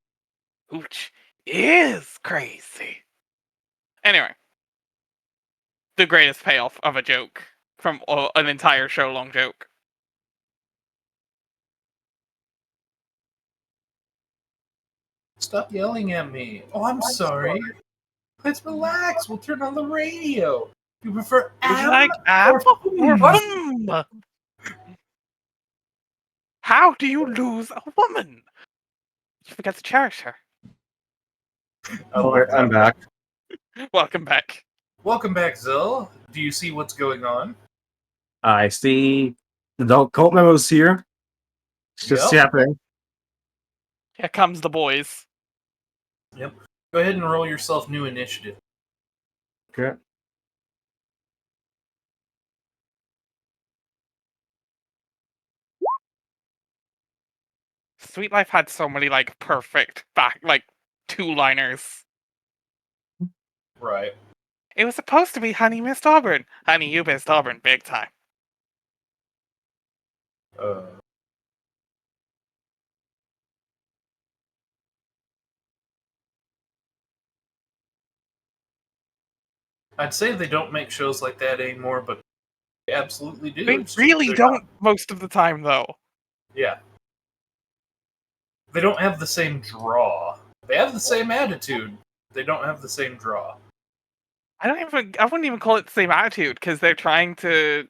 Hooch, is crazy. Anyway, the greatest payoff of a joke from an entire show long joke. Stop yelling at me. Oh, I'm sorry. Let's relax. We'll turn on the radio. You prefer Would you am like or or hum? How do you lose a woman? You forget to cherish her. Oh, I'm back. Welcome back. Welcome back, Zill. Do you see what's going on? I see the cult memos here. It's just Yep. happening. Here comes the boys. Yep. Go ahead and roll yourself new initiative. Okay. Sweet Life had so many perfect two-liners. Right. It was supposed to be Honey Missed Auburn. Honey, you missed Auburn big time. I'd say they don't make shows like that anymore, but they absolutely do. They It's just really they're don't not. most of the time, though. Yeah. They don't have the same draw. They have the same attitude. They don't have the same draw. I wouldn't even call it the same attitude, because they're trying to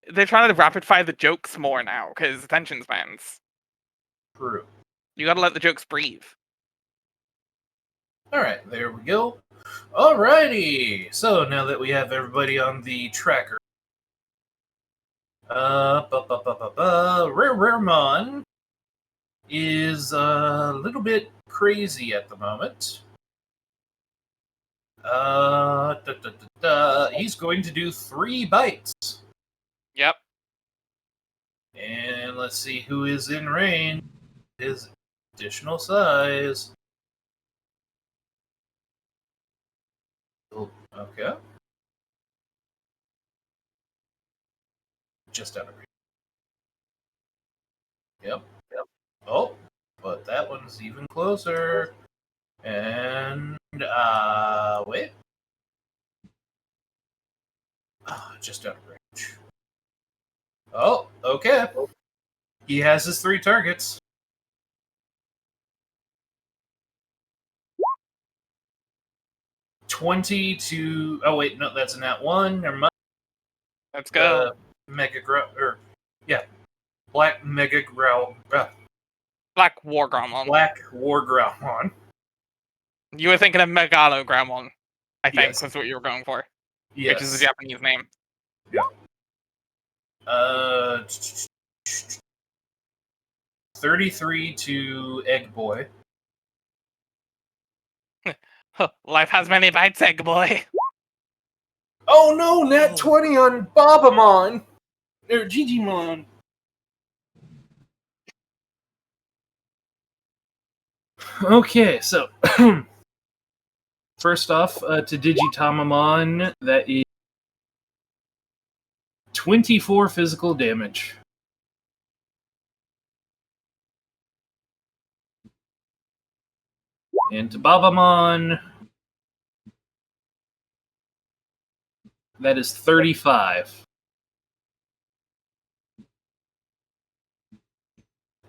rapid fire the jokes more now, because attention spans. True. You gotta let the jokes breathe. Alright, there we go. Alrighty! So now that we have everybody on the tracker. Raremon is a little bit crazy at the moment. He's going to do 3 bites. Yep. And let's see who is in range. His additional size. Okay. Just out of range. Yep. Oh, but that one's even closer. And, wait. Just out of range. Oh, okay. He has his 3 targets. $20 to. Oh, wait, no, that's a nat 1. Never mind. Let's go. Mega Growl. Yeah. Black Mega Growl. Black War Gromon. Black War Growlmon. You were thinking of Megalo Gromon, I think, Yes. was what you were going for. Yes. Which is a Japanese name. Yeah. 33 to Egg Boy. Life has many bites, Egg Boy. Oh no, nat 20 on Bobamon! Or Gigimon. Okay, so first off, to Digitamamon, that is 24 physical damage. And to Babamon, that is 35.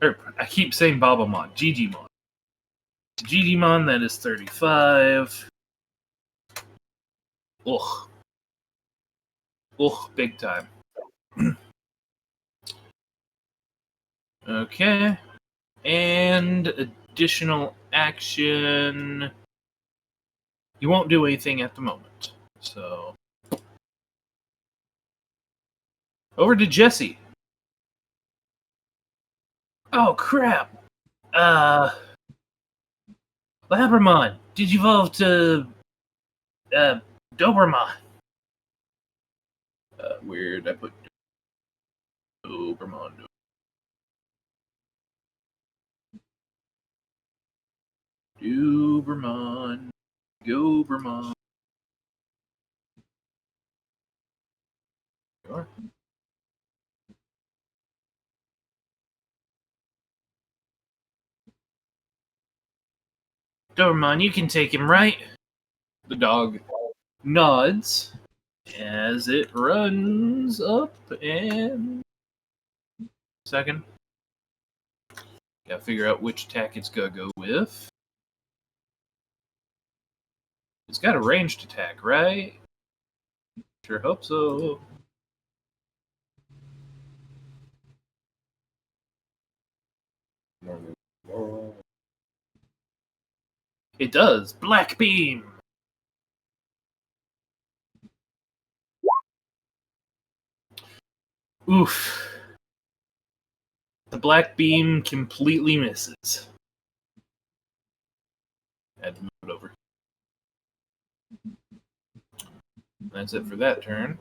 I keep saying Babamon, Gigimon. To Gigimon, that is 35. Ugh. Ugh, big time. Okay. And additional action. You won't do anything at the moment. So. Over to Jesse. Oh, crap. Labramon, did you evolve to. Dobermon? Weird, I put. Dobermon. Dobermon. Gobermon. Sure. Doberman, you can take him, right? The dog nods as it runs up and... Second. Gotta figure out which attack it's gonna go with. It's got a ranged attack, right? Sure hope so. It does. Black beam. Oof. The black beam completely misses. Had to move it over. That's it for that turn.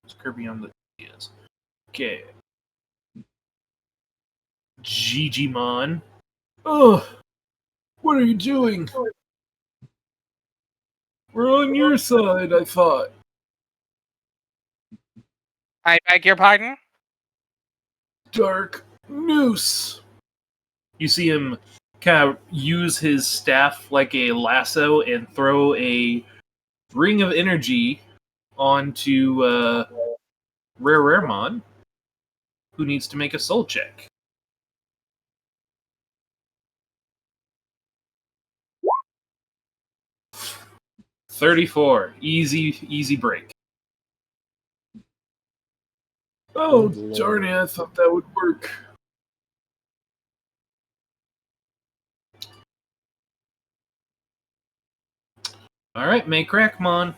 It's Kirby on the is. Okay. Gigimon. Oh, what are you doing? We're on your side, I thought. I beg your pardon? Dark Noose. You see him kind of use his staff like a lasso and throw a ring of energy onto Raremon, who needs to make a soul check. $34. Easy break. Oh, Good darn lord. it, I thought that would work. Alright, make Crackmon.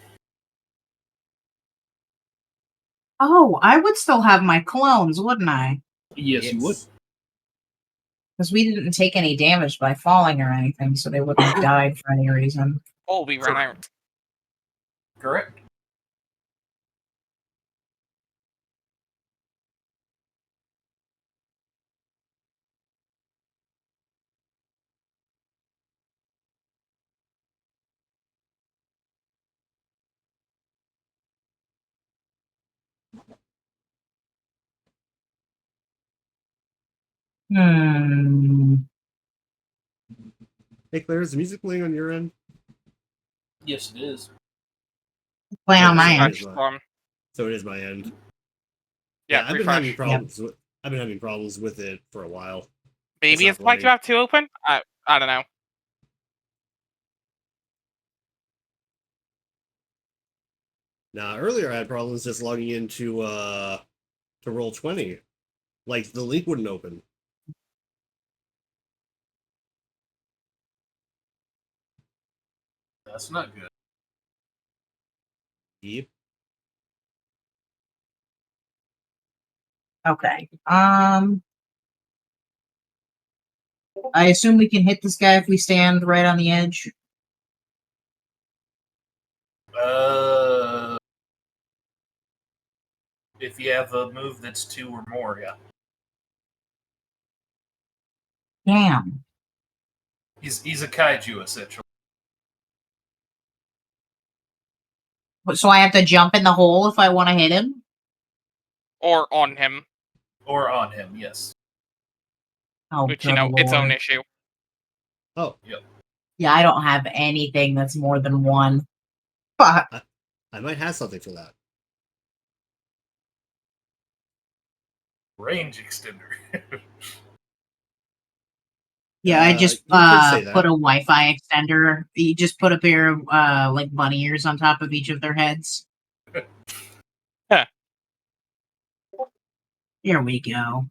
Oh, I would still have my clones, wouldn't I? Yes, you would. Because we didn't take any damage by falling or anything, so they wouldn't have died for any reason. Oh, we ran out. Correct. Hey Claire, is the music playing on your end? Yes, it is. Playing on Okay, my so end. it is Storm. So it is my end. Yeah, I've been having refresh. problems. I've been having problems with it for a while. Maybe It's it's not like you have two open? I don't know. Now earlier I had problems just logging into to Roll20. Like the link wouldn't open. That's not good. Yep. Okay. I assume we can hit this guy if we stand right on the edge. If you have a move that's 2 or more, yeah. Damn. He's a kaiju, essentially. So I have to jump in the hole if I want to hit him? Or on him, Or on him, yes. Oh, which, good its own lord. issue. Oh, Yeah, I don't have anything that's more than one. Fuck. I might have something for that. Range extender. Yeah, I just you could say that. put a Wi-Fi extender. You just put a pair of like bunny ears on top of each of their heads. Huh. Here we go.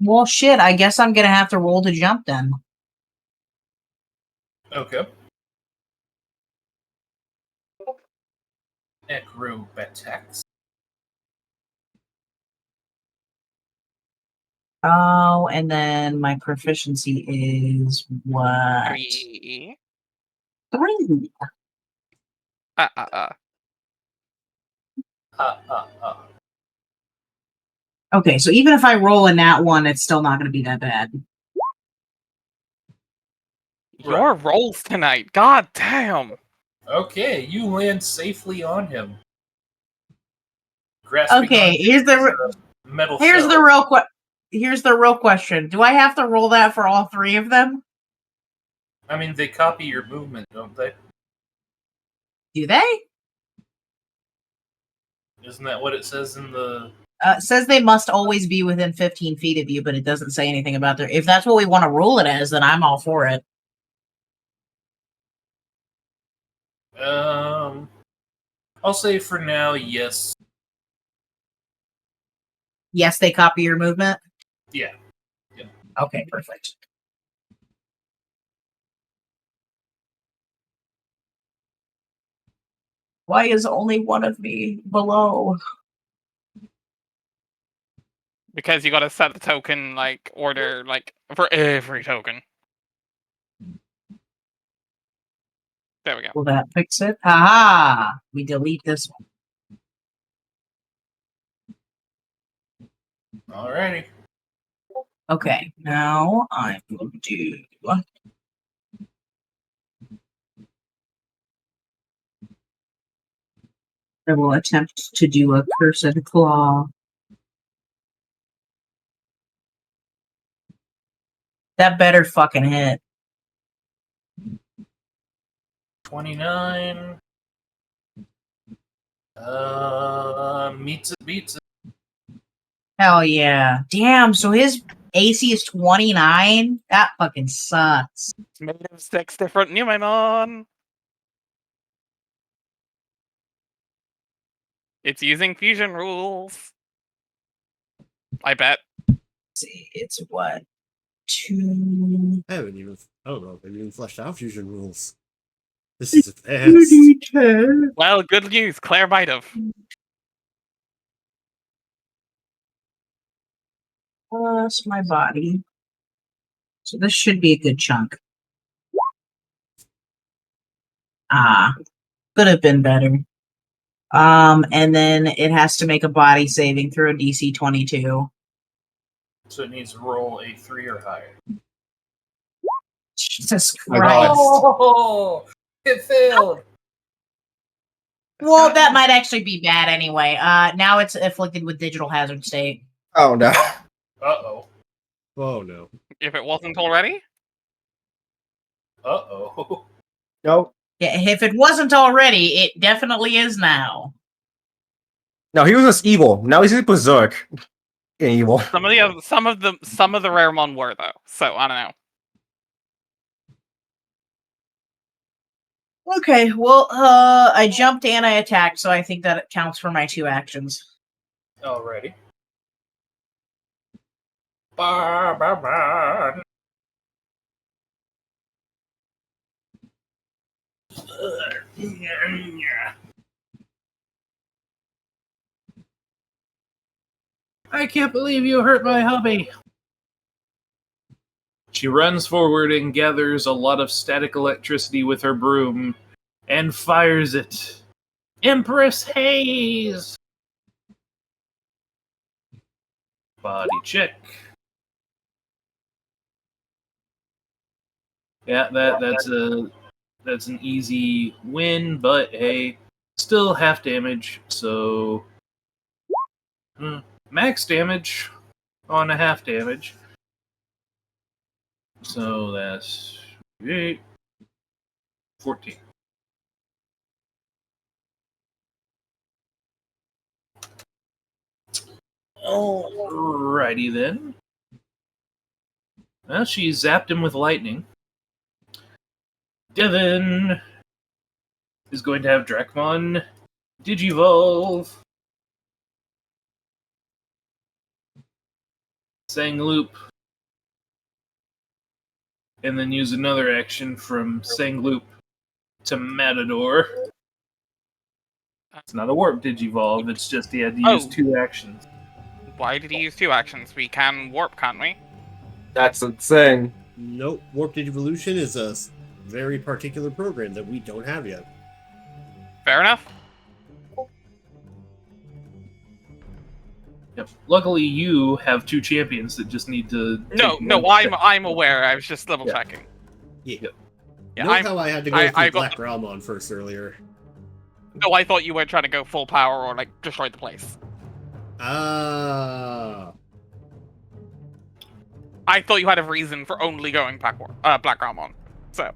Well, shit. I guess I'm gonna have to roll to jump then. Okay. Acrobatics. Oh, and then my proficiency is what? 3. 3. Okay, so even if I roll in that one, it's still not going to be that bad. Your rolls tonight. God damn. Okay, you land safely on him. Grasping Okay, onto here's the metal here's shell. the real here's the real question. Do I have to roll that for all three of them? I mean, they copy your movement, don't they? Do they? Isn't that what it says in the? It says they must always be within 15 feet of you, but it doesn't say anything about their. If that's what we want to rule it as, then I'm all for it. I'll say for now, yes. Yes, they copy your movement. Yeah. Okay, perfect. Why is only one of me below? Because you gotta set the token, like, order, like, for every token. There we go. Will that fix it? Aha! We delete this one. Alrighty. Okay, now I will do. I will attempt to do a cursed claw. That better fucking hit. 29. Meets it, beats it. Hell yeah. Damn, so his AC is 29? That fucking sucks. It's made of 6 different Numemon. It's using fusion rules. I bet. Let's see, it's what? 2. I haven't even. I don't know. If I've even fleshed out fusion rules. This is advanced. Well, good news. Claire might have. Plus my body. So this should be a good chunk. Could have been better. And then it has to make a body saving throw DC 22. So it needs to roll a 3 or higher. Jesus My Christ. God. Oh, it failed. Well, that might actually be bad anyway. Now it's afflicted with digital hazard state. Oh no. Uh-oh. Oh no. If it wasn't already. Uh-oh. No. Yeah, if it wasn't already, it definitely is now. No, he was just evil. Now he's just berserk. And evil. Some of the Raremon were though. So I don't know. Okay, well, I jumped and I attacked, so I think that it counts for my 2 actions. Alrighty. Barbaran. I can't believe you hurt my hubby. She runs forward and gathers a lot of static electricity with her broom and fires it. Empress Haze! Body check. Yeah, that's an easy win, but hey, still half damage, so max damage on a half damage. So that's 8, 14. Alrighty then. Well, she zapped him with lightning. Devin is going to have Drakmon Digivolve. Sangloop. And then use another action from Sangloop to Matador. It's not a warp Digivolve, it's just he had to use 2 actions. Why did he use 2 actions? We can warp, can't we? That's the thing. Nope. Warp Digivolution is a very particular program that we don't have yet. Fair enough. Yep. Luckily, you have 2 champions that just need to. No, I'm aware. I was just double checking. Yeah. Yeah, Note how I had to go through I Black got- Realm on first earlier. No, I thought you were trying to go full power or like destroy the place. Ah. I thought you had a reason for only going Black Ramon. So.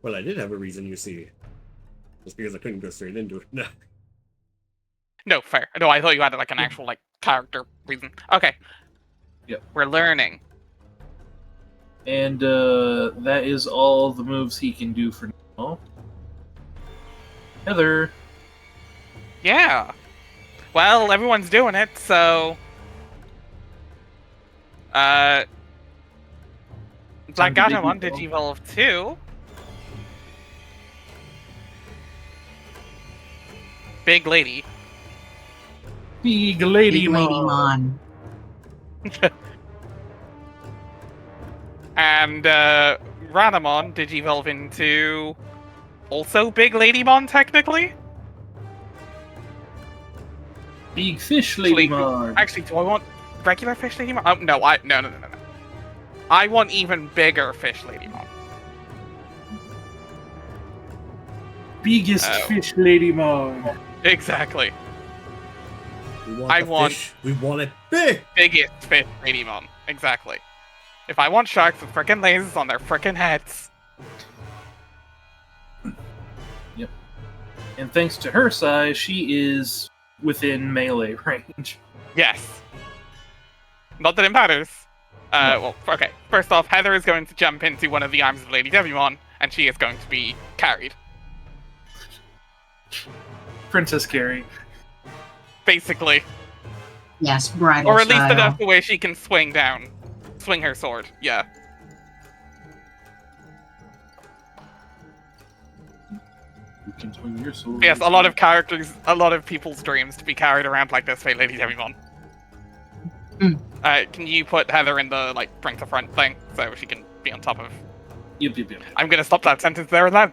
Well, I did have a reason, you see. Just because I couldn't go straight into it. No. No, fair. No, I thought you had like an actual like character reason. Okay. Yep. We're learning. And that is all the moves he can do for now. Heather. Yeah. Well, everyone's doing it, so. Black Time to Gatomon Digivolve. Digivolve 2. Big Lady. Big Lady Big Lady Mon. Mon. And Ranamon Digivolve into also Big Ladymon, technically? Big Fish Lady Mon. Actually, do I want regular Fish Ladymon? Oh, no, no. I want even bigger Fish Ladymon. Biggest Fish Lady Mon. Exactly. We want fish. We want it big. Biggest Fish Ladymon. Exactly. If I want sharks with frickin' lasers on their frickin' heads. Yep. And thanks to her size, she is within melee range. Yes. Not that it matters. Well, okay. First off, Heather is going to jump into one of the arms of Lady Devimon, and she is going to be carried. Princess Carrie. Basically. Yes, bridal Or at least style. enough the way she can swing her sword, yeah. You can swing your sword. Yes, a lot of people's dreams to be carried around like this by Lady Devimon. Can you put Heather in the, like, bring to front thing, so she can be on top of... Yep. I'm gonna stop that sentence there and then.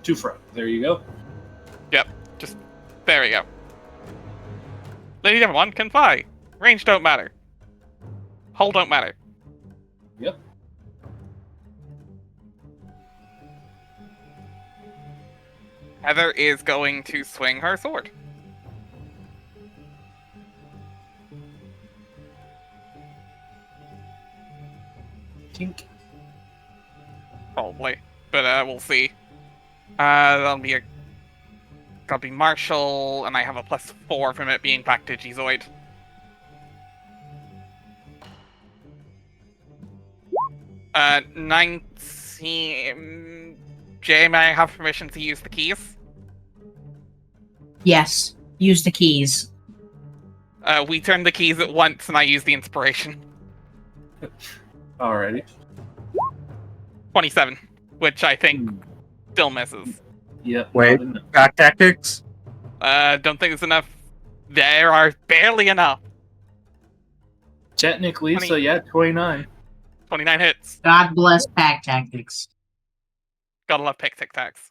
To front. There you go. Yep, just... There we go. Lady Devimon can fly. Range don't matter. Hull don't matter. Yep. Heather is going to swing her sword. Tink. Probably. But we'll see. That'll be Marshall, and I have a +4 from it being back to Digizoid. Uh, 19... Jay, may I have permission to use the keys? Yes, use the keys. We turn the keys at once, and I use the inspiration. Alrighty. 27, which I think still misses. Yep. Wait, back tactics? Don't think it's enough. There are barely enough. Technically, 20. so yeah, 29. 29 hits. God bless pack tactics. Gotta love pick tic tacs.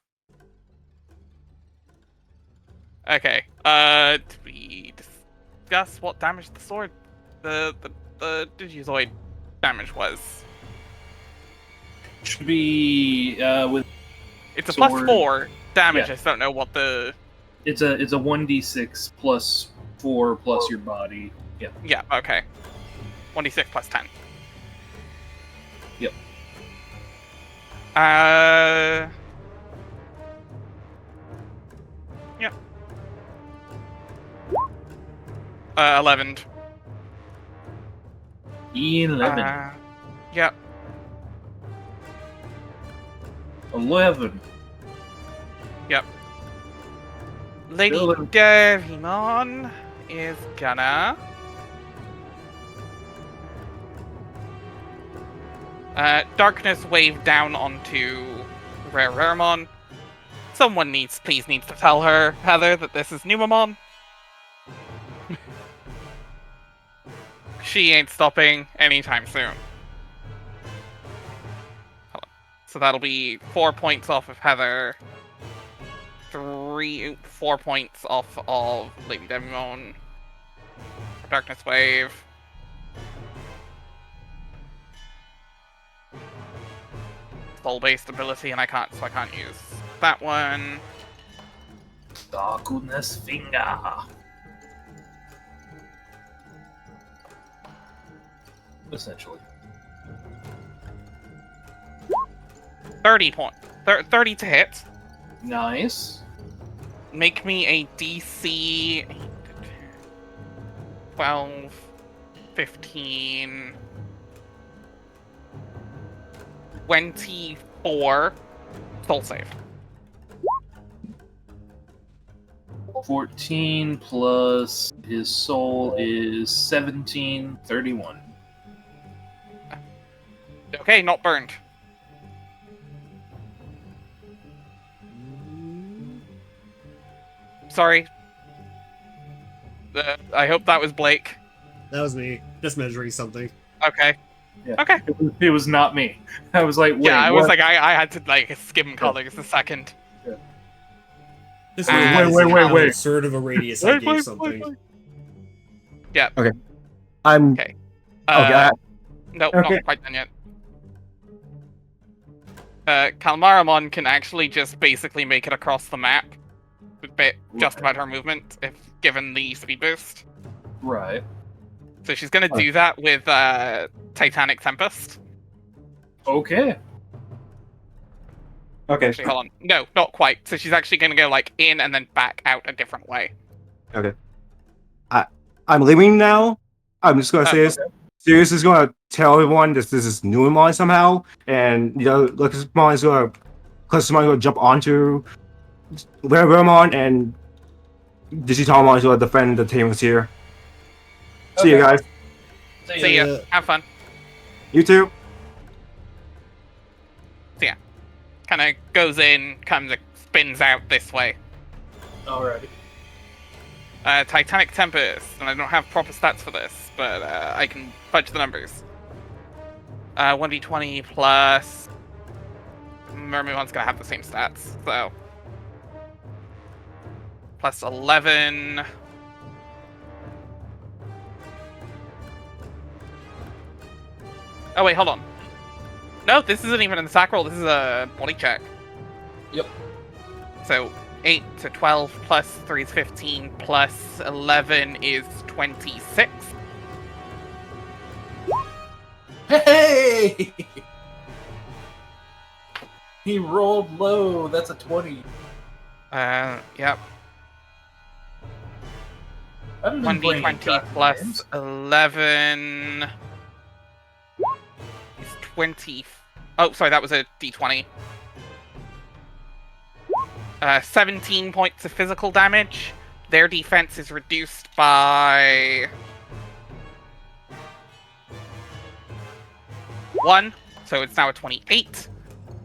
Okay. Did we discuss what damage the sword, the Digizoid damage was? Should be with. It's a sword. +4 damage. Yeah. I just don't know what the. It's a 1d6 plus 4 plus your body. Yeah. Yeah. Okay. 1d6 + 10. Yep. 11. 11. Yep. 11. Yep. Lady Dylan. Devimon is gonna... Darkness wave down onto Raremon. Someone please needs to tell her, Heather, that this is Numamon. She ain't stopping anytime soon. Hold on. So that'll be 4 points off of Heather. 4 points off of Lady Devimon. Darkness wave. Soul-based ability, and I can't use that one. Darkness finger. Essentially. 30 point. 30 to hit. Nice. Make me a DC 12, 15, 24 soul save. 14 plus his soul is 17, 31. Okay, not burned. Sorry. I hope that was Blake. That was me, just measuring something. Okay. Yeah. Okay. It was not me. I was like, wait, Yeah, I what? was like, I had to like skim colors a second. Just Wait, realizing wait, how wait. absurd of a radius I gave something. Yeah. I'm Okay. okay. No, Okay. not quite done yet. Kalmaramon can actually just basically make it across the map with just about her movement, if given the speed boost. Right. So she's gonna do that with Titanic Tempest. Okay. Okay. Actually, hold on. No, not quite. So she's actually gonna go like in and then back out a different way. I'm leaving now. I'm just gonna say this. Sirius is gonna tell everyone this is new mine somehow, and Lucasmon is gonna jump onto Vermont, and Digitalmon is gonna defend the teams here. See you guys. See ya. Have fun. You too. Kind of goes in, spins out this way. Alrighty. Titanic Tempest, and I don't have proper stats for this, but I can fudge the numbers. 1d20 plus... Mermaid's gonna have the same stats, so... Plus 11... Oh wait, hold on. No, this isn't even an attack roll, this is a body check. Yep. So, 8 to 12 plus 3 is 15 plus 11 is 26. Hey! He rolled low. That's a 20. Yep. 1d20 plus games. 11 is 20. Oh, sorry, that was a d20. 17 points of physical damage. Their defense is reduced by 1, so it's now a 28.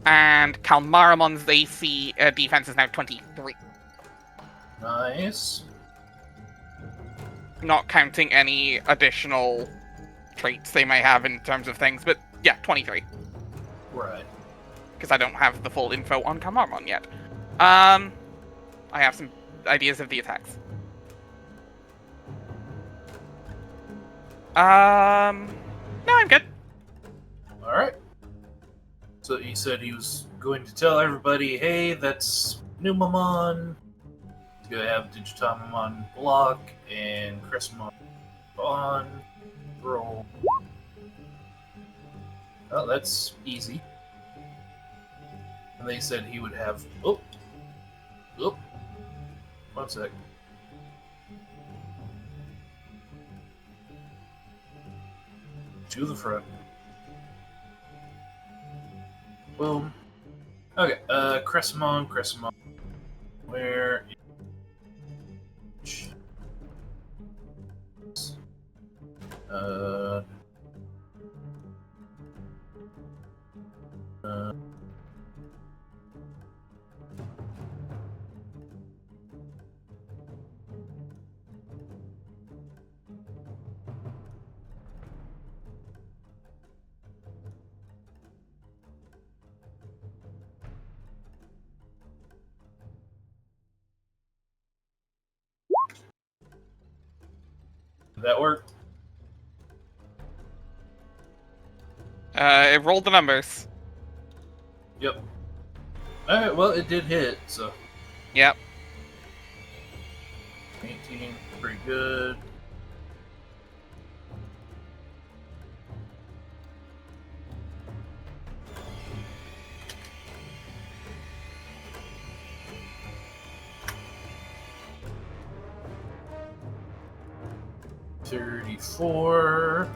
And Kalmaramon's AC defense is now 23. Nice. Not counting any additional traits they may have in terms of things, but yeah, 23. Right. Because I don't have the full info on Kalmaramon yet. I have some ideas of the attacks. No, I'm good. Alright. So he said he was going to tell everybody, hey, that's Numamon. He's going to have Digitamon block and Crestmon on roll. Oh, that's easy. And they said he would have... Oh. 1 sec. To the front. Boom. Okay, Crestmon. Where is... Did that work? It rolled the numbers. Yep. Alright, well, it did hit, so... Yep. 18, pretty good. $34.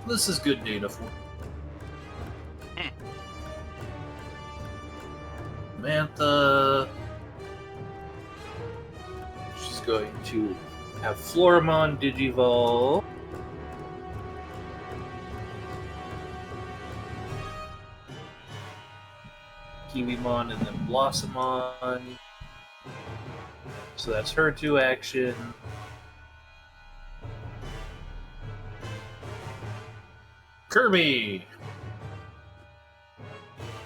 This is good data for Samantha. She's going to have Floramon Digivolve. Kiwimon and then Blossomon. So that's her 2 action. Kirby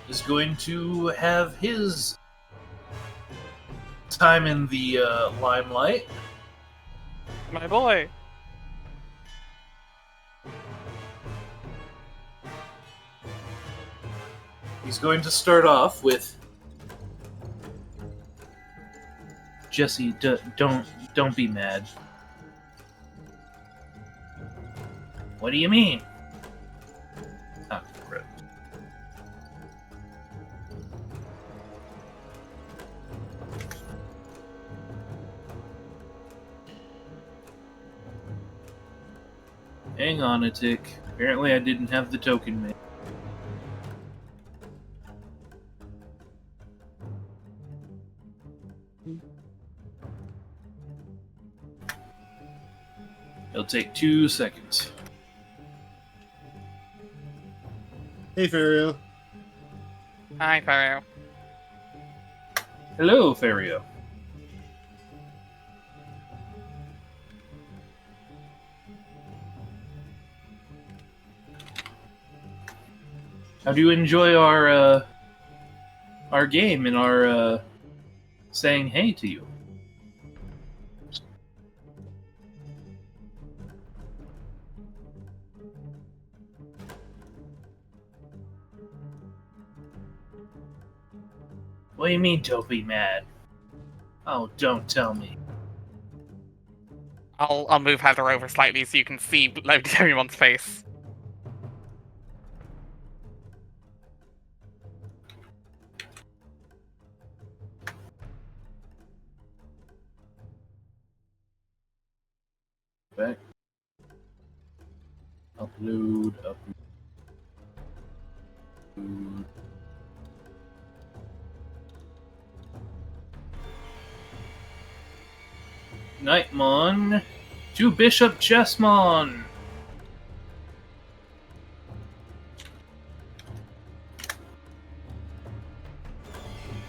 is going to have his time in the limelight. My boy. He's going to start off with Jesse. Don't be mad. What do you mean? Ah, crap. Hang on a tick. Apparently I didn't have the token made. It'll take 2 seconds. Hey, Fario. Hi, Fario. Hello, Fario. How do you enjoy our game and our saying hey to you? What do you mean, don't be mad? Oh, don't tell me. I'll move Heather over slightly so you can see everyone's face. Back. Upload. Knightmon to Bishop Chessmon.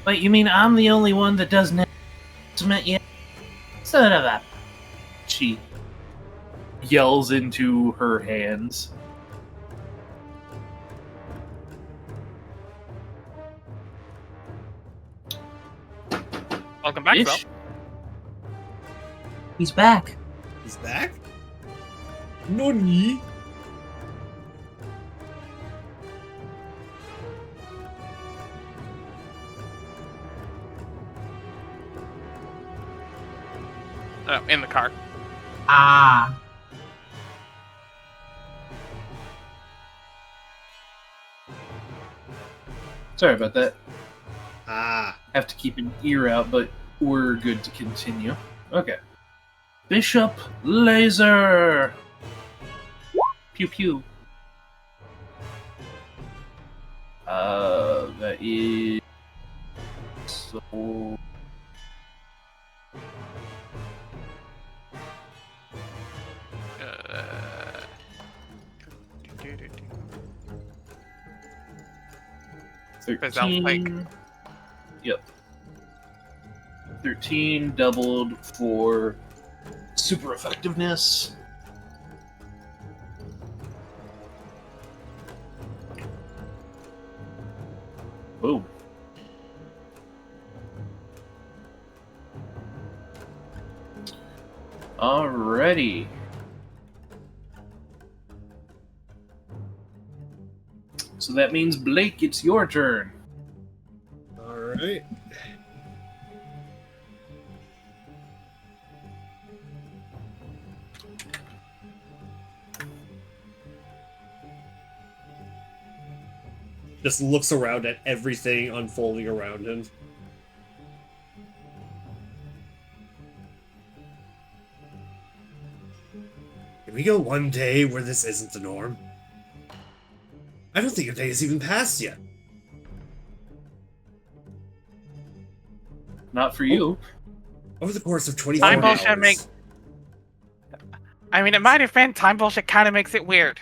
Wait, you mean I'm the only one that doesn't have ultimate yet? Son of a... She yells into her hands. Welcome back, Phil. Bish? He's back. He's back? Nani? In the car. Ah. Sorry about that. Ah. Have to keep an ear out, but we're good to continue. Okay. Bishop Laser! Pew pew. That is... So... Because that was like... 13. Yep. 13 doubled for super effectiveness. Boom. Alrighty. So that means, Blake, it's your turn. Alright. Just looks around at everything unfolding around him. Can we go one day where this isn't the norm? I don't think a day has even passed yet. Not for you. Over the course of 24 Time hours. bullshit I mean, it might have been. Time bullshit kind of makes it weird.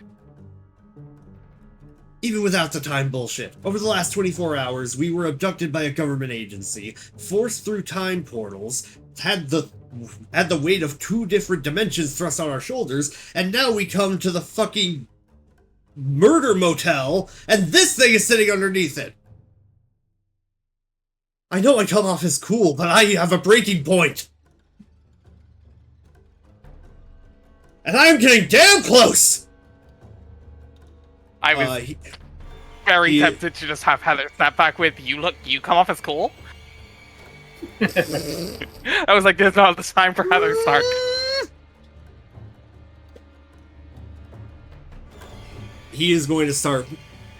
Even without the time bullshit, over the last 24 hours, we were abducted by a government agency, forced through time portals, had the weight of 2 different dimensions thrust on our shoulders, and now we come to the fucking murder motel, and this thing is sitting underneath it. I know I come off as cool, but I have a breaking point. And I am getting damn close! I was He- very he- tempted to just have Heather snap back with, you come off as cool? I was like, there's not the time for Heather Stark. He is going to start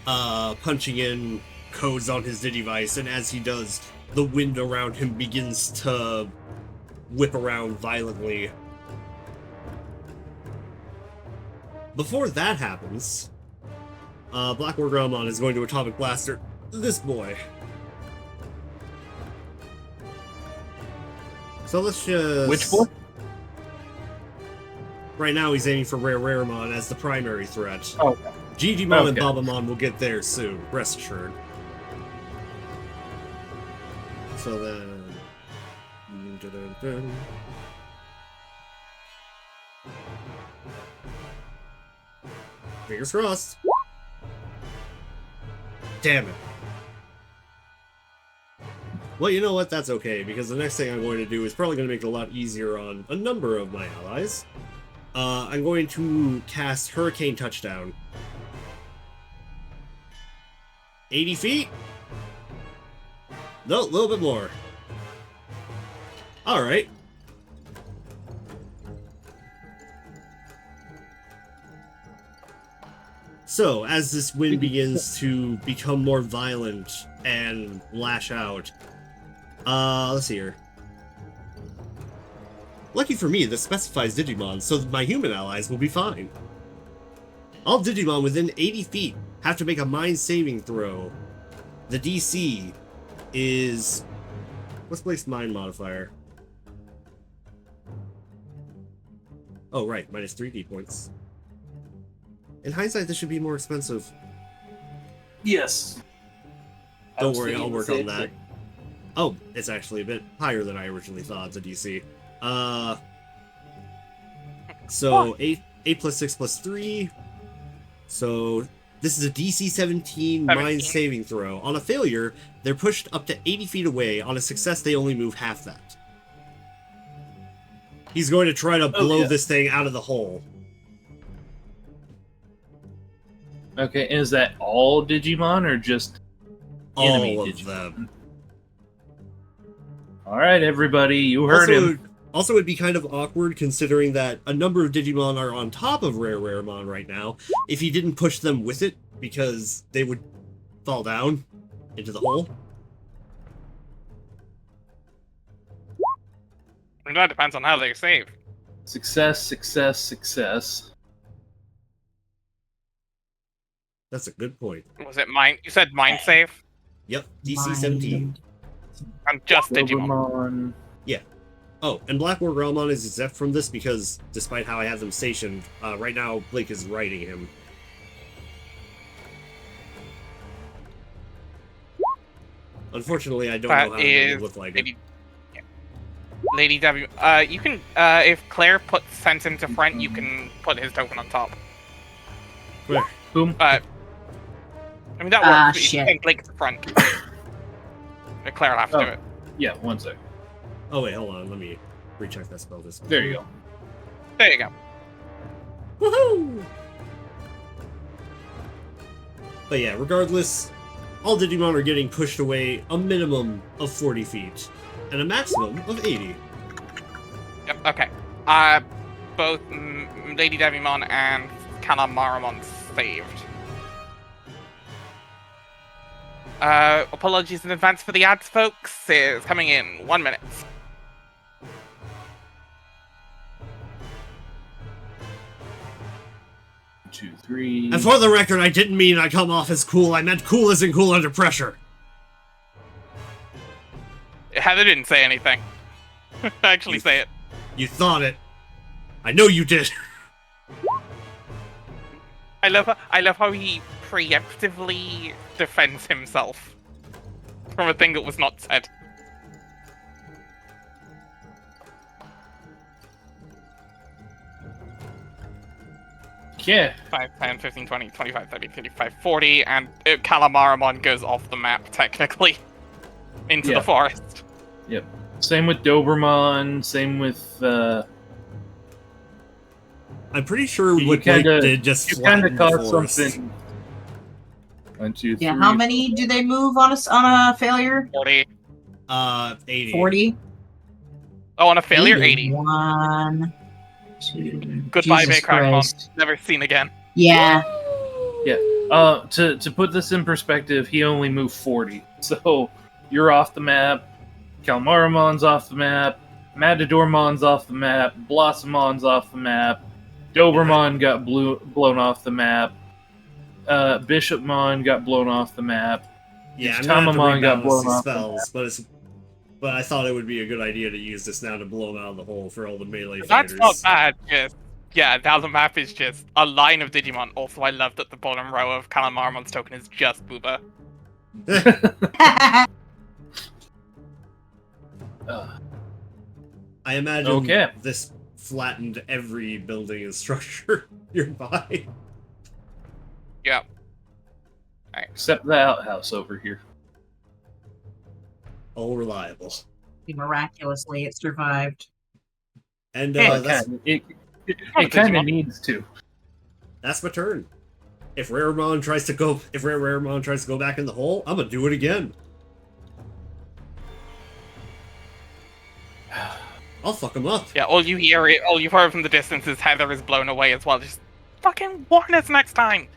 punching in codes on his Digivice, and as he does, the wind around him begins to whip around violently. Before that happens, Black War Gromon is going to Atomic Blaster this boy. So let's just... Which boy? Right now he's aiming for Raramon as the primary threat. Oh, Gigimon and Okay. Babamon will get there soon, rest assured. So then... Fingers crossed. Damn it. Well, you know what? That's okay, because the next thing I'm going to do is probably going to make it a lot easier on a number of my allies. I'm going to cast Hurricane Touchdown. 80 feet? No, a little bit more. Alright. So, as this wind begins to become more violent and lash out, let's see here. Lucky for me, this specifies Digimon, so my human allies will be fine. All Digimon within 80 feet have to make a mind saving throw. The DC is... Let's place mind modifier. Oh, right, minus 3D points. In hindsight, this should be more expensive. yes. I Don't was worry, thinking I'll the work same on that. thing. Oh, it's actually a bit higher than I originally thought, the DC. So 8 plus 6 plus 3. So this is a DC 17 mind saving throw. On a failure, they're pushed up to 80 feet away. On a success, they only move half that. He's going to try to blow this thing out of the hole. Okay, is that all Digimon or just enemy All of Digimon? them. All right, everybody, you heard him. Also, it'd be kind of awkward considering that a number of Digimon are on top of Raramon right now if he didn't push them with it, because they would fall down into the hole. I mean, that depends on how they save. Success, success, success. That's a good point. Was it mind? You said mind save? Yep, DC 17. I'm just Digimon. Digimon. Oh, and Black War Gromon is exempt from this because, despite how I have them stationed, right now Blake is riding him. Unfortunately, I don't know how they would look like it. Lady W. You can, if Claire sends him to front, you can put his token on top. Where? Whom? I mean, that works. You Shit. can send Blake to front. Claire will have to do it. Yeah, one sec. Oh wait, hold on. Let me recheck that spell. This. There you go. There you go. Woohoo! But yeah, regardless, all Digimon are getting pushed away a minimum of 40 feet and a maximum of 80. Yep, okay. Both Lady Devimon and Calamaramon saved. Apologies in advance for the ads, folks. It's coming in 1 minute. Two, three. And for the record, I didn't mean I come off as cool. I meant cool isn't cool under pressure. Heather didn't say anything. Actually say it. You thought it. I know you did. I love how he preemptively defends himself from a thing that was not said. Yeah. 5, 10, 15, 20, 25, 30, 35, 40, and Calamaramon goes off the map, technically, into the forest. Yep. Same with Doberman, same with, I'm pretty sure You what Blake kinda- did just you kind of flattened the caught forest. something. 1, 2, 3. Yeah, how many do they move on a failure? 40. 80. 40? Oh, on a failure, 80. 1, 2. Goodbye, Jesus Baycrackmon. Christ. Never seen again. Yeah. To put this in perspective, he only moved 40. So, you're off the map, Calmaramon's off the map, Matadormon's off the map, Blossomon's off the map, Dobermon got blown off the map, Bishopmon got blown off the map. Yeah, I'm gonna have to Tamamon got rebalance blown these off the spells, but I thought it would be a good idea to use this now to blow them out of the hole for all the melee That's fighters. not bad, just... Yeah, now the map is just a line of Digimon. Also, I love that the bottom row of Calamaramon's token is just Booba. I imagine Okay. this flattened every building and structure nearby. Yeah. Except the outhouse over here. All reliable. Miraculously, it survived. And It that's, kind of needs to. that's my turn. If Raremon tries to go back in the hole, I'm gonna do it again. I'll fuck him up. Yeah, all you've heard from the distance is Heather is blown away as well. Just fucking warn us next time.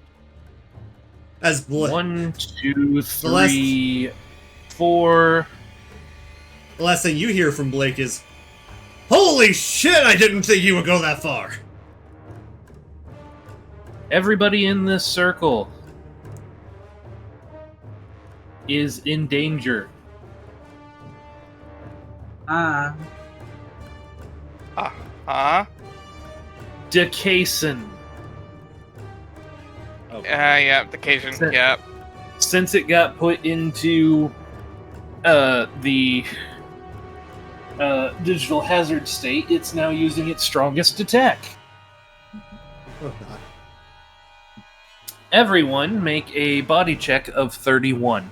As 1, 2, 3, 4. the last thing you hear from Blake is, "Holy shit! I didn't think you would go that far." Everybody in this circle is in danger. Huh? Decason. Yeah, the Cajun, Since- yeah. Since it got put into the digital hazard state, it's now using its strongest attack. Oh god. Everyone make a body check of 31.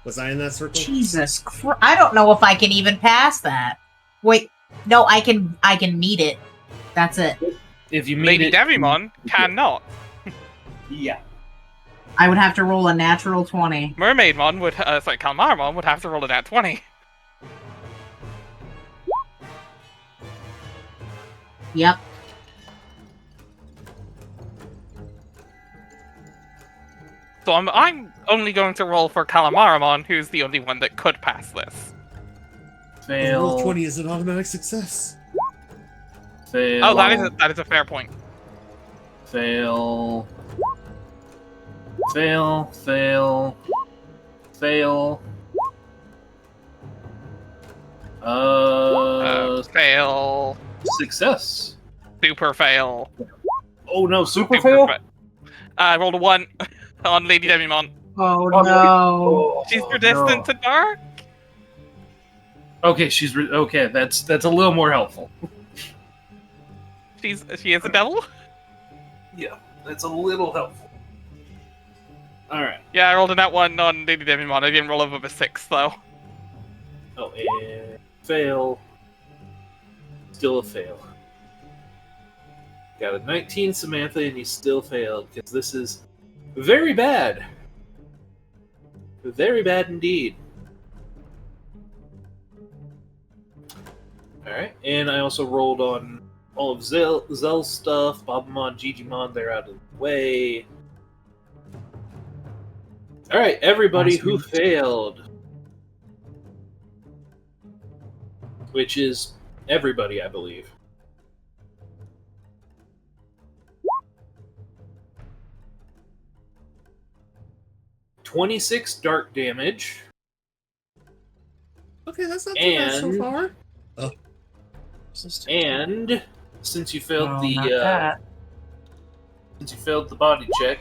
Was I in that circle? Jesus Christ. I don't know if I can even pass that. Wait, no, I can meet it. That's it. If you meet Lady it, Devimon cannot. yeah. I would have to roll a natural 20. Mermaidmon would, Calmaramon would have to roll a nat 20. Yep. So I'm only going to roll for Calamaramon, who's the only one that could pass this. Fail. Roll 20 is an automatic success. Fail. Oh, that is a fair point. Fail. Fail. Fail. Fail. Fail. Success. Super fail. Oh no, super fail? I rolled a 1 on Lady Devimon. Oh no. She's resistant to dark. Okay, okay. That's a little more helpful. She is a devil. Yeah, that's a little helpful. All right. Yeah, I rolled a nat 1 on Lady Devimon. I didn't roll over a 6 though. Oh, and fail. Still a fail. Got a 19, Samantha, and you still failed because this is Very bad. Very bad indeed. Alright, and I also rolled on all of Zell's stuff. Bobamon, Gigimon, they're out of the way. Alright, everybody who failed. Which is everybody, I believe. $26 dark damage. Okay, that's not too bad so far. And since you failed not since you failed the body check,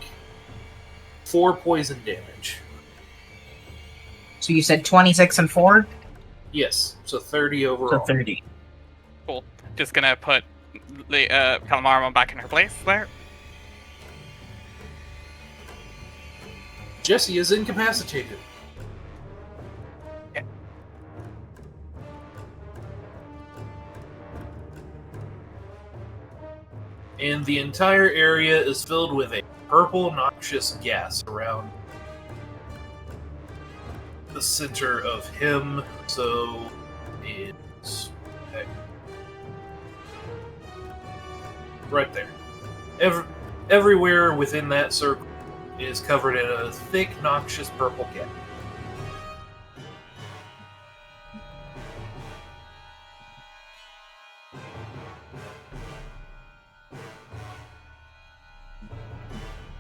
4 poison damage. So you said 26 and 4? Yes, so 30 overall. So 30. Cool. Just gonna put the Calamari back in her place there. Jessie is incapacitated. Yeah. And the entire area is filled with a purple noxious gas around the center of him, so it's right there. Everywhere within that circle is covered in a thick, noxious purple gas.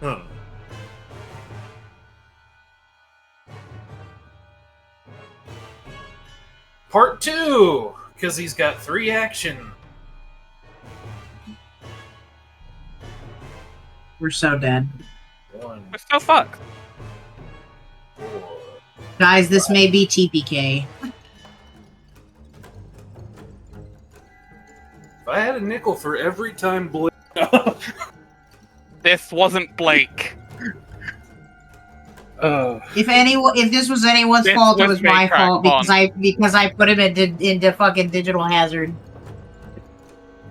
Huh. Part 2! Because he's got 3 action. We're so dead. 1, We're still fucked. 4. Guys, this may be TPK. If I had a nickel for every time Blake... This wasn't Blake. If this was anyone's This fault, it was was my me, crack fault because I put him into fucking digital hazard.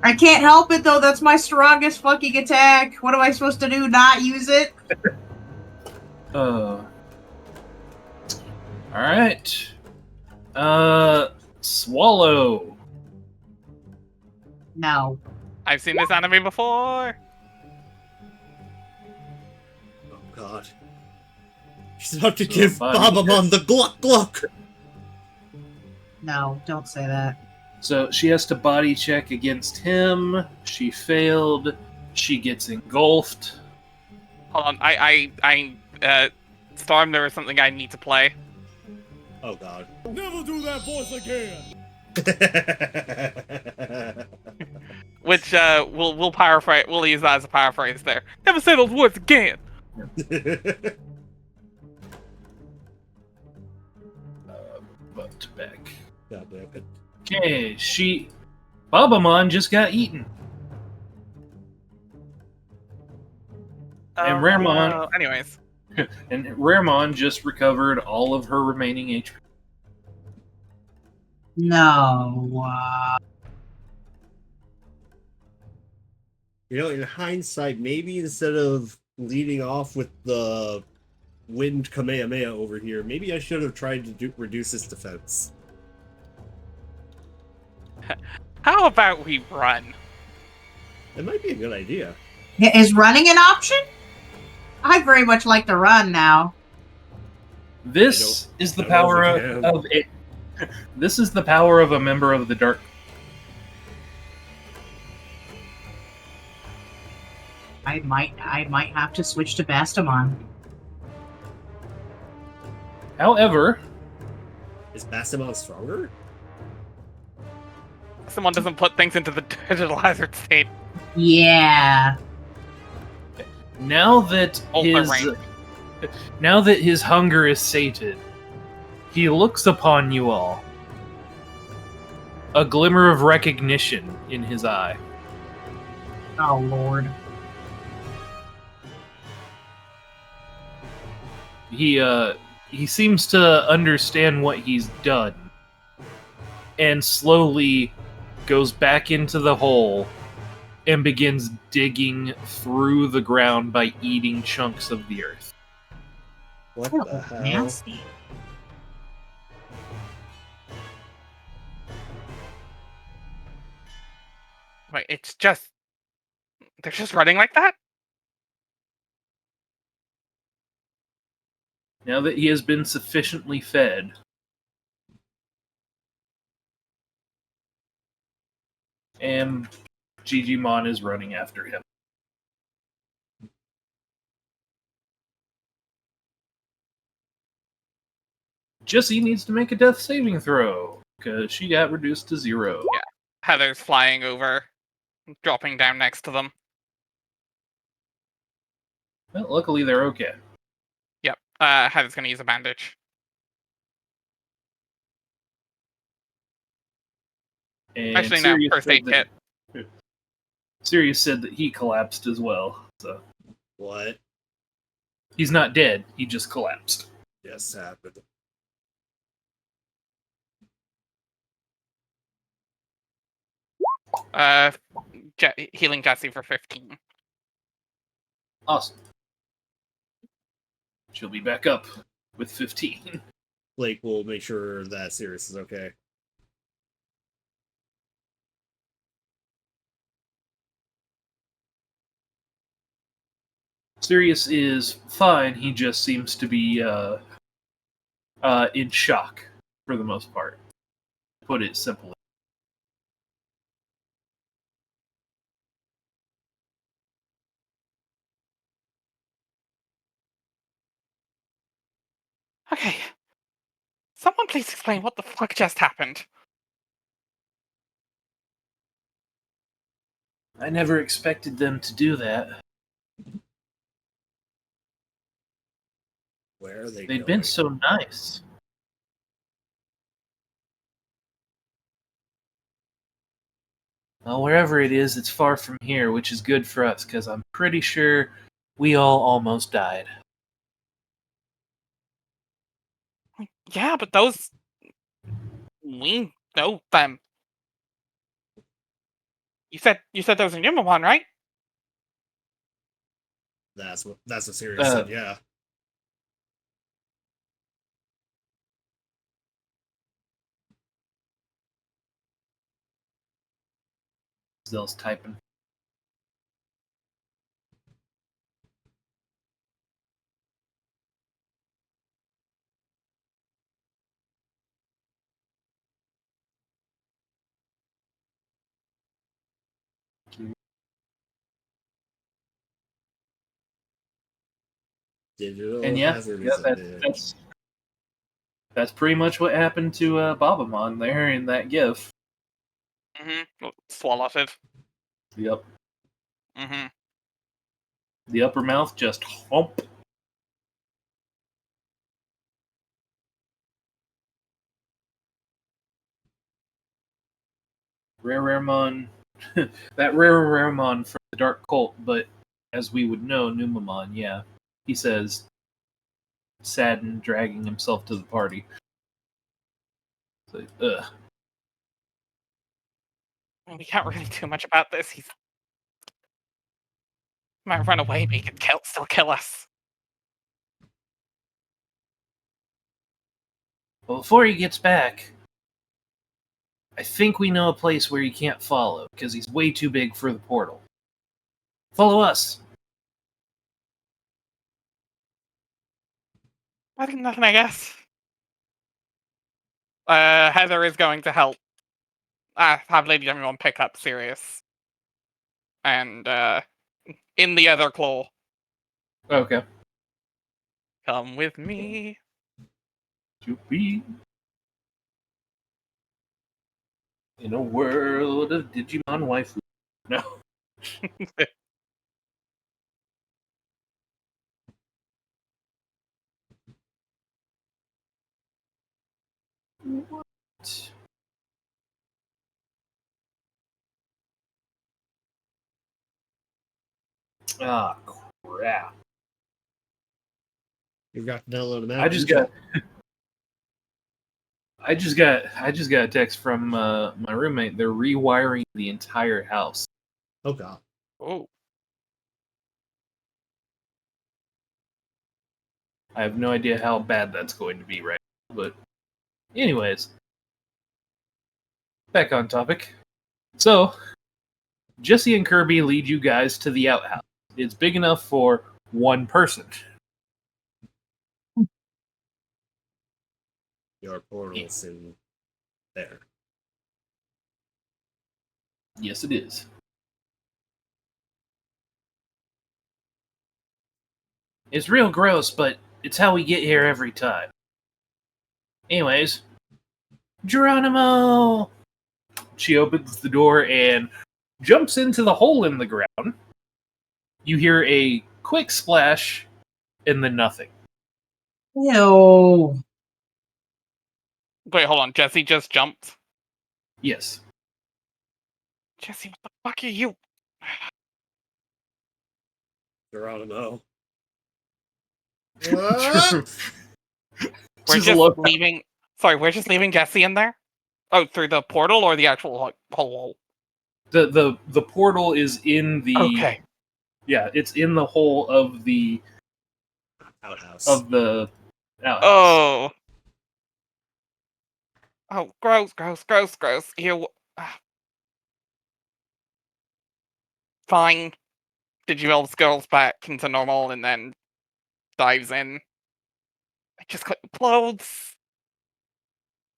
I can't help it though. That's my strongest fucking attack. What am I supposed to do? Not use it? All right. Swallow. No. I've seen this anime before. Oh god. She's about to give body Babamon the gluck gluck! No, don't say that. So she has to body check against him. She failed. She gets engulfed. Hold on, Storm, there is something I need to play. Oh god. Never do that voice again. Which we'll paraphrase. We'll use that as a paraphrase there. Never say those words again. But back. God damn it. Okay, Babamon just got eaten. And Raremon. Anyways. And Raremon just recovered all of her remaining HP. No. You know, in hindsight, maybe instead of leading off with the wind Kamehameha over here, maybe I should have tried to reduce his defense. How about we run? That might be a good idea. Is running an option? I'd very much like to run now. This is the I don't know power if you can. of it. This is the power of a member of the Dark. I might have to switch to Bastamon. However, Is Bastamon stronger? Someone doesn't put things into the digital hazard state. Yeah. now that Overranked. his hunger is sated, he looks upon you all. A glimmer of recognition in his eye. Oh Lord. He seems to understand what he's done, and slowly goes back into the hole and begins digging through the ground by eating chunks of the earth. What Oh, the hell? nasty. Wait, it's just they're just running like that? Now that he has been sufficiently fed, and Gigimon is running after him. Jessie needs to make a death saving throw, because she got reduced to 0. Yeah. Heather's flying over, dropping down next to them. Well, luckily they're okay. Yep. Heather's gonna use a bandage. And Actually, no, first aid kit. Sirius said that he collapsed as well. So What? he's not dead, he just collapsed. Yes, happened. Healing Jessie for 15. Awesome. She'll be back up with 15. Blake will make sure that Sirius is okay. Sirius is fine, he just seems to be in shock for the most part. To put it simply. Okay. Someone please explain what the fuck just happened. I never expected them to do that. Where are they They'd going? been so nice. Well, wherever it is, it's far from here, which is good for us, because I'm pretty sure we all almost died. Yeah, but those... We know them. You said those are Numamon, right? That's what Sirius said, yeah. Zell's typing. Digital And hazard is a bitch. that's pretty much what happened to Bobamon there in that gif. Mm-hmm. Swallowed. Yep. Mm-hmm. The upper mouth just hump. Raremon, that Raremon from the Dark Cult, but as we would know, Numamon, yeah. He says, saddened, dragging himself to the party. It's like, ugh. We can't really do much about this. He might run away, but he could still kill us. Well, before he gets back, I think we know a place where he can't follow, because he's way too big for the portal. Follow us! Nothing, I guess. Heather is going to help have Lady Everyone pick up Sirius. And, in the other claw. Okay. Come with me. To be in a world of Digimon waifu. No. What? Ah, crap. You've got to download them out. I just got a text from my roommate. They're rewiring the entire house. Oh god. Oh. I have no idea how bad that's going to be right now, but anyways. Back on topic. So, Jesse and Kirby lead you guys to the outhouse. It's big enough for one person. Your portal's in there. Yes, it is. It's real gross, but it's how we get here every time. Anyways, Geronimo! She opens the door and jumps into the hole in the ground. You hear a quick splash and then nothing. Ew. Wait, hold on. Jesse just jumped. Yes. Jesse, what the fuck are you? Geronimo. We're Just just look- leaving. Sorry, we're just leaving Jesse in there. Oh, through the portal or the actual hole? The portal is in the Okay. Yeah, it's in the hole of the Outhouse. outhouse. Oh. Oh, gross, gross, gross, gross. Ew. Fine. Digivolve scrolls back into normal and then dives in. I just click clothes.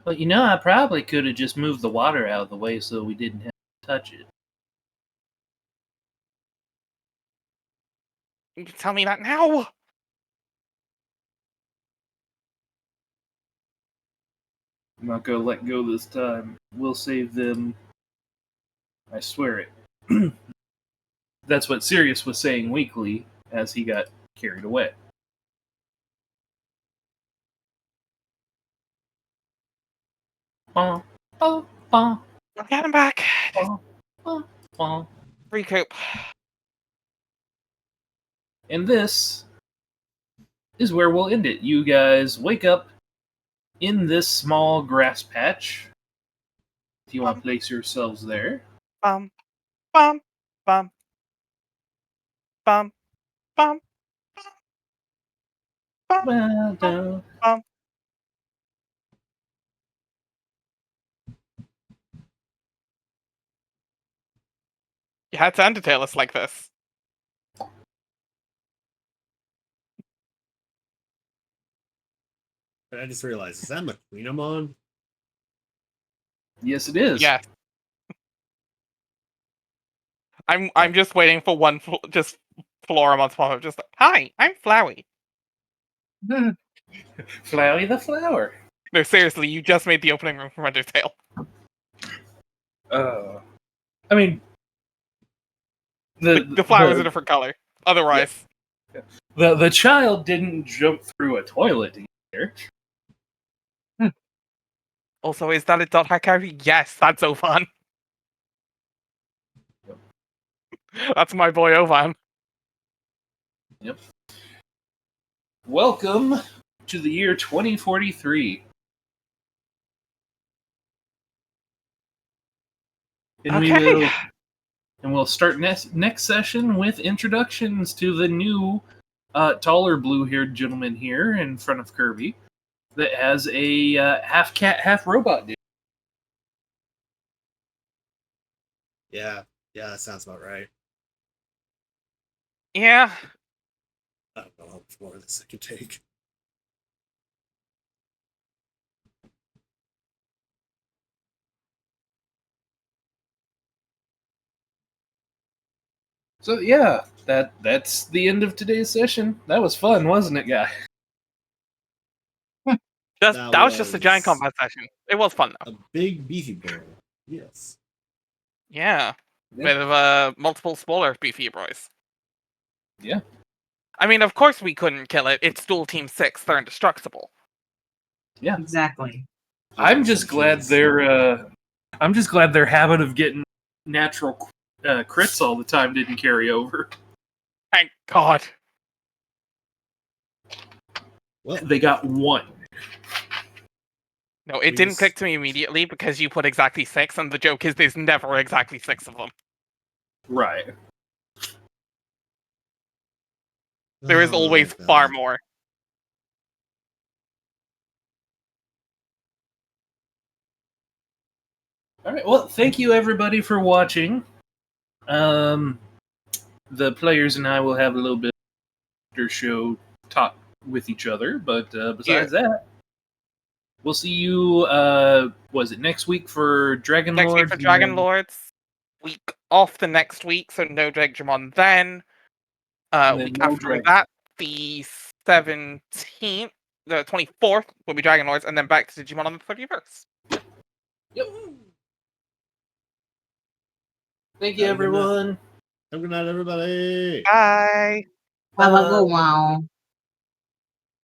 But you know, I probably could have just moved the water out of the way so we didn't have to touch it. You can tell me that now. I'm not gonna let go this time. We'll save them. I swear it. That's what Sirius was saying weekly as he got carried away. Bah, bah, bah, I'll get him back. bah, bah, bah. Recoup. And this is where we'll end it. You guys wake up in this small grass patch. If you want to place yourselves there. Bum, bum, bum, bum, bum, bum, Well done. bum. You had to entertain us like this. But I just realized, is that McQueenamon? Yes, it is. Yeah. I'm just waiting for one just Flora to pop up. Just like, hi, I'm Flowey. Flowey the flower. No, seriously, you just made the opening room for Undertale. I mean, The flower's a different color. Otherwise, the child didn't jump through a toilet to get there. also, is that a dot hack carry? Yes, that's Ovan. That's my boy Ovan. Yep. Welcome to the year 2043. Okay. And we'll start next session with introductions to the new taller blue-haired gentleman here in front of Kirby that has a half cat, half robot dude. Yeah, that sounds about right. Yeah. I don't know how much more of this I can take. So yeah, that's the end of today's session. That was fun, wasn't it, guy? That was just a giant was combat session. It was fun though. a big beefy boy. Yes. Yeah. Yeah. Bit of multiple smaller beefy boys. Yeah. I mean, of course we couldn't kill it. It's Dual Team 6. They're indestructible. Exactly. I'm just glad their habit of getting natural crits all the time didn't carry over. Thank God. Well, They got one. No, it didn't click to me immediately because you put exactly 6, and the joke is there's never exactly 6 of them. Right. There is Oh, always God. far more. All right. Well, thank you everybody for watching. The players and I will have a little bit after show talk with each other, but besides that, we'll see you. Was it next week for Dragon Next week Lords? for and Dragon then- Lords. Week off the next week, so no Dregdramon then. And then Week no after Dragon. that, the 17th, the 24th will be Dragon Lords, and then back to Digimon on the 31st. Yep. Thank you, everyone. Have a good night, everybody. Bye. Wow.